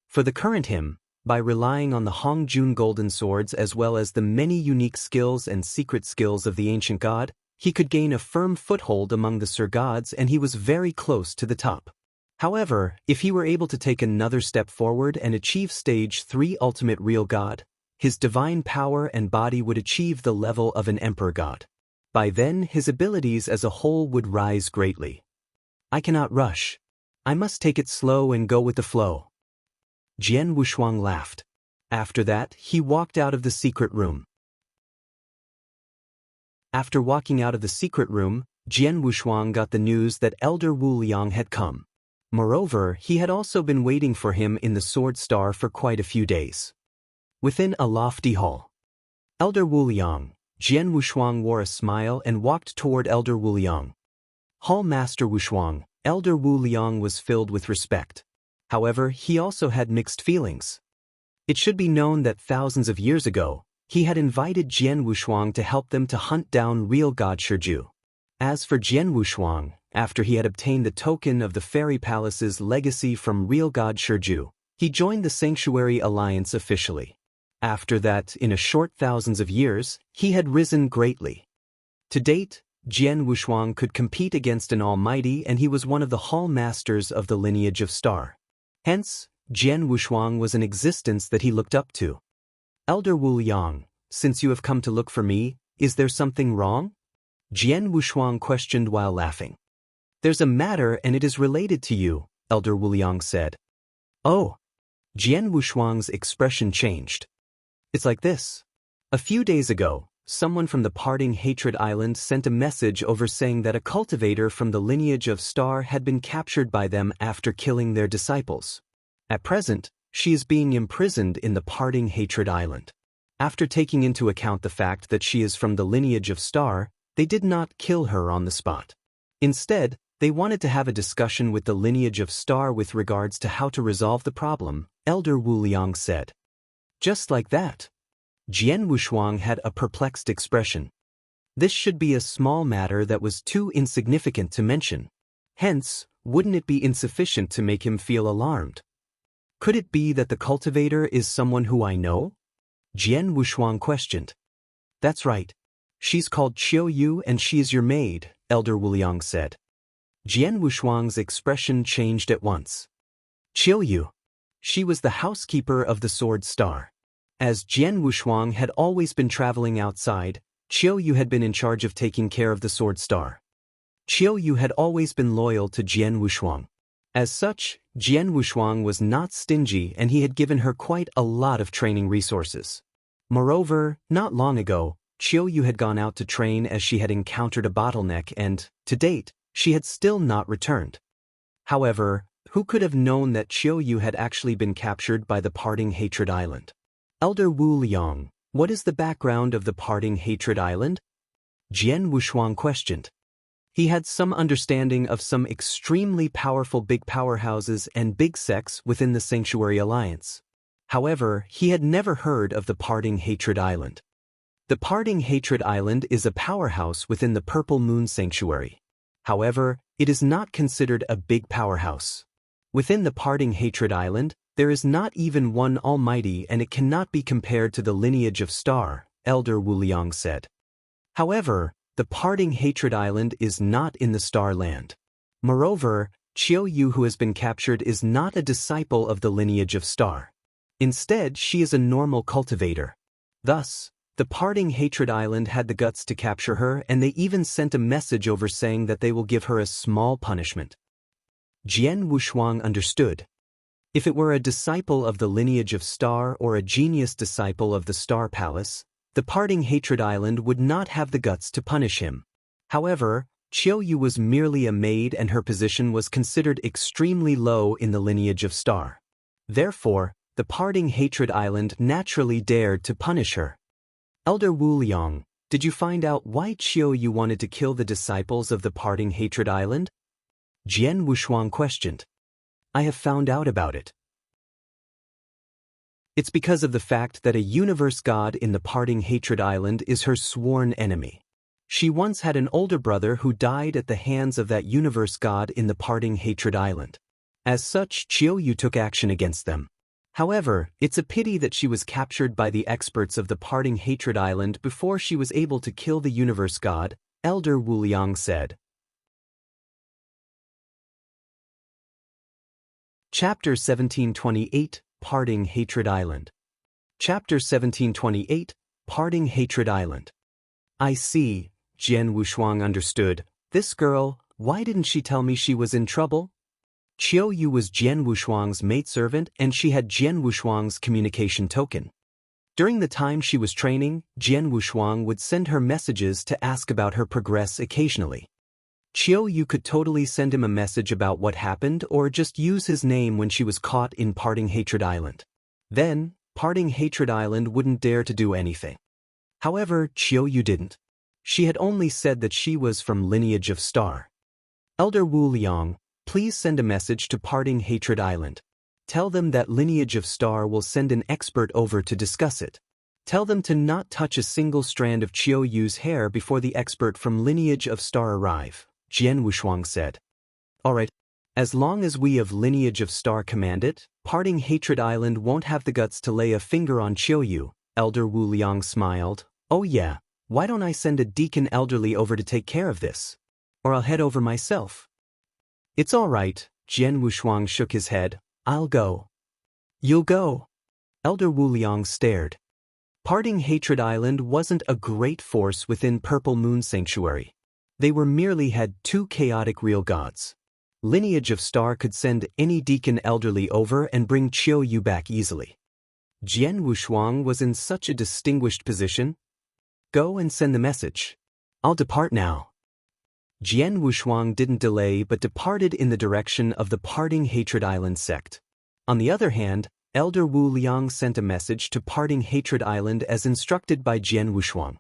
For the current him, by relying on the Hongjun golden swords as well as the many unique skills and secret skills of the ancient god, he could gain a firm foothold among the Sir Gods and he was very close to the top. However, if he were able to take another step forward and achieve stage 3 ultimate real god, his divine power and body would achieve the level of an emperor god. By then, his abilities as a whole would rise greatly. I cannot rush. I must take it slow and go with the flow. Jian Wushuang laughed. After that, he walked out of the secret room. After walking out of the secret room, Jian Wushuang got the news that Elder Wu Liang had come. Moreover, he had also been waiting for him in the Sword Star for quite a few days. Within a lofty hall, Elder Wu Liang, Jian Wushuang wore a smile and walked toward Elder Wu Liang. Hall Master Wushuang, Elder Wu Liang was filled with respect. However, he also had mixed feelings. It should be known that thousands of years ago, he had invited Jian Wushuang to help them to hunt down real god Shiju. As for Jian Wushuang, after he had obtained the token of the Fairy Palace's legacy from real god Shiju, he joined the Sanctuary Alliance officially. After that, in a short thousands of years, he had risen greatly. To date, Jian Wushuang could compete against an almighty, and he was one of the hall masters of the lineage of Star. Hence, Jian Wushuang was an existence that he looked up to. Elder Wu Liang, since you have come to look for me, is there something wrong? Jian Wushuang questioned while laughing. There's a matter and it is related to you, Elder Wu Liang said. Oh. Jian Wushuang's expression changed. It's like this. A few days ago, someone from the Parting Hatred Island sent a message over saying that a cultivator from the lineage of Star had been captured by them after killing their disciples. At present, she is being imprisoned in the Parting Hatred Island. After taking into account the fact that she is from the lineage of Star, they did not kill her on the spot. Instead, they wanted to have a discussion with the lineage of Star with regards to how to resolve the problem, Elder Wu Liang said. Just like that. Jian Wushuang had a perplexed expression. This should be a small matter that was too insignificant to mention. Hence, wouldn't it be insufficient to make him feel alarmed? Could it be that the cultivator is someone who I know? Jian Wushuang questioned. That's right. She's called Qiu Yu and she is your maid, Elder Wu Liang said. Jian Wushuang's expression changed at once. Qiu Yu. She was the housekeeper of the Sword Star. As Jian Wushuang had always been traveling outside, Qiu Yu had been in charge of taking care of the Sword Star. Qiu Yu had always been loyal to Jian Wushuang. As such, Jian Wushuang was not stingy and he had given her quite a lot of training resources. Moreover, not long ago, Qiu Yu had gone out to train as she had encountered a bottleneck and, to date, she had still not returned. However, who could have known that Qiu Yu had actually been captured by the Parting Hatred Island? Elder Wu Liang, what is the background of the Parting Hatred Island? Jian Wushuang questioned. He had some understanding of some extremely powerful big powerhouses and big sects within the Sanctuary Alliance. However, he had never heard of the Parting Hatred Island. The Parting Hatred Island is a powerhouse within the Purple Moon Sanctuary. However, it is not considered a big powerhouse. Within the Parting Hatred Island, there is not even one almighty and it cannot be compared to the lineage of Star, Elder Wu Liang said. However, the Parting Hatred Island is not in the Star Land. Moreover, Qiu Yu who has been captured is not a disciple of the lineage of Star. Instead, she is a normal cultivator. Thus, the Parting Hatred Island had the guts to capture her and they even sent a message over saying that they will give her a small punishment. Jian Wushuang understood. If it were a disciple of the lineage of Star or a genius disciple of the Star Palace, the Parting Hatred Island would not have the guts to punish him. However, Qiu Yu was merely a maid and her position was considered extremely low in the lineage of Star. Therefore, the Parting Hatred Island naturally dared to punish her. Elder Wu Liang, did you find out why Qiu Yu wanted to kill the disciples of the Parting Hatred Island? Jian Wushuang questioned. I have found out about it. It's because of the fact that a universe god in the Parting Hatred Island is her sworn enemy. She once had an older brother who died at the hands of that universe god in the Parting Hatred Island. As such, Qiu Yu took action against them. However, it's a pity that she was captured by the experts of the Parting Hatred Island before she was able to kill the universe god, Elder Wu Liang said. Chapter 1728, Parting Hatred Island. Chapter 1728, Parting Hatred Island. I see, Jian Wushuang understood. This girl, why didn't she tell me she was in trouble? Qiu Yu was Jian Wushuang's maidservant and she had Jian Wushuang's communication token. During the time she was training, Jian Wushuang would send her messages to ask about her progress occasionally. Qiu Yu could totally send him a message about what happened or just use his name when she was caught in Parting Hatred Island. Then, Parting Hatred Island wouldn't dare to do anything. However, Qiu Yu didn't. She had only said that she was from lineage of Star. Elder Wu Liang, please send a message to Parting Hatred Island. Tell them that Lineage of Star will send an expert over to discuss it. Tell them to not touch a single strand of Qiu Yu's hair before the expert from Lineage of Star arrive, Jian Wushuang said. Alright. As long as we of Lineage of Star command it, Parting Hatred Island won't have the guts to lay a finger on Qiu Yu, Elder Wu Liang smiled. Oh yeah, why don't I send a deacon elderly over to take care of this? Or I'll head over myself. It's alright, Jian Wushuang shook his head. I'll go. You'll go? Elder Wu Liang stared. Parting Hatred Island wasn't a great force within Purple Moon Sanctuary. They were merely had two chaotic real gods. Lineage of Star could send any deacon elderly over and bring Qiu Yu back easily. Jian Wushuang was in such a distinguished position. Go and send the message. I'll depart now. Jian Wushuang didn't delay but departed in the direction of the Parting Hatred Island sect. On the other hand, Elder Wu Liang sent a message to Parting Hatred Island as instructed by Jian Wushuang.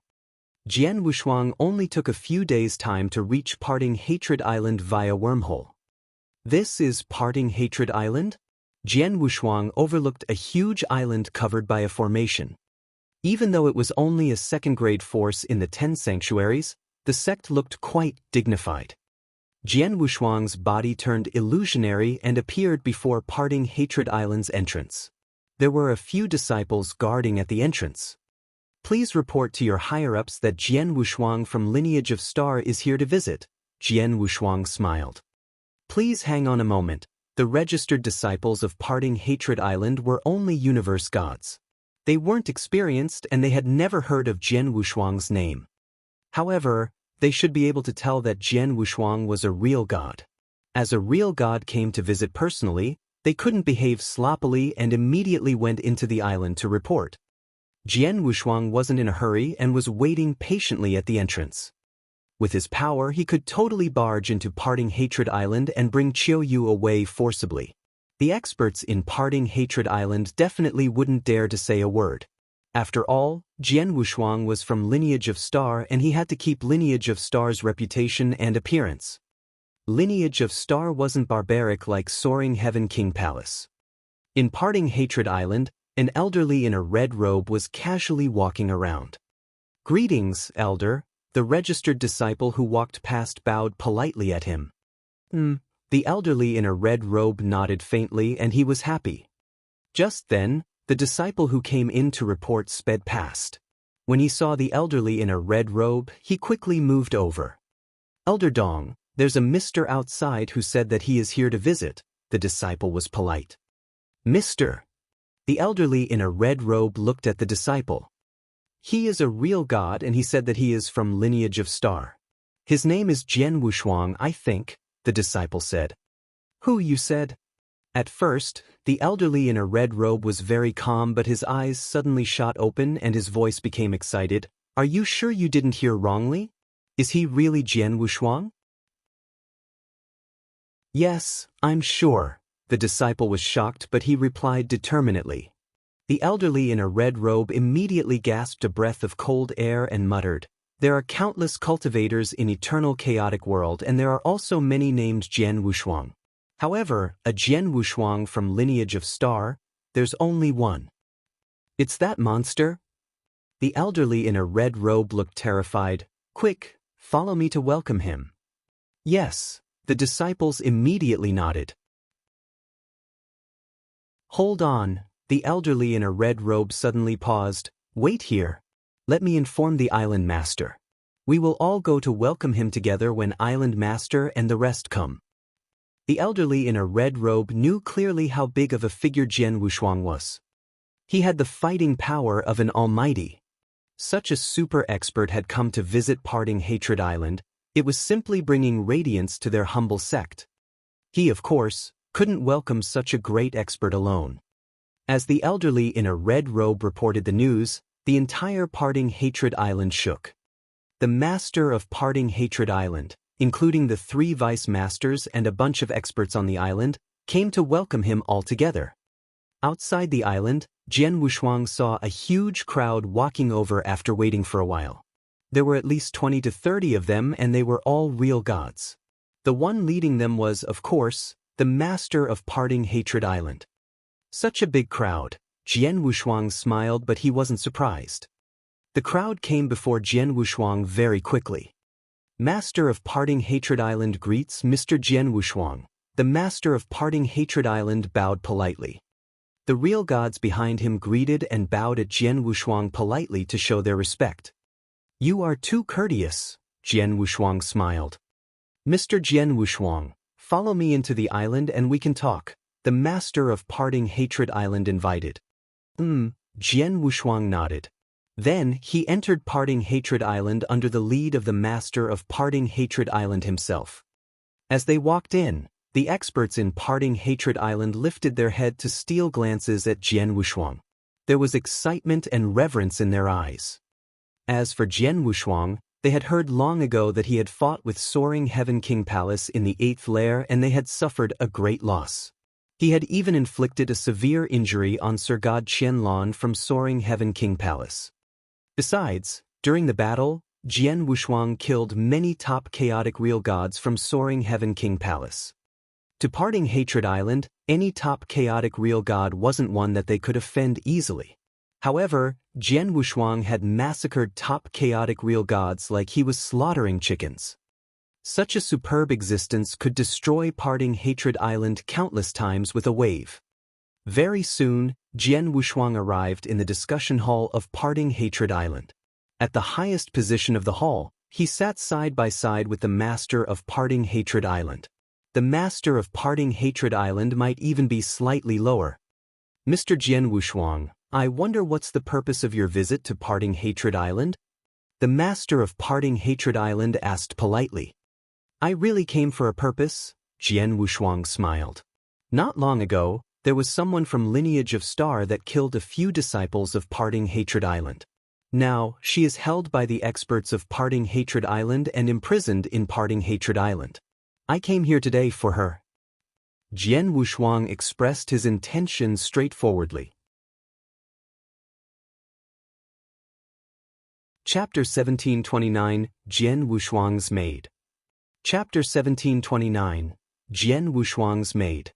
Jian Wushuang only took a few days' time to reach Parting Hatred Island via wormhole. This is Parting Hatred Island? Jian Wushuang overlooked a huge island covered by a formation. Even though it was only a second-grade force in the 10 sanctuaries, the sect looked quite dignified. Jian Wushuang's body turned illusionary and appeared before Parting Hatred Island's entrance. There were a few disciples guarding at the entrance. Please report to your higher-ups that Jian Wushuang from Lineage of Star is here to visit, Jian Wushuang smiled. Please hang on a moment. The registered disciples of Parting Hatred Island were only universe gods. They weren't experienced and they had never heard of Jian Wushuang's name. However, they should be able to tell that Jian Wushuang was a real god. As a real god came to visit personally, they couldn't behave sloppily and immediately went into the island to report. Jian Wushuang wasn't in a hurry and was waiting patiently at the entrance. With his power, he could totally barge into Parting Hatred Island and bring Qiu Yu away forcibly. The experts in Parting Hatred Island definitely wouldn't dare to say a word. After all, Jian Wushuang was from Lineage of Star and he had to keep Lineage of Star's reputation and appearance. Lineage of Star wasn't barbaric like Soaring Heaven King Palace. In Parting Hatred Island, an elderly in a red robe was casually walking around. Greetings, Elder. The registered disciple who walked past bowed politely at him. The elderly in a red robe nodded faintly and he was happy. Just then, the disciple who came in to report sped past. When he saw the elderly in a red robe, he quickly moved over. Elder Dong, there's a Mr. outside who said that he is here to visit, the disciple was polite. Mr. The elderly in a red robe looked at the disciple. He is a real god and he said that he is from Lineage of Star. His name is Jian Wushuang, I think, the disciple said. Who you said? At first, the elderly in a red robe was very calm but his eyes suddenly shot open and his voice became excited. Are you sure you didn't hear wrongly? Is he really Jian Wushuang? Yes, I'm sure. The disciple was shocked but he replied determinedly. The elderly in a red robe immediately gasped a breath of cold air and muttered, there are countless cultivators in eternal chaotic world and there are also many named Jian Wushuang. However, a Jian Wushuang from Lineage of Star, there's only one. It's that monster? The elderly in a red robe looked terrified. Quick, follow me to welcome him. Yes, the disciples immediately nodded. Hold on. The elderly in a red robe suddenly paused. Wait here. Let me inform the island master. We will all go to welcome him together when island master and the rest come. The elderly in a red robe knew clearly how big of a figure Jian Wushuang was. He had the fighting power of an almighty. Such a super expert had come to visit Parting Hatred Island. It was simply bringing radiance to their humble sect. He, of course, couldn't welcome such a great expert alone. As the elderly in a red robe reported the news, the entire Parting Hatred Island shook. The master of Parting Hatred Island, including the 3 vice masters and a bunch of experts on the island, came to welcome him all together. Outside the island, Jian Wushuang saw a huge crowd walking over after waiting for a while. There were at least 20 to 30 of them and they were all real gods. The one leading them was, of course, the master of Parting Hatred Island. Such a big crowd. Jian Wushuang smiled, but he wasn't surprised. The crowd came before Jian Wushuang very quickly. Master of Parting Hatred Island greets Mr. Jian Wushuang. The Master of Parting Hatred Island bowed politely. The real gods behind him greeted and bowed at Jian Wushuang politely to show their respect. You are too courteous, Jian Wushuang smiled. Mr. Jian Wushuang, follow me into the island and we can talk, the Master of Parting Hatred Island invited. Jian Wushuang nodded. Then he entered Parting Hatred Island under the lead of the Master of Parting Hatred Island himself. As they walked in, the experts in Parting Hatred Island lifted their head to steal glances at Jian Wushuang. There was excitement and reverence in their eyes. As for Jian Wushuang, they had heard long ago that he had fought with Soaring Heaven King Palace in the 8th lair and they had suffered a great loss. He had even inflicted a severe injury on Sir God Qianlong from Soaring Heaven King Palace. Besides, during the battle, Jian Wushuang killed many top chaotic real gods from Soaring Heaven King Palace. To Parting Hatred Island, any top chaotic real god wasn't one that they could offend easily. However, Jian Wushuang had massacred top chaotic real gods like he was slaughtering chickens. Such a superb existence could destroy Parting Hatred Island countless times with a wave. Very soon, Jian Wushuang arrived in the discussion hall of Parting Hatred Island. At the highest position of the hall, he sat side by side with the Master of Parting Hatred Island. The Master of Parting Hatred Island might even be slightly lower. Mr. Jian Wushuang, I wonder what's the purpose of your visit to Parting Hatred Island? The Master of Parting Hatred Island asked politely. I really came for a purpose, Jian Wushuang smiled. Not long ago, there was someone from Lineage of Star that killed a few disciples of Parting Hatred Island. Now, she is held by the experts of Parting Hatred Island and imprisoned in Parting Hatred Island. I came here today for her. Jian Wushuang expressed his intention straightforwardly. Chapter 1729, Jian Wushuang's Maid. Chapter 1729, Jian Wushuang's Maid.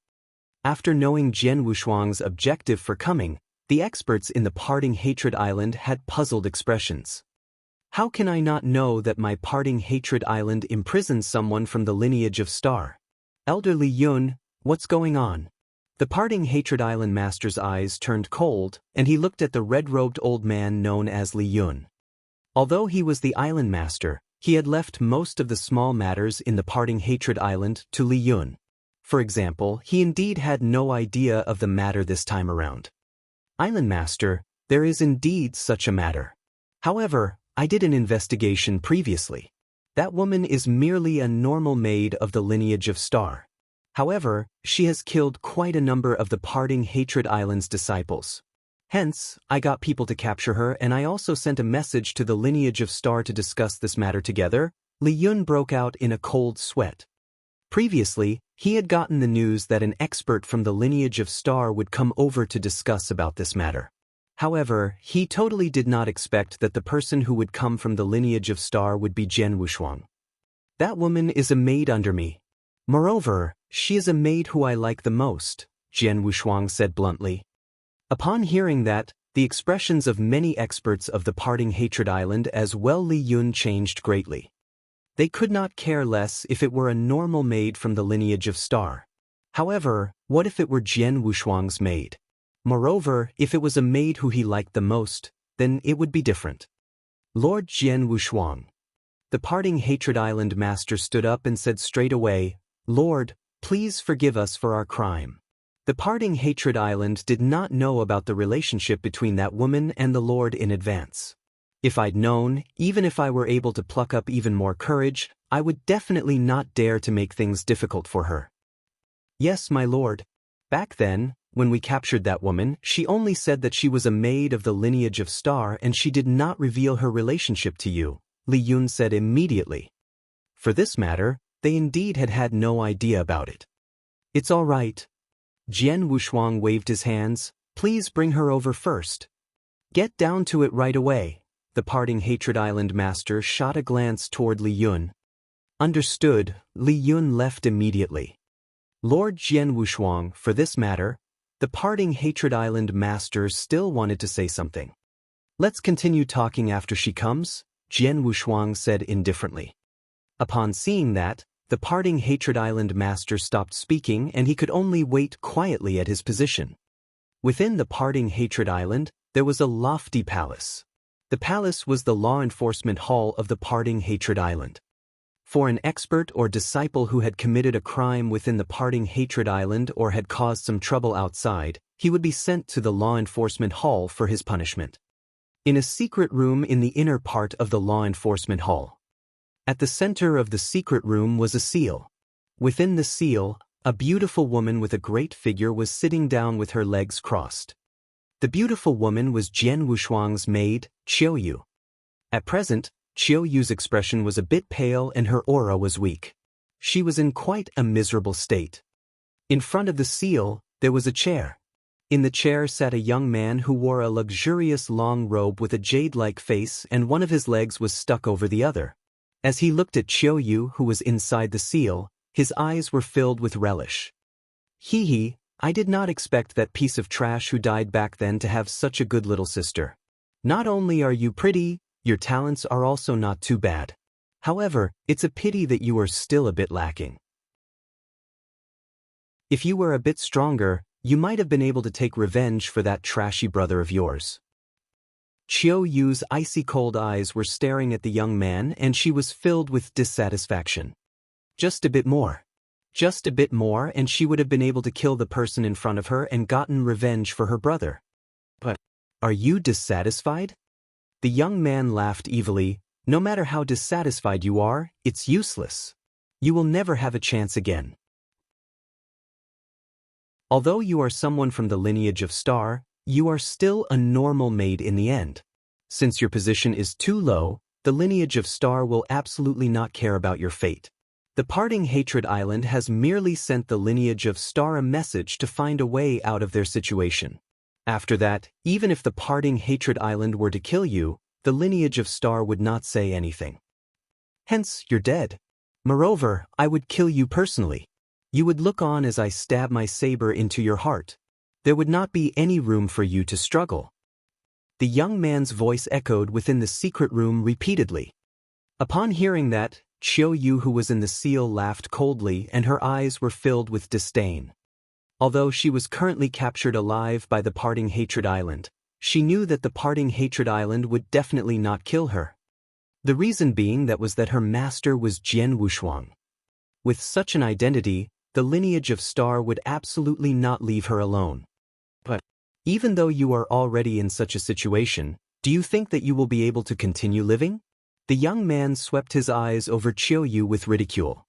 After knowing Jian Wushuang's objective for coming, the experts in the Parting Hatred Island had puzzled expressions. How can I not know that my Parting Hatred Island imprisons someone from the Lineage of Star? Elder Li Yun, what's going on? The Parting Hatred Island master's eyes turned cold, and he looked at the red-robed old man known as Li Yun. Although he was the island master, he had left most of the small matters in the Parting Hatred Island to Li Yun. For example, he indeed had no idea of the matter this time around. Island master, there is indeed such a matter. However, I did an investigation previously. That woman is merely a normal maid of the Lineage of Star. However, she has killed quite a number of the Parting Hatred Island's disciples. Hence, I got people to capture her and I also sent a message to the Lineage of Star to discuss this matter together. Li Yun broke out in a cold sweat. Previously, he had gotten the news that an expert from the Lineage of Star would come over to discuss about this matter. However, he totally did not expect that the person who would come from the Lineage of Star would be Jian Wushuang. That woman is a maid under me. Moreover, she is a maid who I like the most, Jian Wushuang said bluntly. Upon hearing that, the expressions of many experts of the Parting Hatred Island as well Li Yun changed greatly. They could not care less if it were a normal maid from the Lineage of Star. However, what if it were Jian Wushuang's maid? Moreover, if it was a maid who he liked the most, then it would be different. Lord Jian Wushuang. The Parting Hatred Island master stood up and said straight away, Lord, please forgive us for our crime. The Parting Hatred Island did not know about the relationship between that woman and the Lord in advance. If I'd known, even if I were able to pluck up even more courage, I would definitely not dare to make things difficult for her. Yes, my lord. Back then, when we captured that woman, she only said that she was a maid of the Lineage of Star and she did not reveal her relationship to you, Li Yun said immediately. For this matter, they indeed had had no idea about it. It's all right. Jian Wushuang waved his hands, please bring her over first. Get down to it right away. The Parting Hatred Island master shot a glance toward Li Yun. Understood, Li Yun left immediately. Lord Jian Wushuang, for this matter, The Parting Hatred Island master still wanted to say something. "Let's continue talking after she comes," Jian Wushuang said indifferently. Upon seeing that, the Parting Hatred Island master stopped speaking and he could only wait quietly at his position. Within the Parting Hatred Island, there was a lofty palace. The palace was the law enforcement hall of the Parting Hatred Island. For an expert or disciple who had committed a crime within the Parting Hatred Island or had caused some trouble outside, he would be sent to the law enforcement hall for his punishment. In a secret room in the inner part of the law enforcement hall. At the center of the secret room was a seal. Within the seal, a beautiful woman with a great figure was sitting down with her legs crossed. The beautiful woman was Jian Wushuang's maid, Qiuyu. At present, Qiuyu's expression was a bit pale and her aura was weak. She was in quite a miserable state. In front of the seal, there was a chair. In the chair sat a young man who wore a luxurious long robe with a jade-like face and one of his legs was stuck over the other. As he looked at Qiuyu who was inside the seal, his eyes were filled with relish. "Hee, I did not expect that piece of trash who died back then to have such a good little sister. Not only are you pretty, your talents are also not too bad. However, it's a pity that you are still a bit lacking. If you were a bit stronger, you might have been able to take revenge for that trashy brother of yours." Qiuyu's icy cold eyes were staring at the young man and she was filled with dissatisfaction. Just a bit more. Just a bit more and she would have been able to kill the person in front of her and gotten revenge for her brother. "But, are you dissatisfied?" The young man laughed evilly. "No matter how dissatisfied you are, it's useless. You will never have a chance again. Although you are someone from the lineage of Star, you are still a normal maid in the end. Since your position is too low, the lineage of Star will absolutely not care about your fate. The Parting Hatred Island has merely sent the lineage of Star a message to find a way out of their situation. After that, even if the Parting Hatred Island were to kill you, the lineage of Star would not say anything. Hence, you're dead. Moreover, I would kill you personally. You would look on as I stab my saber into your heart. There would not be any room for you to struggle." The young man's voice echoed within the secret room repeatedly. Upon hearing that, Qiuyu who was in the seal laughed coldly and her eyes were filled with disdain. Although she was currently captured alive by the Parting Hatred Island, she knew that the Parting Hatred Island would definitely not kill her. The reason being that her master was Jian Wushuang. With such an identity, the lineage of Star would absolutely not leave her alone. "But, even though you are already in such a situation, do you think that you will be able to continue living?" The young man swept his eyes over Qiuyu with ridicule.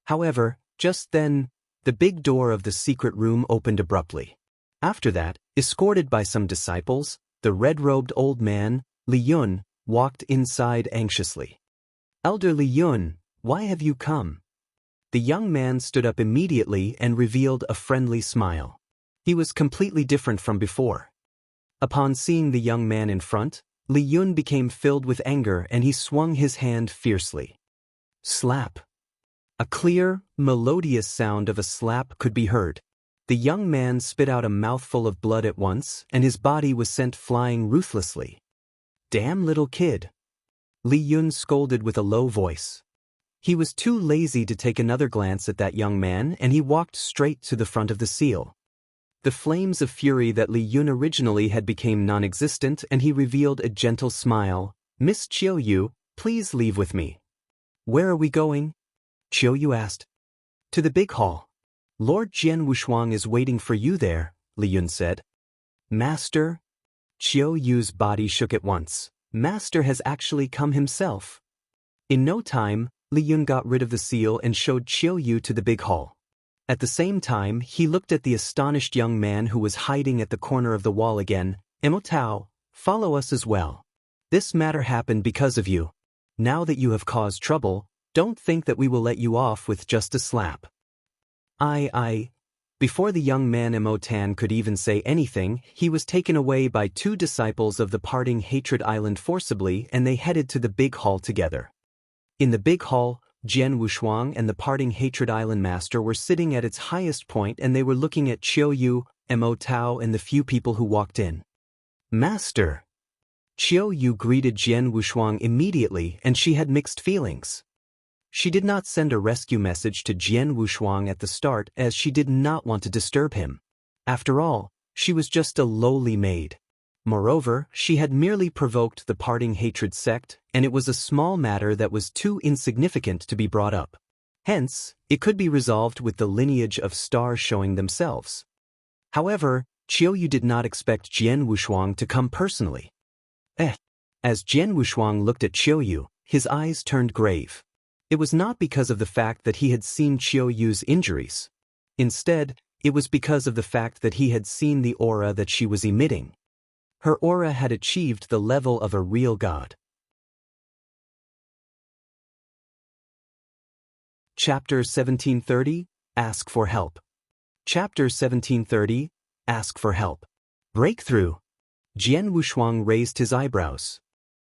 However, just then, the big door of the secret room opened abruptly. After that, escorted by some disciples, the red-robed old man, Li Yun, walked inside anxiously. "Elder Li Yun, why have you come?" The young man stood up immediately and revealed a friendly smile. He was completely different from before. Upon seeing the young man in front, Li Yun became filled with anger and he swung his hand fiercely. Slap. A clear, melodious sound of a slap could be heard. The young man spit out a mouthful of blood at once and his body was sent flying ruthlessly. "Damn little kid." Li Yun scolded with a low voice. He was too lazy to take another glance at that young man and he walked straight to the front of the seal. The flames of fury that Li Yun originally had became non-existent and he revealed a gentle smile. "Miss Qiuyu, please leave with me." "Where are we going?" Qiuyu asked. "To the big hall. Lord Jian Wushuang is waiting for you there," Li Yun said. "Master?" Qiuyu's body shook at once. Master has actually come himself. In no time, Li Yun got rid of the seal and showed Qiuyu to the big hall. At the same time, he looked at the astonished young man who was hiding at the corner of the wall again. "Emotao, follow us as well. This matter happened because of you. Now that you have caused trouble, don't think that we will let you off with just a slap." Before the young man Emotan could even say anything, he was taken away by two disciples of the Parting Hatred Island forcibly and they headed to the big hall together. In the big hall, Jian Wushuang and the Parting Hatred Island master were sitting at its highest point and they were looking at Qiuyu, Mo Tao and the few people who walked in. Master! Qiu Yu greeted Jian Wushuang immediately, and she had mixed feelings. She did not send a rescue message to Jian Wushuang at the start as she did not want to disturb him. After all, she was just a lowly maid. Moreover, she had merely provoked the parting hatred sect, and it was a small matter that was too insignificant to be brought up. Hence, it could be resolved with the lineage of stars showing themselves. However, Qiu Yu did not expect Jian Wushuang to come personally. As Jian Wushuang looked at Qiu Yu, his eyes turned grave. It was not because of the fact that he had seen Qiu Yu's injuries. Instead, it was because of the fact that he had seen the aura that she was emitting. Her aura had achieved the level of a real god. Chapter 1730, Ask for Help. Chapter 1730, Ask for Help. Breakthrough. Jian Wushuang raised his eyebrows.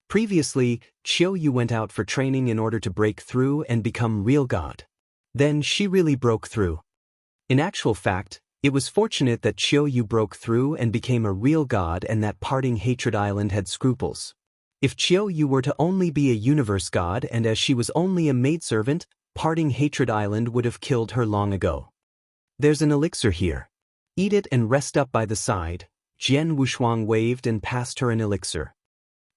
Previously, Qiu Yu went out for training in order to break through and become real god. Then she really broke through. In actual fact, it was fortunate that Qiu Yu broke through and became a real god and that Parting Hatred Island had scruples. If Qiu Yu were to only be a universe god and as she was only a maidservant, Parting Hatred Island would have killed her long ago. There's an elixir here. Eat it and rest up by the side. Jian Wushuang waved and passed her an elixir.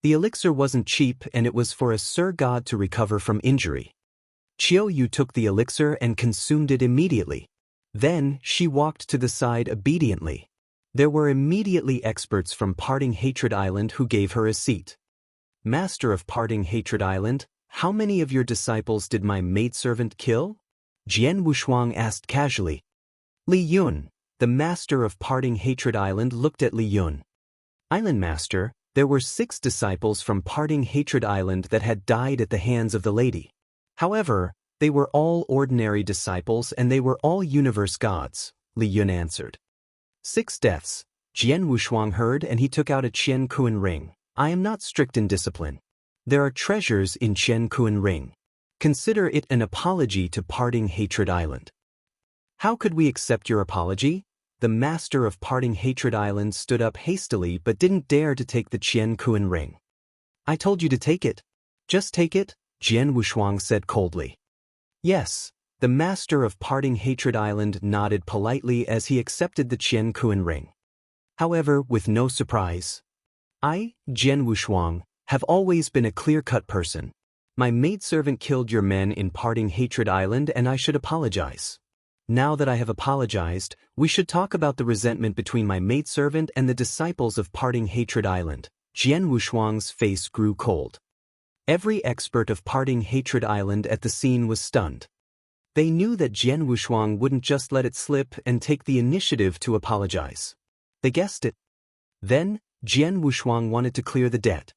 The elixir wasn't cheap and it was for a Sir God to recover from injury. Qiu Yu took the elixir and consumed it immediately. Then, she walked to the side obediently. There were immediately experts from Parting Hatred Island who gave her a seat. Master of Parting Hatred Island, how many of your disciples did my maidservant kill? Jian Wushuang asked casually. Li Yun, the master of Parting Hatred Island, looked at Li Yun. Island master, there were 6 disciples from Parting Hatred Island that had died at the hands of the lady. However, they were all ordinary disciples and they were all universe gods, Li Yun answered. 6 deaths, Jian Wushuang heard, and he took out a Qian Kuan ring. I am not strict in discipline. There are treasures in Qian Kuan ring. Consider it an apology to Parting Hatred Island. How could we accept your apology? The master of Parting Hatred Island stood up hastily but didn't dare to take the Qian Kuan ring. I told you to take it. Just take it, Jian Wushuang said coldly. Yes, the master of Parting Hatred Island nodded politely as he accepted the Qian Kuan ring. However, with no surprise. I, Jian Wushuang, have always been a clear-cut person. My maidservant killed your men in Parting Hatred Island and I should apologize. Now that I have apologized, we should talk about the resentment between my maidservant and the disciples of Parting Hatred Island. Jian Wushuang's face grew cold. Every expert of Parting Hatred Island at the scene was stunned. They knew that Jian Wushuang wouldn't just let it slip and take the initiative to apologize. They guessed it. Then, Jian Wushuang wanted to clear the debt.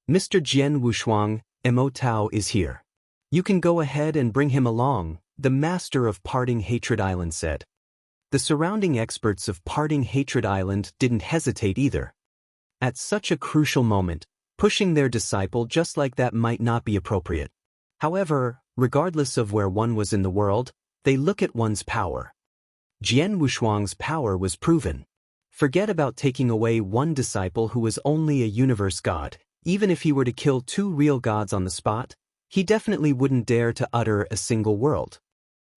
Mr. Jian Wushuang, Mo Tao is here. You can go ahead and bring him along, the master of Parting Hatred Island said. The surrounding experts of Parting Hatred Island didn't hesitate either. At such a crucial moment, pushing their disciple just like that might not be appropriate. However, regardless of where one was in the world, they look at one's power. Jian Wushuang's power was proven. Forget about taking away one disciple who was only a universe god. Even if he were to kill 2 real gods on the spot, he definitely wouldn't dare to utter a single word.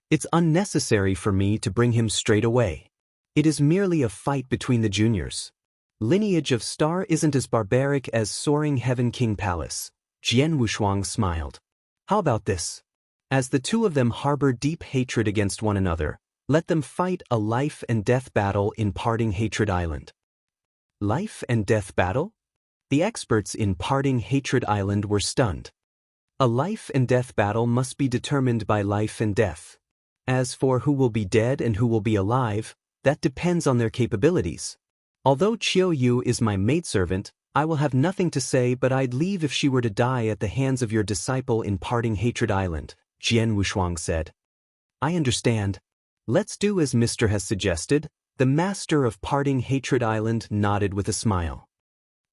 It's unnecessary for me to bring him straight away. It is merely a fight between the juniors. Lineage of Star isn't as barbaric as Soaring Heaven King Palace. Jian Wushuang smiled. How about this? As the 2 of them harbor deep hatred against one another, let them fight a life and death battle in Parting Hatred Island. Life and death battle? The experts in Parting Hatred Island were stunned. A life and death battle must be determined by life and death. As for who will be dead and who will be alive, that depends on their capabilities. Although Qiu Yu is my maidservant, I will have nothing to say, but I'd leave if she were to die at the hands of your disciple in Parting Hatred Island, Jian Wushuang said. I understand. Let's do as Mr. has suggested. The master of Parting Hatred Island nodded with a smile.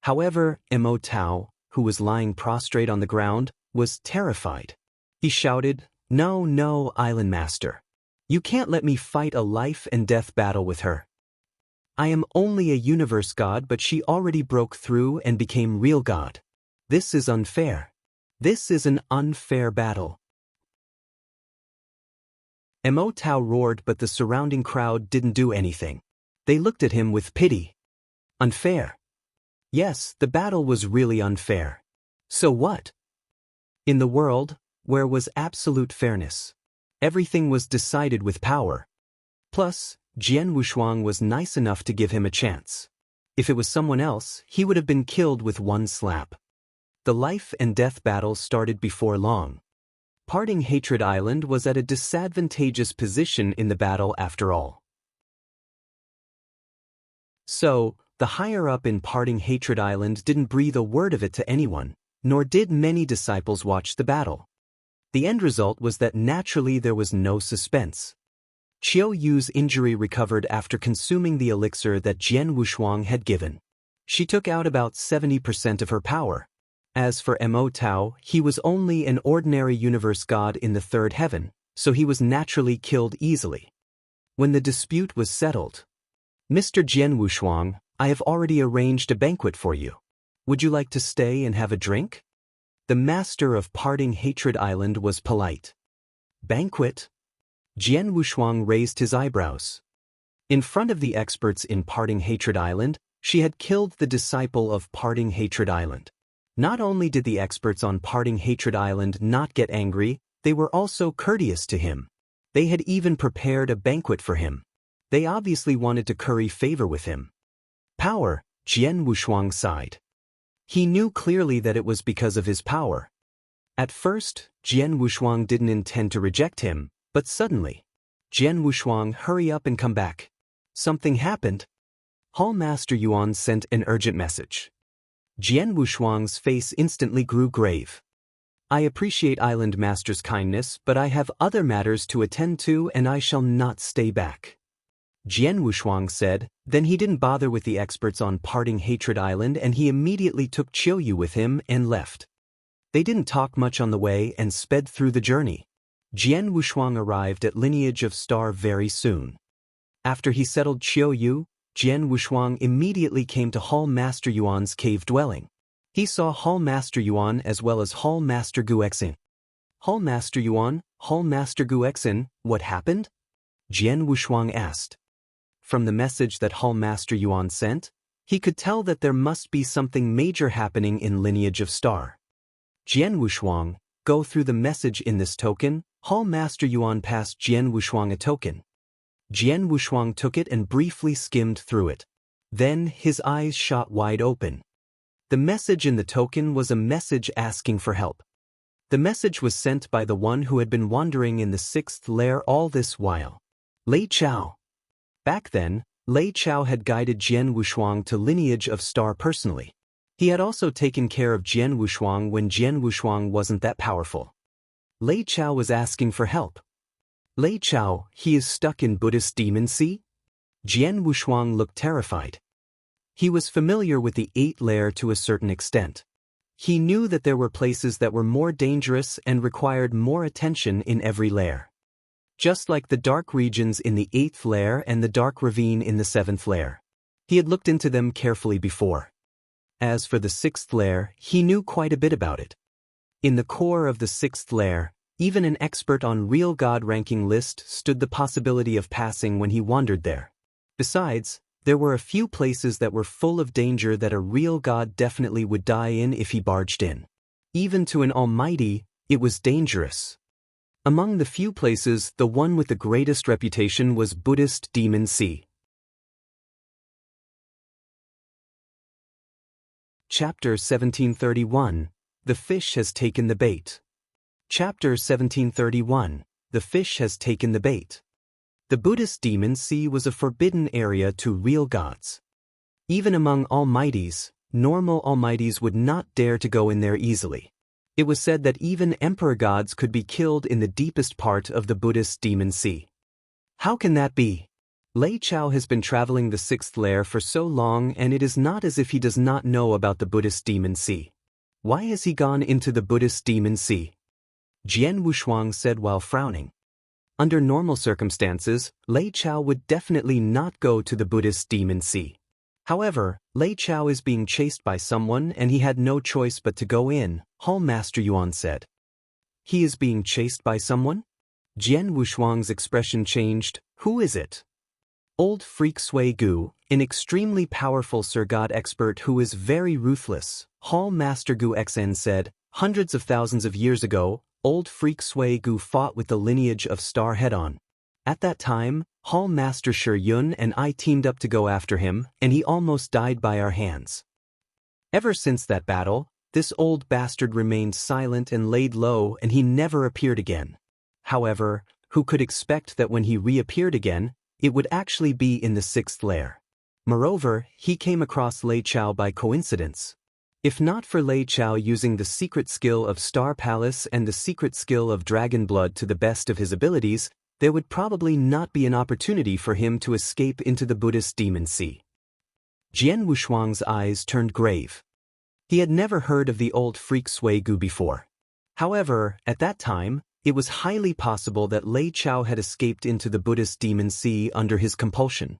However, Mo Tao, who was lying prostrate on the ground, was terrified. He shouted, No, no, Island Master. You can't let me fight a life and death battle with her. I am only a universe god, but she already broke through and became real god. This is unfair. This is an unfair battle. Mo Tao roared, but the surrounding crowd didn't do anything. They looked at him with pity. Unfair. Yes, the battle was really unfair. So what? In the world, where was absolute fairness, everything was decided with power. Plus, Jian Wushuang was nice enough to give him a chance. If it was someone else, he would have been killed with one slap. The life and death battle started before long. Parting Hatred Island was at a disadvantageous position in the battle after all. So, the higher-up in Parting Hatred Island didn't breathe a word of it to anyone, nor did many disciples watch the battle. The end result was that naturally there was no suspense. Qiu Yu's injury recovered after consuming the elixir that Jian Wushuang had given. She took out about 70% of her power. As for Mo Tao, he was only an ordinary universe god in the third heaven, so he was naturally killed easily. When the dispute was settled, Mr. Jian Wushuang, I have already arranged a banquet for you. Would you like to stay and have a drink? The master of Parting Hatred Island was polite. Banquet? Jian Wushuang raised his eyebrows. In front of the experts in Parting Hatred Island, she had killed the disciple of Parting Hatred Island. Not only did the experts on Parting Hatred Island not get angry, they were also courteous to him. They had even prepared a banquet for him. They obviously wanted to curry favor with him. Power, Jian Wushuang sighed. He knew clearly that it was because of his power. At first, Jian Wushuang didn't intend to reject him, but suddenly, Jian Wushuang, hurry up and come back. Something happened. Hall Master Yuan sent an urgent message. Jian Wushuang's face instantly grew grave. I appreciate Island Master's kindness, but I have other matters to attend to and I shall not stay back. Jian Wushuang said, then he didn't bother with the experts on Parting Hatred Island and he immediately took Qiu Yu with him and left. They didn't talk much on the way and sped through the journey. Jian Wushuang arrived at Lineage of Star very soon. After he settled Qiu Yu, Jian Wushuang immediately came to Hall Master Yuan's cave dwelling. He saw Hall Master Yuan as well as Hall Master Guexin. Hall Master Yuan, Hall Master Guexin, what happened? Jian Wushuang asked. From the message that Hall Master Yuan sent, he could tell that there must be something major happening in Lineage of Star. Jian Wushuang, go through the message in this token. Hall Master Yuan passed Jian Wushuang a token. Jian Wushuang took it and briefly skimmed through it. Then his eyes shot wide open. The message in the token was a message asking for help. The message was sent by the one who had been wandering in the sixth lair all this while. Lei Chao. Back then, Lei Chao had guided Jian Wushuang to Lineage of Star personally. He had also taken care of Jian Wushuang when Jian Wushuang wasn't that powerful. Lei Chao was asking for help. Lei Chao, he is stuck in Buddhist Demon Sea? Jian Wushuang looked terrified. He was familiar with the 8th lair to a certain extent. He knew that there were places that were more dangerous and required more attention in every lair. Just like the dark regions in the 8th lair and the dark ravine in the 7th lair. He had looked into them carefully before. As for the 6th lair, he knew quite a bit about it. In the core of the 6th lair, even an expert on real god ranking list stood the possibility of passing when he wandered there. Besides, there were a few places that were full of danger that a real god definitely would die in if he barged in. Even to an almighty, it was dangerous. Among the few places, the one with the greatest reputation was Buddhist Demon Sea. Chapter 1731. The Fish Has Taken the Bait. Chapter 1731. The Fish Has Taken the Bait. The Buddhist Demon Sea was a forbidden area to real gods. Even among almighties, normal almighties would not dare to go in there easily. It was said that even emperor gods could be killed in the deepest part of the Buddhist Demon Sea. How can that be? Lei Chao has been traveling the 6th lair for so long and it is not as if he does not know about the Buddhist Demon Sea. Why has he gone into the Buddhist Demon Sea? Jian Wushuang said while frowning. Under normal circumstances, Lei Chao would definitely not go to the Buddhist demon sea. However, Lei Chao is being chased by someone and he had no choice but to go in, Hall Master Yuan said. He is being chased by someone? Jian Wushuang's expression changed. Who is it? Old freak Sui Gu, an extremely powerful Sir God expert who is very ruthless, Hall Master Gu Xn said. Hundreds of thousands of years ago, old freak Sui Gu fought with the lineage of Star head-on. At that time, Hall Master Shi Yun and I teamed up to go after him, and he almost died by our hands. Ever since that battle, this old bastard remained silent and laid low, and he never appeared again. However, who could expect that when he reappeared again, it would actually be in the sixth lair? Moreover, he came across Lei Chao by coincidence. If not for Lei Chao using the secret skill of Star Palace and the secret skill of Dragon Blood to the best of his abilities, there would probably not be an opportunity for him to escape into the Buddhist demon sea. Jian Wushuang's eyes turned grave. He had never heard of the old freak Sui Gu before. However, at that time, it was highly possible that Lei Chao had escaped into the Buddhist demon sea under his compulsion.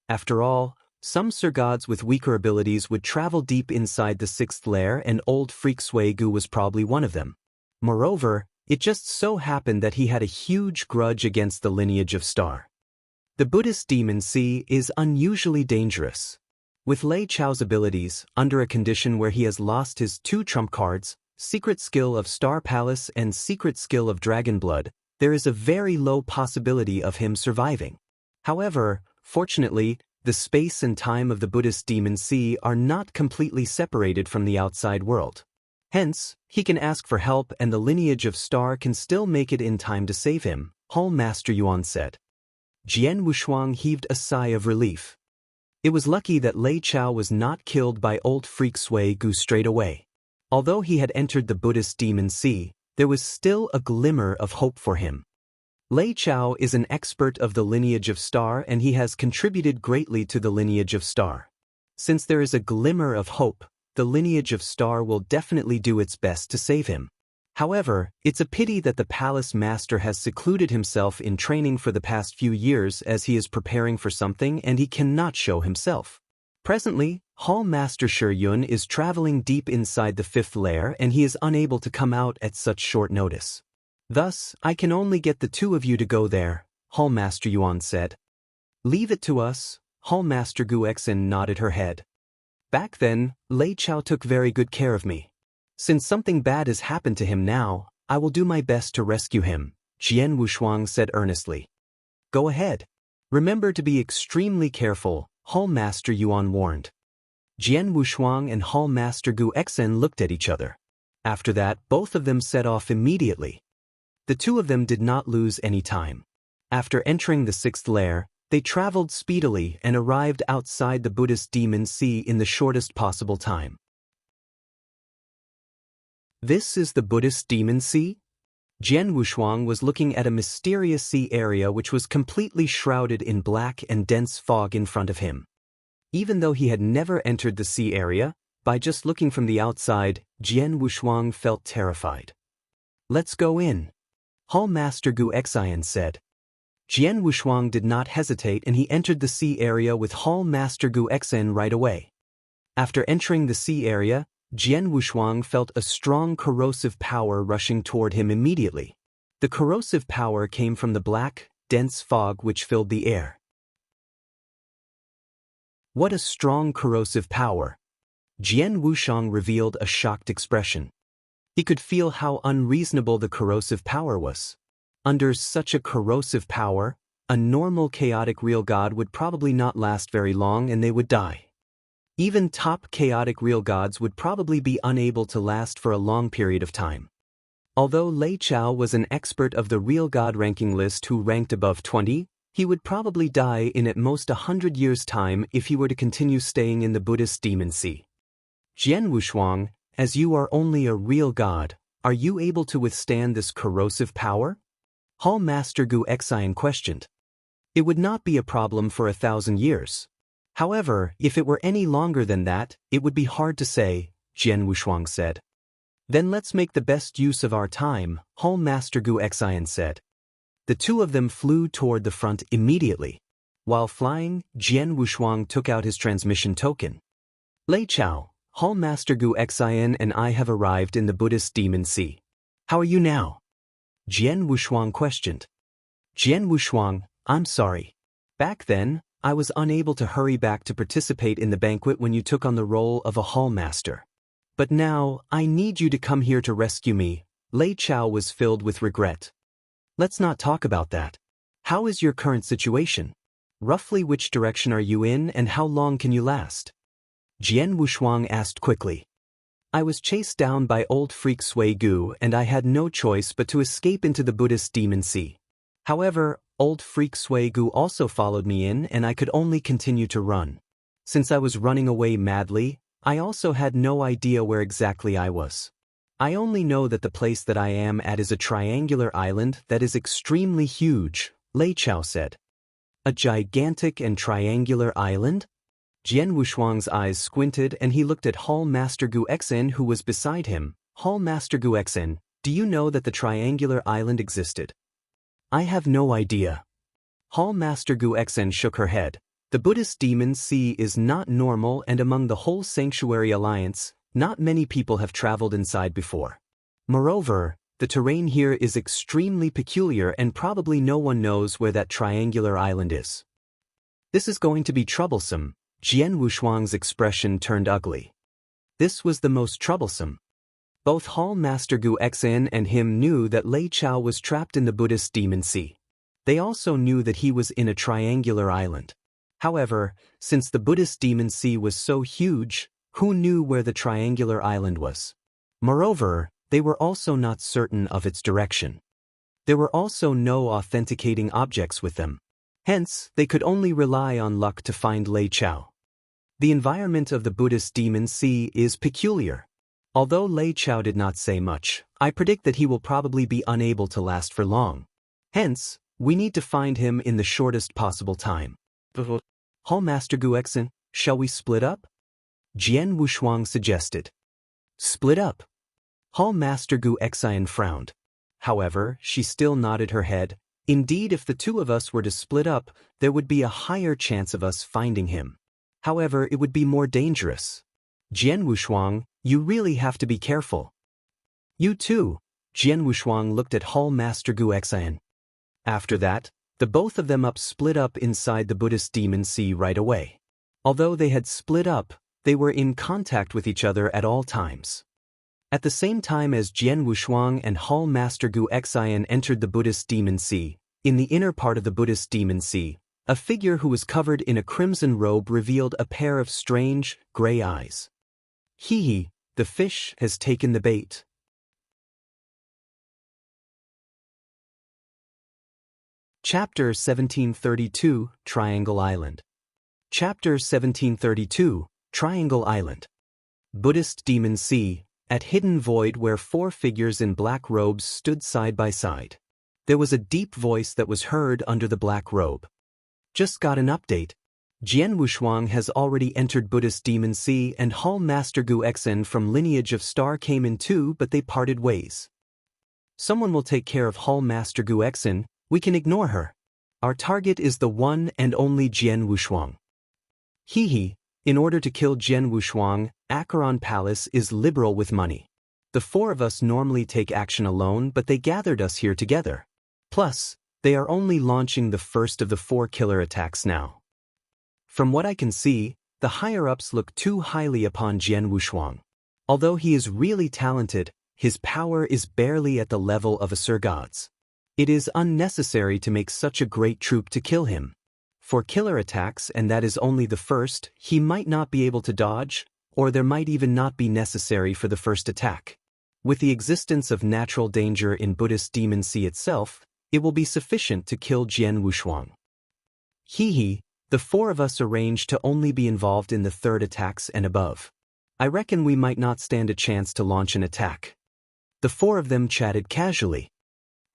After all, some Sir Gods with weaker abilities would travel deep inside the sixth lair, and old freak Sui Gu was probably one of them. Moreover, it just so happened that he had a huge grudge against the lineage of Star. The Buddhist demon sea is unusually dangerous. With Lei Chao's abilities, under a condition where he has lost his 2 trump cards, secret skill of Star Palace and secret skill of Dragon Blood, there is a very low possibility of him surviving. However, fortunately, the space and time of the Buddhist demon sea are not completely separated from the outside world. Hence, he can ask for help and the lineage of Star can still make it in time to save him, Hall Master Yuan said. Jian Wushuang heaved a sigh of relief. It was lucky that Lei Chao was not killed by old freak Sui Gu straight away. Although he had entered the Buddhist demon sea, there was still a glimmer of hope for him. Lei Chao is an expert of the lineage of Star and he has contributed greatly to the lineage of Star. Since there is a glimmer of hope, the lineage of Star will definitely do its best to save him. However, it's a pity that the palace master has secluded himself in training for the past few years as he is preparing for something and he cannot show himself. Presently, Hall Master Shi Yun is traveling deep inside the fifth lair and he is unable to come out at such short notice. Thus, I can only get the 2 of you to go there, Hall Master Yuan said. Leave it to us, Hall Master Gu Xen nodded her head. Back then, Lei Chao took very good care of me. Since something bad has happened to him now, I will do my best to rescue him, Jian Wushuang said earnestly. Go ahead. Remember to be extremely careful, Hall Master Yuan warned. Jian Wushuang and Hall Master Gu Xen looked at each other. After that, both of them set off immediately. The 2 of them did not lose any time. After entering the sixth lair, they traveled speedily and arrived outside the Buddhist demon sea in the shortest possible time. This is the Buddhist demon sea? Jian Wushuang was looking at a mysterious sea area which was completely shrouded in black and dense fog in front of him. Even though he had never entered the sea area, by just looking from the outside, Jian Wushuang felt terrified. Let's go in, Hall Master Gu Xian said. Jian Wushuang did not hesitate and he entered the sea area with Hall Master Gu Xen right away. After entering the sea area, Jian Wushuang felt a strong corrosive power rushing toward him immediately. The corrosive power came from the black, dense fog which filled the air. What a strong corrosive power! Jian Wushuang revealed a shocked expression. He could feel how unreasonable the corrosive power was. Under such a corrosive power, a normal chaotic real god would probably not last very long and they would die. Even top chaotic real gods would probably be unable to last for a long period of time. Although Lei Chao was an expert of the real god ranking list who ranked above 20, he would probably die in at most 100 years' time if he were to continue staying in the Buddhist demon sea. Jian Wushuang, as you are only a real god, are you able to withstand this corrosive power? Hall Master Gu Xian questioned. It would not be a problem for 1,000 years. However, if it were any longer than that, it would be hard to say, Jian Wushuang said. Then let's make the best use of our time, Hall Master Gu Xian said. The two of them flew toward the front immediately. While flying, Jian Wushuang took out his transmission token. Lei Chao, Hall Master Gu Xin and I have arrived in the Buddhist Demon Sea. How are you now? Jian Wushuang questioned. Jian Wushuang, I'm sorry. Back then, I was unable to hurry back to participate in the banquet when you took on the role of a hall master. But now, I need you to come here to rescue me. Lei Chao was filled with regret. Let's not talk about that. How is your current situation? Roughly which direction are you in and how long can you last? Jian Wushuang asked quickly. I was chased down by old freak Sui Gu and I had no choice but to escape into the Buddhist Demon Sea. However, old freak Sui Gu also followed me in and I could only continue to run. Since I was running away madly, I also had no idea where exactly I was. I only know that the place that I am at is a triangular island that is extremely huge, Lei Chao said. A gigantic and triangular island? Jian Wushuang's eyes squinted and he looked at Hall Master Gu Xin who was beside him. Hall Master Gu Xin, do you know that the triangular island existed? I have no idea. Hall Master Gu Xin shook her head. The Buddhist Demon Sea is not normal and among the whole Sanctuary Alliance, not many people have traveled inside before. Moreover, the terrain here is extremely peculiar and probably no one knows where that triangular island is. This is going to be troublesome. Jian Wushuang's expression turned ugly. This was the most troublesome. Both Hall Master Gu Xin and him knew that Lei Chao was trapped in the Buddhist Demon Sea. They also knew that he was in a triangular island. However, since the Buddhist Demon Sea was so huge, who knew where the triangular island was? Moreover, they were also not certain of its direction. There were also no authenticating objects with them. Hence, they could only rely on luck to find Lei Chao. The environment of the Buddhist Demon Sea is peculiar. Although Lei Chao did not say much, I predict that he will probably be unable to last for long. Hence, we need to find him in the shortest possible time. Hall Master Gu Xin, shall we split up? Jian Wushuang suggested. Split up? Hall Master Gu Xin frowned. However, she still nodded her head. Indeed, if the two of us were to split up, there would be a higher chance of us finding him. However, it would be more dangerous. Jian Wushuang, you really have to be careful. You too. Jian Wushuang looked at Hall Master Gu Xin. After that, the both of them split up inside the Buddhist Demon Sea right away. Although they had split up, they were in contact with each other at all times. At the same time as Jian Wushuang and Hall Master Gu Xin entered the Buddhist Demon Sea, in the inner part of the Buddhist Demon Sea, a figure who was covered in a crimson robe revealed a pair of strange, gray eyes. Hee, the fish has taken the bait. Chapter 1732, Triangle Island. Chapter 1732, Triangle Island. Buddhist Demon Sea, at hidden void where four figures in black robes stood side by side. There was a deep voice that was heard under the black robe. Just got an update. Jian Wushuang has already entered Buddhist Demon Sea and Hall Master Gu Xin from lineage of Star came in too but they parted ways. Someone will take care of Hall Master Gu Xin, we can ignore her. Our target is the one and only Jian Wushuang. Hee, in order to kill Jian Wushuang, Acheron Palace is liberal with money. The four of us normally take action alone but they gathered us here together. Plus, they are only launching the first of the 4 killer attacks now. From what I can see, the higher-ups look too highly upon Jian Wushuang. Although he is really talented, his power is barely at the level of a Sir God's. It is unnecessary to make such a great troop to kill him. For killer attacks, and that is only the first, he might not be able to dodge, or there might even not be necessary for the first attack. With the existence of natural danger in Buddhist Demon Sea itself, it will be sufficient to kill Jian Wushuang. Hee, the 4 of us arranged to only be involved in the 3rd attacks and above. I reckon we might not stand a chance to launch an attack. The 4 of them chatted casually.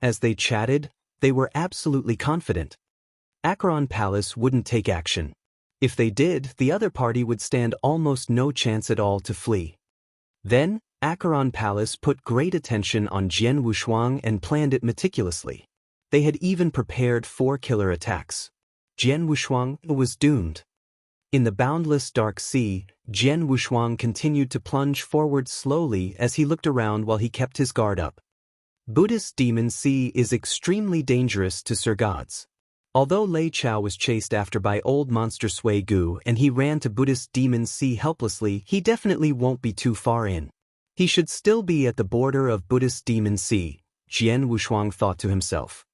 As they chatted, they were absolutely confident. Acheron Palace wouldn't take action. If they did, the other party would stand almost no chance at all to flee. Then, Acheron Palace put great attention on Jian Wushuang and planned it meticulously. They had even prepared 4 killer attacks. Jian Wushuang was doomed. In the boundless dark sea, Jian Wushuang continued to plunge forward slowly as he looked around while he kept his guard up. Buddhist Demon Sea is extremely dangerous to Sir Gods. Although Lei Chao was chased after by old monster Sui Gu and he ran to Buddhist Demon Sea helplessly, he definitely won't be too far in. He should still be at the border of Buddhist Demon Sea, Jian Wushuang thought to himself.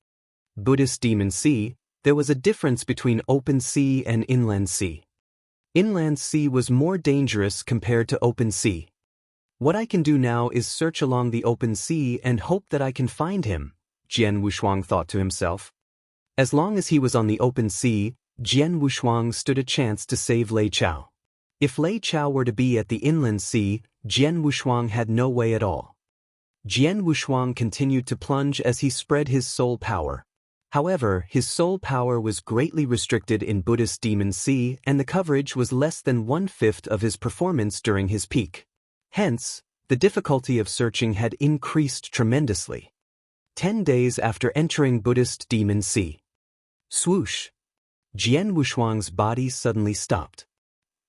Buddhist Demon Sea, there was a difference between open sea and inland sea. Inland sea was more dangerous compared to open sea. What I can do now is search along the open sea and hope that I can find him, Jian Wushuang thought to himself. As long as he was on the open sea, Jian Wushuang stood a chance to save Lei Chao. If Lei Chao were to be at the inland sea, Jian Wushuang had no way at all. Jian Wushuang continued to plunge as he spread his soul power. However, his soul power was greatly restricted in Buddhist Demon Sea and the coverage was less than 1/5 of his performance during his peak. Hence, the difficulty of searching had increased tremendously. 10 days after entering Buddhist Demon Sea. Swoosh! Jian Wushuang's body suddenly stopped.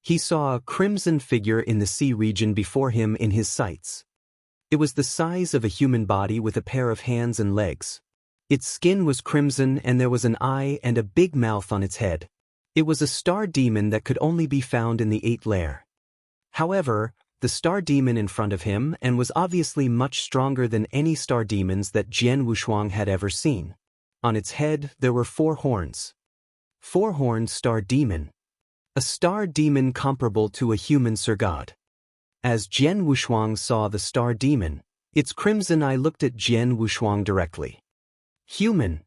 He saw a crimson figure in the sea region before him in his sights. It was the size of a human body with a pair of hands and legs. Its skin was crimson and there was an eye and a big mouth on its head. It was a star demon that could only be found in the 8th layer. However, the star demon in front of him and was obviously much stronger than any star demons that Jian Wushuang had ever seen. On its head there were 4 horns. 4-horned star demon. A star demon comparable to a human Sir God. As Jian Wushuang saw the star demon, its crimson eye looked at Jian Wushuang directly. Human.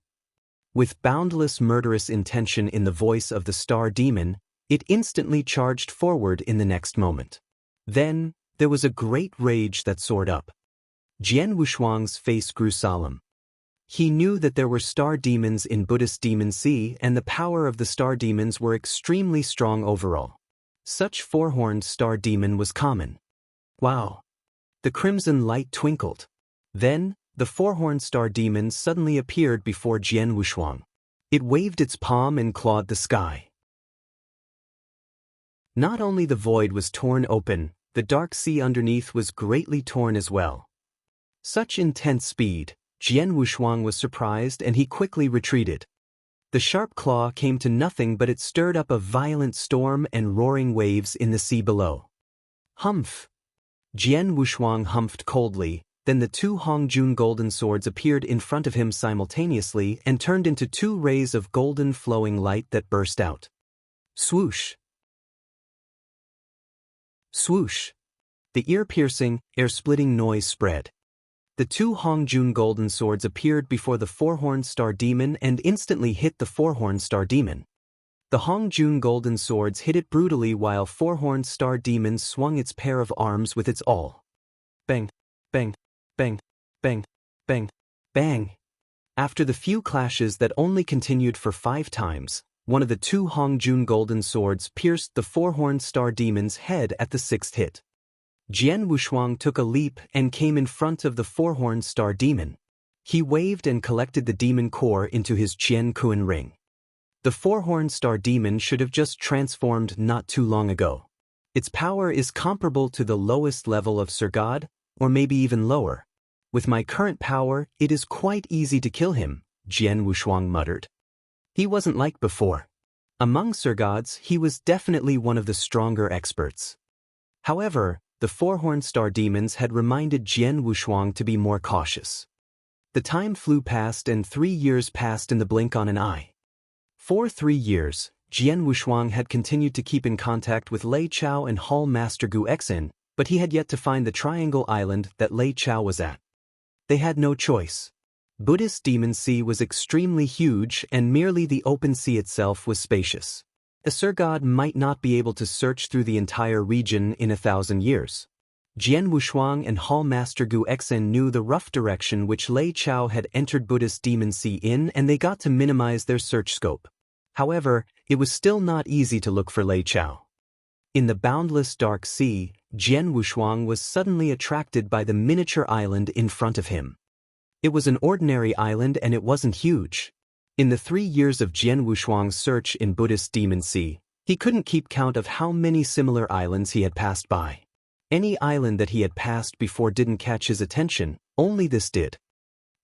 With boundless murderous intention in the voice of the star demon, it instantly charged forward in the next moment. Then, there was a great rage that soared up. Jian Wushuang's face grew solemn. He knew that there were star demons in Buddhist Demon Sea and the power of the star demons were extremely strong overall. Such 4-horned star demon was common. Wow! The crimson light twinkled. Then, the 4-horned star demon suddenly appeared before Jian Wushuang. It waved its palm and clawed the sky. Not only the void was torn open, the dark sea underneath was greatly torn as well. Such intense speed, Jian Wushuang was surprised and he quickly retreated. The sharp claw came to nothing but it stirred up a violent storm and roaring waves in the sea below. Humph! Jian Wushuang humphed coldly. Then the 2 Hongjun golden swords appeared in front of him simultaneously and turned into 2 rays of golden flowing light that burst out. Swoosh! Swoosh! The ear-piercing, air-splitting noise spread. The 2 Hongjun golden swords appeared before the 4-horned star demon and instantly hit the 4-horned star demon. The Hongjun golden swords hit it brutally while 4-horned star demon swung its pair of arms with its all. Bang! Bang! Bang, bang, bang, bang. After the few clashes that only continued for 5 times, one of the 2 Hongjun golden swords pierced the 4-horned star demon's head at the 6th hit. Jian Wushuang took a leap and came in front of the 4-horned star demon. He waved and collected the demon core into his Qian Kuan ring. The 4-horned star demon should have just transformed not too long ago. Its power is comparable to the lowest level of Sir God, or maybe even lower. With my current power, it is quite easy to kill him, Jian Wushuang muttered. He wasn't like before. Among Sir Gods, he was definitely one of the stronger experts. However, the 4-horned star demons had reminded Jian Wushuang to be more cautious. The time flew past and 3 years passed in the blink on an eye. For 3 years, Jian Wushuang had continued to keep in contact with Lei Chao and Hall Master Gu Exin, but he had yet to find the Triangle Island that Lei Chao was at. They had no choice. Buddhist Demon Sea was extremely huge and merely the open sea itself was spacious. A Sir God might not be able to search through the entire region in 1,000 years. Jian Wushuang and Hall Master Gu Exin knew the rough direction which Lei Chao had entered Buddhist Demon Sea in and they got to minimize their search scope. However, it was still not easy to look for Lei Chao. In the boundless dark sea, Jian Wushuang was suddenly attracted by the miniature island in front of him. It was an ordinary island and it wasn't huge. In the 3 years of Jian Wushuang's search in Buddhist Demon Sea, he couldn't keep count of how many similar islands he had passed by. Any island that he had passed before didn't catch his attention, only this did.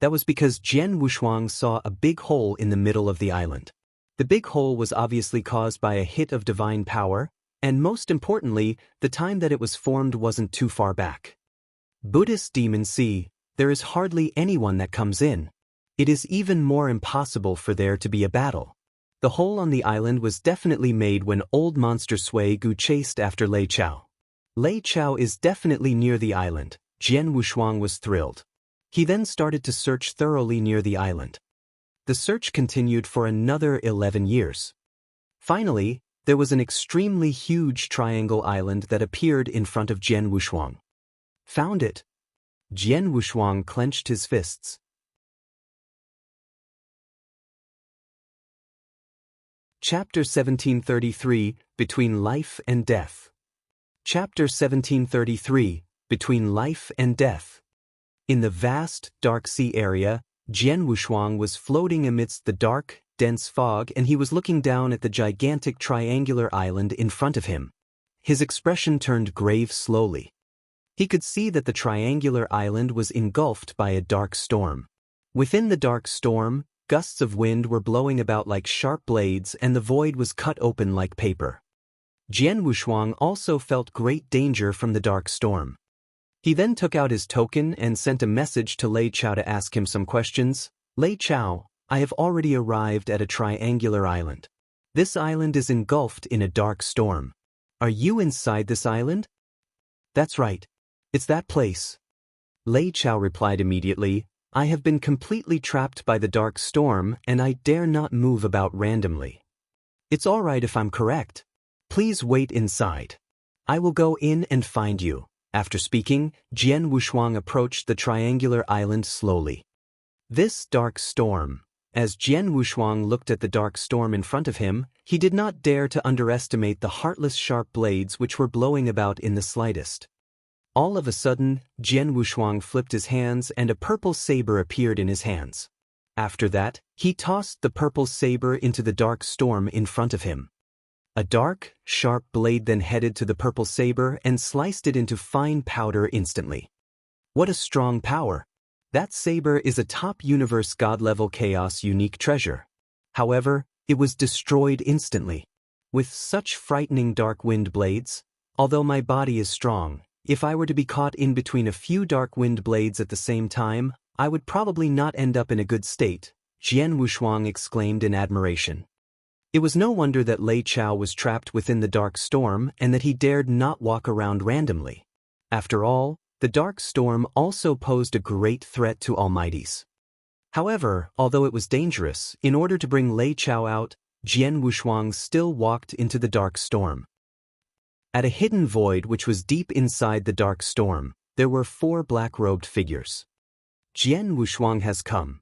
That was because Jian Wushuang saw a big hole in the middle of the island. The big hole was obviously caused by a hit of divine power, and most importantly, the time that it was formed wasn't too far back. Buddhist Demon Sea, there is hardly anyone that comes in. It is even more impossible for there to be a battle. The hole on the island was definitely made when old monster Sui Gu chased after Lei Chao. Lei Chao is definitely near the island. Jian Wushuang was thrilled. He then started to search thoroughly near the island. The search continued for another 11 years. Finally, there was an extremely huge triangle island that appeared in front of Jian Wushuang. Found it. Jian Wushuang clenched his fists. Chapter 1733, Between Life and Death. Chapter 1733, Between Life and Death. In the vast, dark sea area, Jian Wushuang was floating amidst the dark, dense fog, and he was looking down at the gigantic triangular island in front of him. His expression turned grave slowly. He could see that the triangular island was engulfed by a dark storm. Within the dark storm, gusts of wind were blowing about like sharp blades and the void was cut open like paper. Jian Wushuang also felt great danger from the dark storm. He then took out his token and sent a message to Lei Chao to ask him some questions. Lei Chao, I have already arrived at a triangular island. This island is engulfed in a dark storm. Are you inside this island? That's right. It's that place. Lei Chao replied immediately, I have been completely trapped by the dark storm and I dare not move about randomly. It's all right if I'm correct. Please wait inside. I will go in and find you. After speaking, Jian Wushuang approached the triangular island slowly. This dark storm. As Jian Wushuang looked at the dark storm in front of him, he did not dare to underestimate the heartless sharp blades which were blowing about in the slightest. All of a sudden, Jian Wushuang flipped his hands and a purple saber appeared in his hands. After that, he tossed the purple saber into the dark storm in front of him. A dark, sharp blade then headed to the purple saber and sliced it into fine powder instantly. What a strong power! That saber is a top universe god-level chaos unique treasure. However, it was destroyed instantly. With such frightening dark wind blades, although my body is strong, if I were to be caught in between a few dark wind blades at the same time, I would probably not end up in a good state, Jian Wushuang exclaimed in admiration. It was no wonder that Lei Chao was trapped within the dark storm and that he dared not walk around randomly. After all, the dark storm also posed a great threat to Almighties. However, although it was dangerous, in order to bring Lei Chao out, Jian Wushuang still walked into the dark storm. At a hidden void which was deep inside the dark storm, there were 4 black-robed figures. Jian Wushuang has come.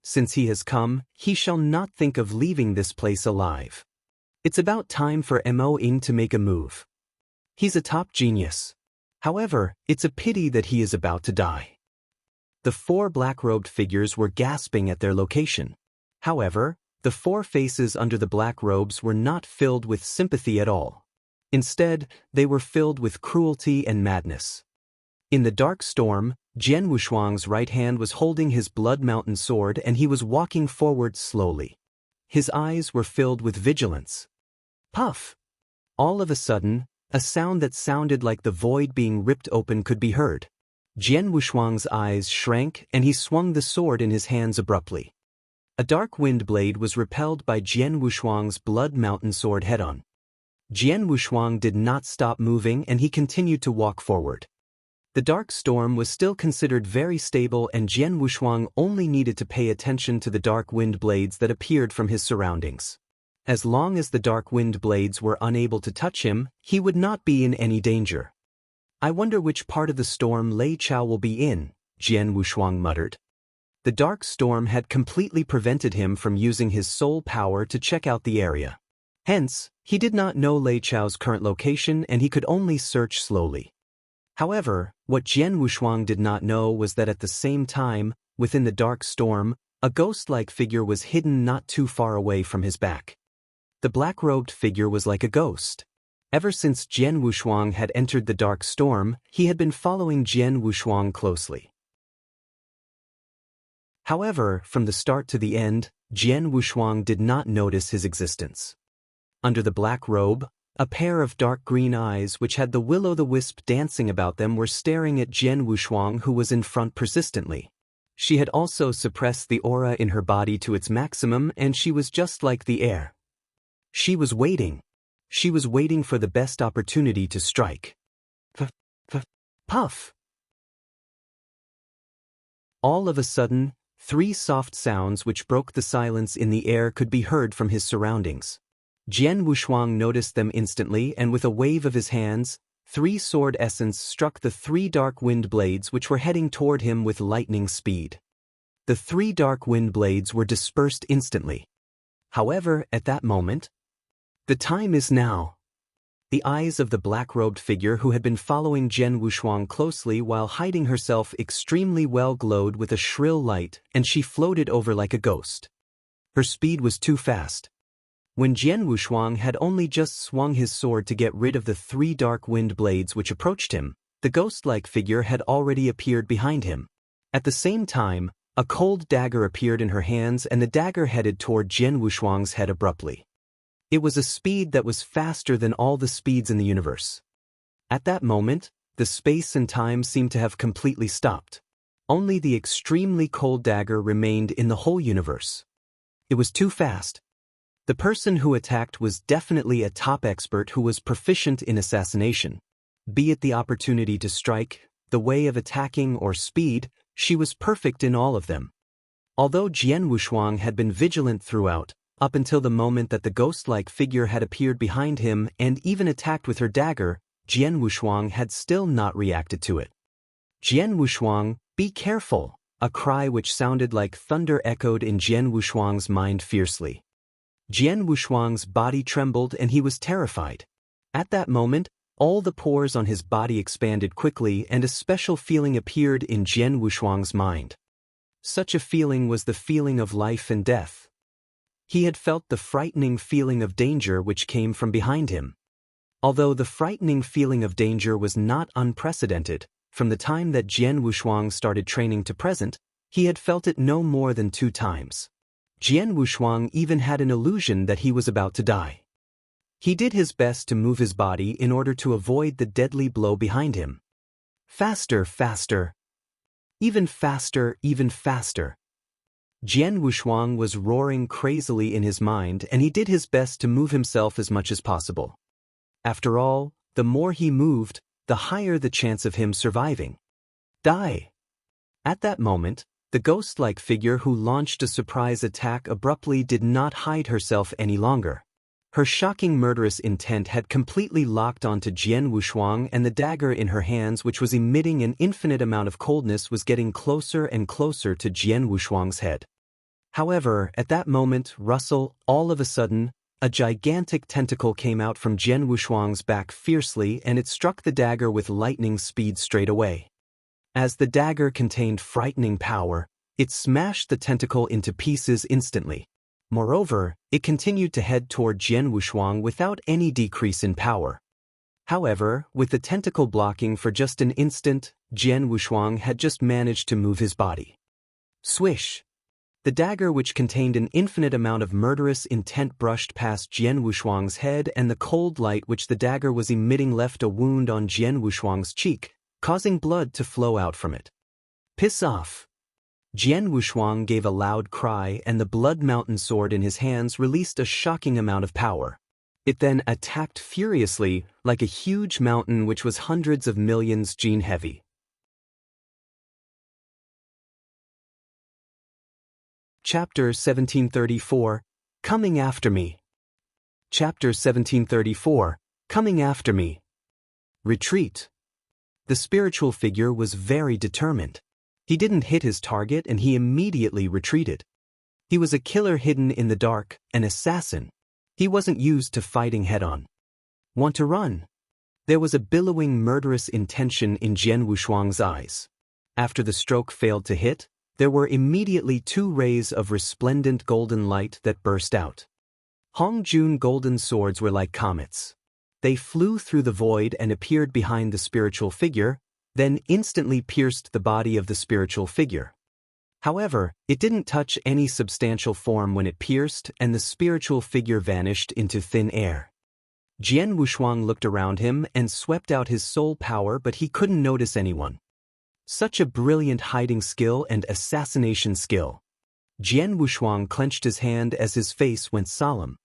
Since he has come, he shall not think of leaving this place alive. It's about time for Mo Ying to make a move. He's a top genius. However, it's a pity that he is about to die. The 4 black-robed figures were gasping at their location. However, the 4 faces under the black robes were not filled with sympathy at all. Instead, they were filled with cruelty and madness. In the dark storm, Jian Wushuang's right hand was holding his blood mountain sword and he was walking forward slowly. His eyes were filled with vigilance. Puff! All of a sudden, a sound that sounded like the void being ripped open could be heard. Jian Wushuang's eyes shrank and he swung the sword in his hands abruptly. A dark wind blade was repelled by Jian Wushuang's blood mountain sword head-on. Jian Wushuang did not stop moving and he continued to walk forward. The dark storm was still considered very stable and Jian Wushuang only needed to pay attention to the dark wind blades that appeared from his surroundings. As long as the dark wind blades were unable to touch him, he would not be in any danger. I wonder which part of the storm Lei Chao will be in, Jian Wushuang muttered. The dark storm had completely prevented him from using his soul power to check out the area. Hence, he did not know Lei Chao's current location and he could only search slowly. However, What Jian Wushuang did not know was that at the same time, within the dark storm, a ghost-like figure was hidden not too far away from his back. The black-robed figure was like a ghost. Ever since Jian Wushuang had entered the dark storm, he had been following Jian Wushuang closely. However, from the start to the end, Jian Wushuang did not notice his existence. Under the black robe, a pair of dark green eyes which had the will-o'-the-wisp dancing about them were staring at Jian Wushuang, who was in front persistently. She had also suppressed the aura in her body to its maximum, and she was just like the air. She was waiting. She was waiting for the best opportunity to strike. Puff! All of a sudden, 3 soft sounds which broke the silence in the air could be heard from his surroundings. Jian Wushuang noticed them instantly, and with a wave of his hands, 3 sword essence struck the 3 dark wind blades which were heading toward him with lightning speed. The 3 dark wind blades were dispersed instantly. However, at that moment, the time is now. The eyes of the black-robed figure who had been following Jian Wushuang closely while hiding herself extremely well glowed with a shrill light, and she floated over like a ghost. Her speed was too fast. When Jian Wushuang had only just swung his sword to get rid of the 3 dark wind blades which approached him, the ghost-like figure had already appeared behind him. At the same time, a cold dagger appeared in her hands, and the dagger headed toward Jian Wushuang's head abruptly. It was a speed that was faster than all the speeds in the universe. At that moment, the space and time seemed to have completely stopped. Only the extremely cold dagger remained in the whole universe. It was too fast. The person who attacked was definitely a top expert who was proficient in assassination. Be it the opportunity to strike, the way of attacking, or speed, she was perfect in all of them. Although Jian Wushuang had been vigilant throughout, up until the moment that the ghost-like figure had appeared behind him and even attacked with her dagger, Jian Wushuang had still not reacted to it. Jian Wushuang, be careful! A cry which sounded like thunder echoed in Jian Wushuang's mind fiercely. Jian Wushuang's body trembled and he was terrified. At that moment, all the pores on his body expanded quickly and a special feeling appeared in Jian Wushuang's mind. Such a feeling was the feeling of life and death. He had felt the frightening feeling of danger which came from behind him. Although the frightening feeling of danger was not unprecedented, from the time that Jian Wushuang started training to present, he had felt it no more than 2 times. Jian Wushuang even had an illusion that he was about to die. He did his best to move his body in order to avoid the deadly blow behind him. Faster, faster. Even faster, even faster. Jian Wushuang was roaring crazily in his mind, and he did his best to move himself as much as possible. After all, the more he moved, the higher the chance of him surviving. Die! At that moment, the ghost-like figure who launched a surprise attack abruptly did not hide herself any longer. Her shocking murderous intent had completely locked onto Jian Wushuang, and the dagger in her hands, which was emitting an infinite amount of coldness, was getting closer and closer to Jian Wushuang's head. However, at that moment, all of a sudden, a gigantic tentacle came out from Jian Wushuang's back fiercely, and it struck the dagger with lightning speed straight away. As the dagger contained frightening power, it smashed the tentacle into pieces instantly. Moreover, it continued to head toward Jian Wushuang without any decrease in power. However, with the tentacle blocking for just an instant, Jian Wushuang had just managed to move his body. Swish! The dagger, which contained an infinite amount of murderous intent, brushed past Jian Wushuang's head, and the cold light which the dagger was emitting left a wound on Jian Wushuang's cheek, causing blood to flow out from it. Piss off! Jian Wushuang gave a loud cry, and the blood mountain sword in his hands released a shocking amount of power. It then attacked furiously, like a huge mountain which was hundreds of millions gene heavy. Chapter 1734, Coming After Me. Chapter 1734, Coming After Me. Retreat. The spiritual figure was very determined. He didn't hit his target and he immediately retreated. He was a killer hidden in the dark, an assassin. He wasn't used to fighting head-on. Want to run? There was a billowing murderous intention in Jian Wushuang's eyes. After the stroke failed to hit, there were immediately 2 rays of resplendent golden light that burst out. Hongjun golden swords were like comets. They flew through the void and appeared behind the spiritual figure, then instantly pierced the body of the spiritual figure. However, it didn't touch any substantial form when it pierced, and the spiritual figure vanished into thin air. Jian Wushuang looked around him and swept out his soul power, but he couldn't notice anyone. Such a brilliant hiding skill and assassination skill. Jian Wushuang clenched his hand as his face went solemn.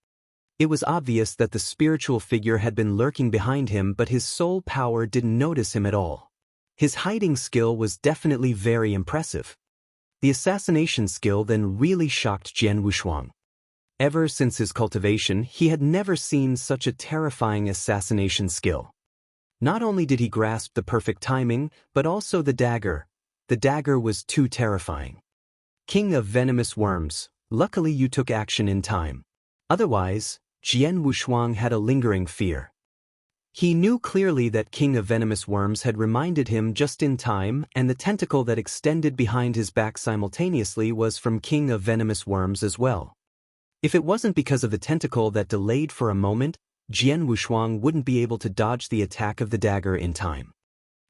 It was obvious that the spiritual figure had been lurking behind him, but his soul power didn't notice him at all. His hiding skill was definitely very impressive. The assassination skill then really shocked Jian Wushuang. Ever since his cultivation, he had never seen such a terrifying assassination skill. Not only did he grasp the perfect timing, but also the dagger. The dagger was too terrifying. King of venomous worms, luckily you took action in time. Otherwise, Jian Wushuang had a lingering fear. He knew clearly that King of Venomous Worms had reminded him just in time, and the tentacle that extended behind his back simultaneously was from King of Venomous Worms as well. If it wasn't because of the tentacle that delayed for a moment, Jian Wushuang wouldn't be able to dodge the attack of the dagger in time.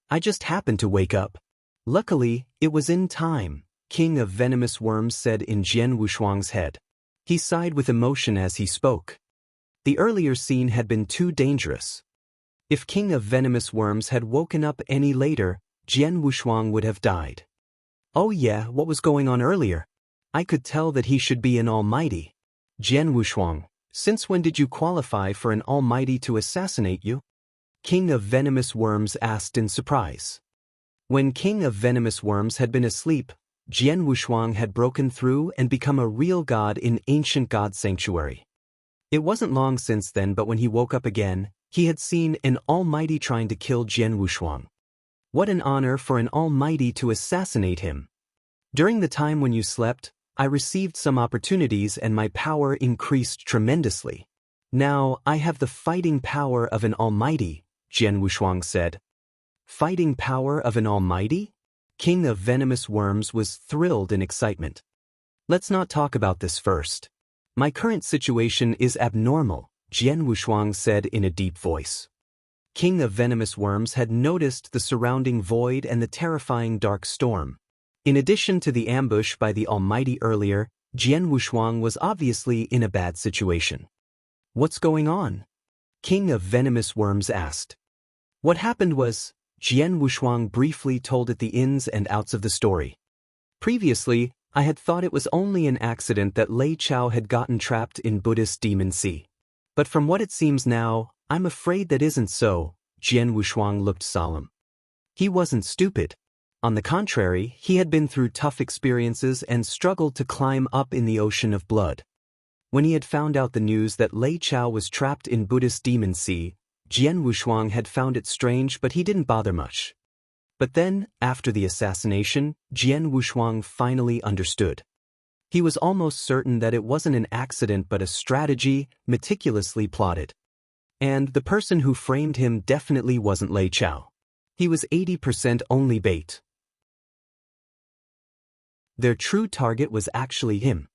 I just happened to wake up. Luckily, it was in time, King of Venomous Worms said in Jian Wushuang's head. He sighed with emotion as he spoke. The earlier scene had been too dangerous. If King of Venomous Worms had woken up any later, Jian Wushuang would have died. Oh yeah, what was going on earlier? I could tell that he should be an almighty. Jian Wushuang, since when did you qualify for an almighty to assassinate you? King of Venomous Worms asked in surprise. When King of Venomous Worms had been asleep, Jian Wushuang had broken through and become a real god in ancient god sanctuary. It wasn't long since then, but when he woke up again, he had seen an almighty trying to kill Jian Wushuang. What an honor for an almighty to assassinate him. During the time when you slept, I received some opportunities and my power increased tremendously. Now I have the fighting power of an almighty, Jian Wushuang said. Fighting power of an almighty? King of Venomous Worms was thrilled in excitement. Let's not talk about this first. My current situation is abnormal, Jian Wushuang said in a deep voice. King of Venomous Worms had noticed the surrounding void and the terrifying dark storm. In addition to the ambush by the Almighty earlier, Jian Wushuang was obviously in a bad situation. What's going on? King of Venomous Worms asked. What happened was, Jian Wushuang briefly told it the ins and outs of the story. Previously, I had thought it was only an accident that Lei Chao had gotten trapped in Buddhist Demon Sea. But from what it seems now, I'm afraid that isn't so. Jian Wushuang looked solemn. He wasn't stupid. On the contrary, he had been through tough experiences and struggled to climb up in the ocean of blood. When he had found out the news that Lei Chao was trapped in Buddhist Demon Sea, Jian Wushuang had found it strange, but he didn't bother much. But then, after the assassination, Jian Wushuang finally understood. He was almost certain that it wasn't an accident but a strategy, meticulously plotted. And the person who framed him definitely wasn't Lei Chao. He was 80% only bait. Their true target was actually him.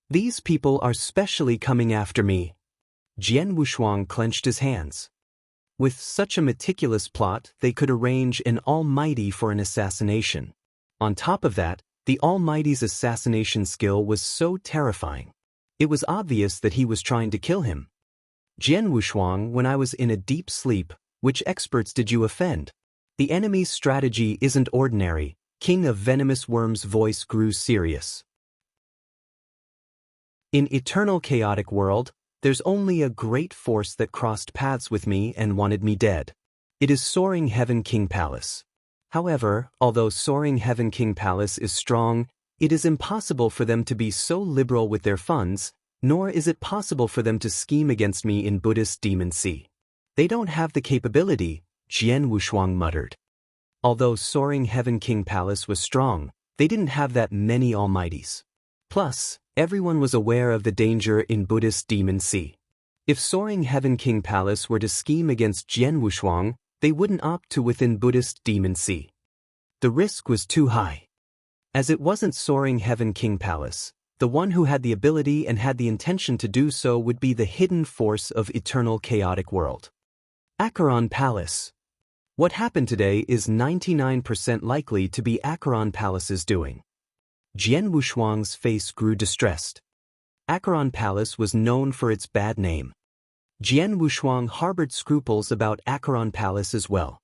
These people are specially coming after me. Jian Wushuang clenched his hands. With such a meticulous plot, they could arrange an almighty for an assassination. On top of that, the Almighty's assassination skill was so terrifying. It was obvious that he was trying to kill him. Jian Wushuang, when I was in a deep sleep, which experts did you offend? The enemy's strategy isn't ordinary. King of Venomous Worms' voice grew serious. In eternal chaotic world, there's only a great force that crossed paths with me and wanted me dead. It is Soaring Heaven King Palace. However, although Soaring Heaven King Palace is strong, it is impossible for them to be so liberal with their funds, nor is it possible for them to scheme against me in Buddhist Demon Sea. They don't have the capability, Jian Wushuang muttered. Although Soaring Heaven King Palace was strong, they didn't have that many almighties. Plus, everyone was aware of the danger in Buddhist Demon Sea. If Soaring Heaven King Palace were to scheme against Jian Wushuang, they wouldn't opt to within Buddhist Demon Sea. The risk was too high. As it wasn't Soaring Heaven King Palace, the one who had the ability and had the intention to do so would be the hidden force of eternal chaotic world. Acheron Palace. What happened today is 99% likely to be Acheron Palace's doing. Jian Wushuang's face grew distressed. Acheron Palace was known for its bad name. Jian Wushuang harbored scruples about Acheron Palace as well.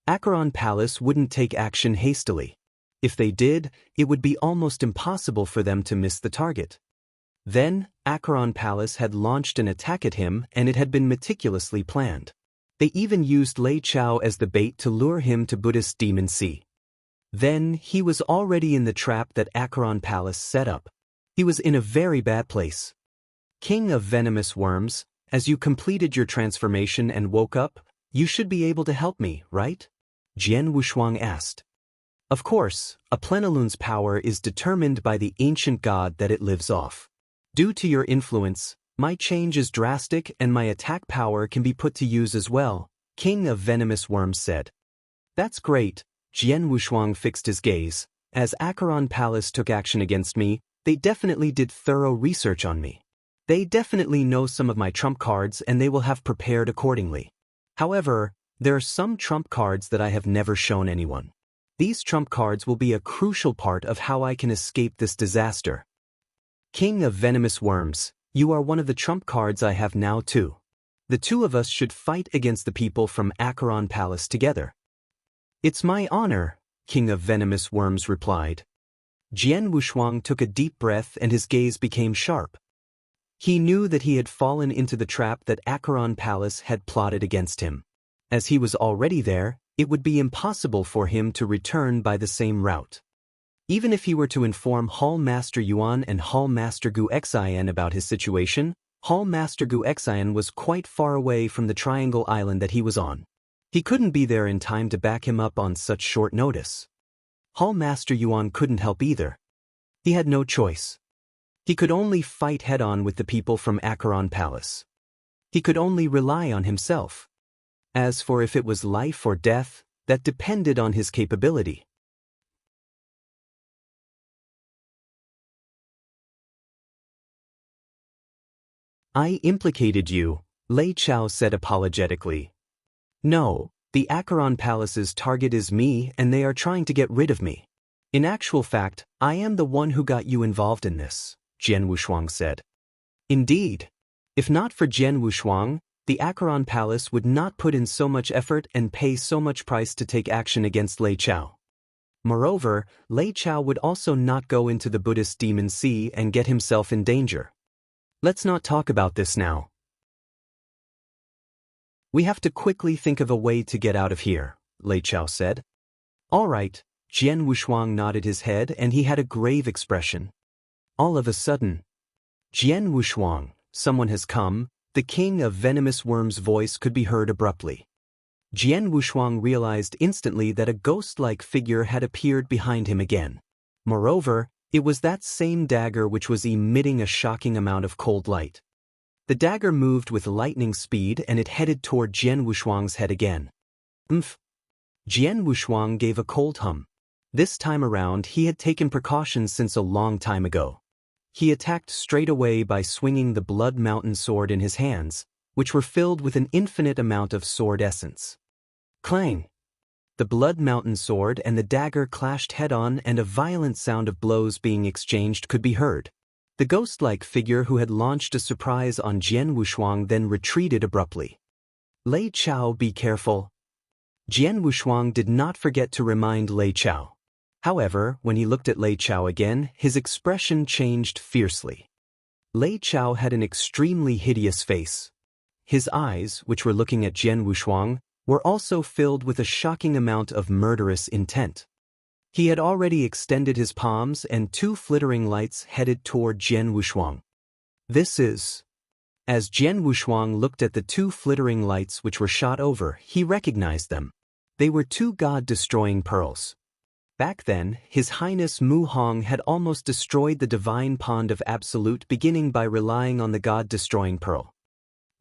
Acheron Palace wouldn't take action hastily. If they did, it would be almost impossible for them to miss the target. Then, Acheron Palace had launched an attack at him, and it had been meticulously planned. They even used Lei Chao as the bait to lure him to Buddhist Demon Sea. Then, he was already in the trap that Acheron Palace set up. He was in a very bad place. King of Venomous Worms, as you completed your transformation and woke up, you should be able to help me, right? Jian Wushuang asked. Of course, a Plenilune's power is determined by the ancient god that it lives off. Due to your influence, my change is drastic and my attack power can be put to use as well, King of Venomous Worms said. That's great, Jian Wushuang fixed his gaze. As Acheron Palace took action against me, they definitely did thorough research on me. They definitely know some of my trump cards and they will have prepared accordingly. However, there are some trump cards that I have never shown anyone. These trump cards will be a crucial part of how I can escape this disaster. King of Venomous Worms, you are one of the trump cards I have now too. The two of us should fight against the people from Acheron Palace together. It's my honor, King of Venomous Worms replied. Jian Wushuang took a deep breath and his gaze became sharp. He knew that he had fallen into the trap that Acheron Palace had plotted against him. As he was already there, it would be impossible for him to return by the same route. Even if he were to inform Hall Master Yuan and Hall Master Gu Xian about his situation, Hall Master Gu Xian was quite far away from the Triangle Island that he was on. He couldn't be there in time to back him up on such short notice. Hall Master Yuan couldn't help either. He had no choice. He could only fight head-on with the people from Acheron Palace. He could only rely on himself. As for if it was life or death, that depended on his capability. I implicated you, Lei Chao said apologetically. No, the Acheron Palace's target is me and they are trying to get rid of me. In actual fact, I am the one who got you involved in this, Jian Wushuang said. Indeed. If not for Jian Wushuang, the Acheron Palace would not put in so much effort and pay so much price to take action against Lei Chao. Moreover, Lei Chao would also not go into the Buddhist Demon Sea and get himself in danger. Let's not talk about this now. We have to quickly think of a way to get out of here, Lei Chao said. All right, Jian Wushuang nodded his head and he had a grave expression. All of a sudden, Jian Wushuang, someone has come. The King of Venomous Worms' voice could be heard abruptly. Jian Wushuang realized instantly that a ghost-like figure had appeared behind him again. Moreover, it was that same dagger which was emitting a shocking amount of cold light. The dagger moved with lightning speed and it headed toward Jian Wushuang's head again. Jian Wushuang gave a cold hum. This time around he had taken precautions since a long time ago. He attacked straight away by swinging the Blood Mountain sword in his hands, which were filled with an infinite amount of sword essence. Clang! The Blood Mountain sword and the dagger clashed head-on and a violent sound of blows being exchanged could be heard. The ghost-like figure who had launched a surprise on Jian Wushuang then retreated abruptly. Lei Chao, be careful. Jian Wushuang did not forget to remind Lei Chao. However, when he looked at Lei Chao again, his expression changed fiercely. Lei Chao had an extremely hideous face. His eyes, which were looking at Jian Wushuang, were also filled with a shocking amount of murderous intent. He had already extended his palms and two flittering lights headed toward Jian Wushuang. This is... As Jian Wushuang looked at the two flittering lights which were shot over, he recognized them. They were two god-destroying pearls. Back then, His Highness Mu Hong had almost destroyed the divine pond of Absolute beginning by relying on the god-destroying pearl.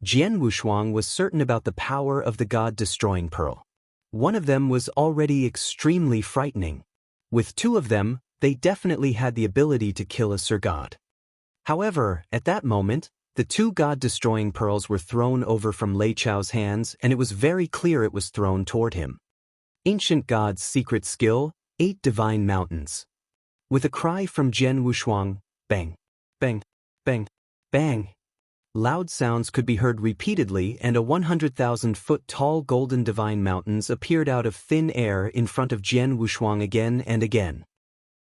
Jian Wushuang was certain about the power of the god-destroying pearl. One of them was already extremely frightening. With two of them, they definitely had the ability to kill a Sir God. However, at that moment, the two god-destroying pearls were thrown over from Lei Chao's hands, and it was very clear it was thrown toward him. Ancient God's secret skill, 8 divine mountains. With a cry from Jian Wushuang, bang, bang, bang, bang. Loud sounds could be heard repeatedly, and a 100,000-foot tall golden divine mountains appeared out of thin air in front of Jian Wushuang again and again.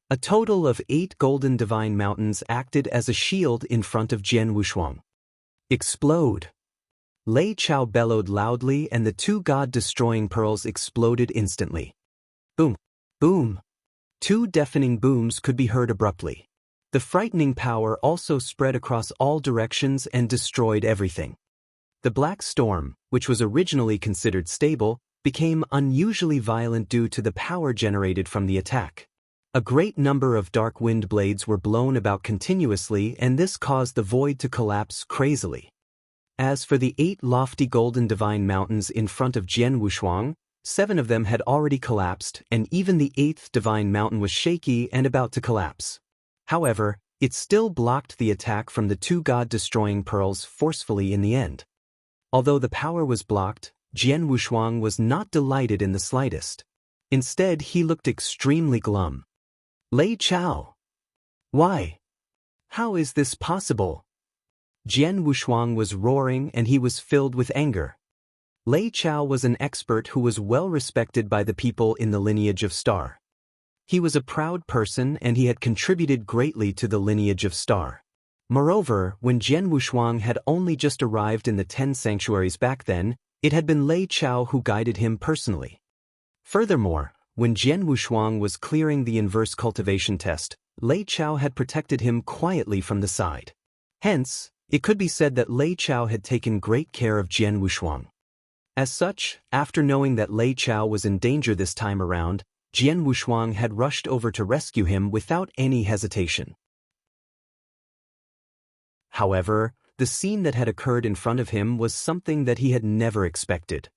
A total of 8 golden divine mountains acted as a shield in front of Jian Wushuang. Explode! Lei Chao bellowed loudly, and the two god-destroying pearls exploded instantly. Boom! Boom! 2 deafening booms could be heard abruptly. The frightening power also spread across all directions and destroyed everything. The Black Storm, which was originally considered stable, became unusually violent due to the power generated from the attack. A great number of dark wind blades were blown about continuously, and this caused the void to collapse crazily. As for the 8 lofty golden divine mountains in front of Jian Wushuang, 7 of them had already collapsed, and even the 8th divine mountain was shaky and about to collapse. However, it still blocked the attack from the two god-destroying pearls forcefully in the end. Although the power was blocked, Jian Wushuang was not delighted in the slightest. Instead, he looked extremely glum. Lei Chao! Why? How is this possible? Jian Wushuang was roaring, and he was filled with anger. Lei Chao was an expert who was well respected by the people in the lineage of Star. He was a proud person, and he had contributed greatly to the lineage of Star. Moreover, when Jian Wushuang had only just arrived in the 10 sanctuaries back then, it had been Lei Chao who guided him personally. Furthermore, when Jian Wushuang was clearing the inverse cultivation test, Lei Chao had protected him quietly from the side. Hence, it could be said that Lei Chao had taken great care of Jian Wushuang. As such, after knowing that Lei Chao was in danger this time around, Jian Wushuang had rushed over to rescue him without any hesitation. However, the scene that had occurred in front of him was something that he had never expected.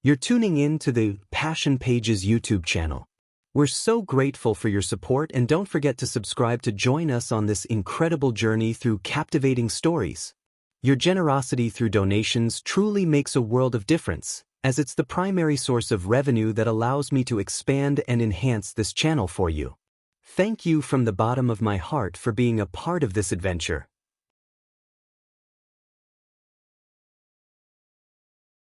You're tuning in to the Passion Pages YouTube channel. We're so grateful for your support, and don't forget to subscribe to join us on this incredible journey through captivating stories. Your generosity through donations truly makes a world of difference, as it's the primary source of revenue that allows me to expand and enhance this channel for you. Thank you from the bottom of my heart for being a part of this adventure.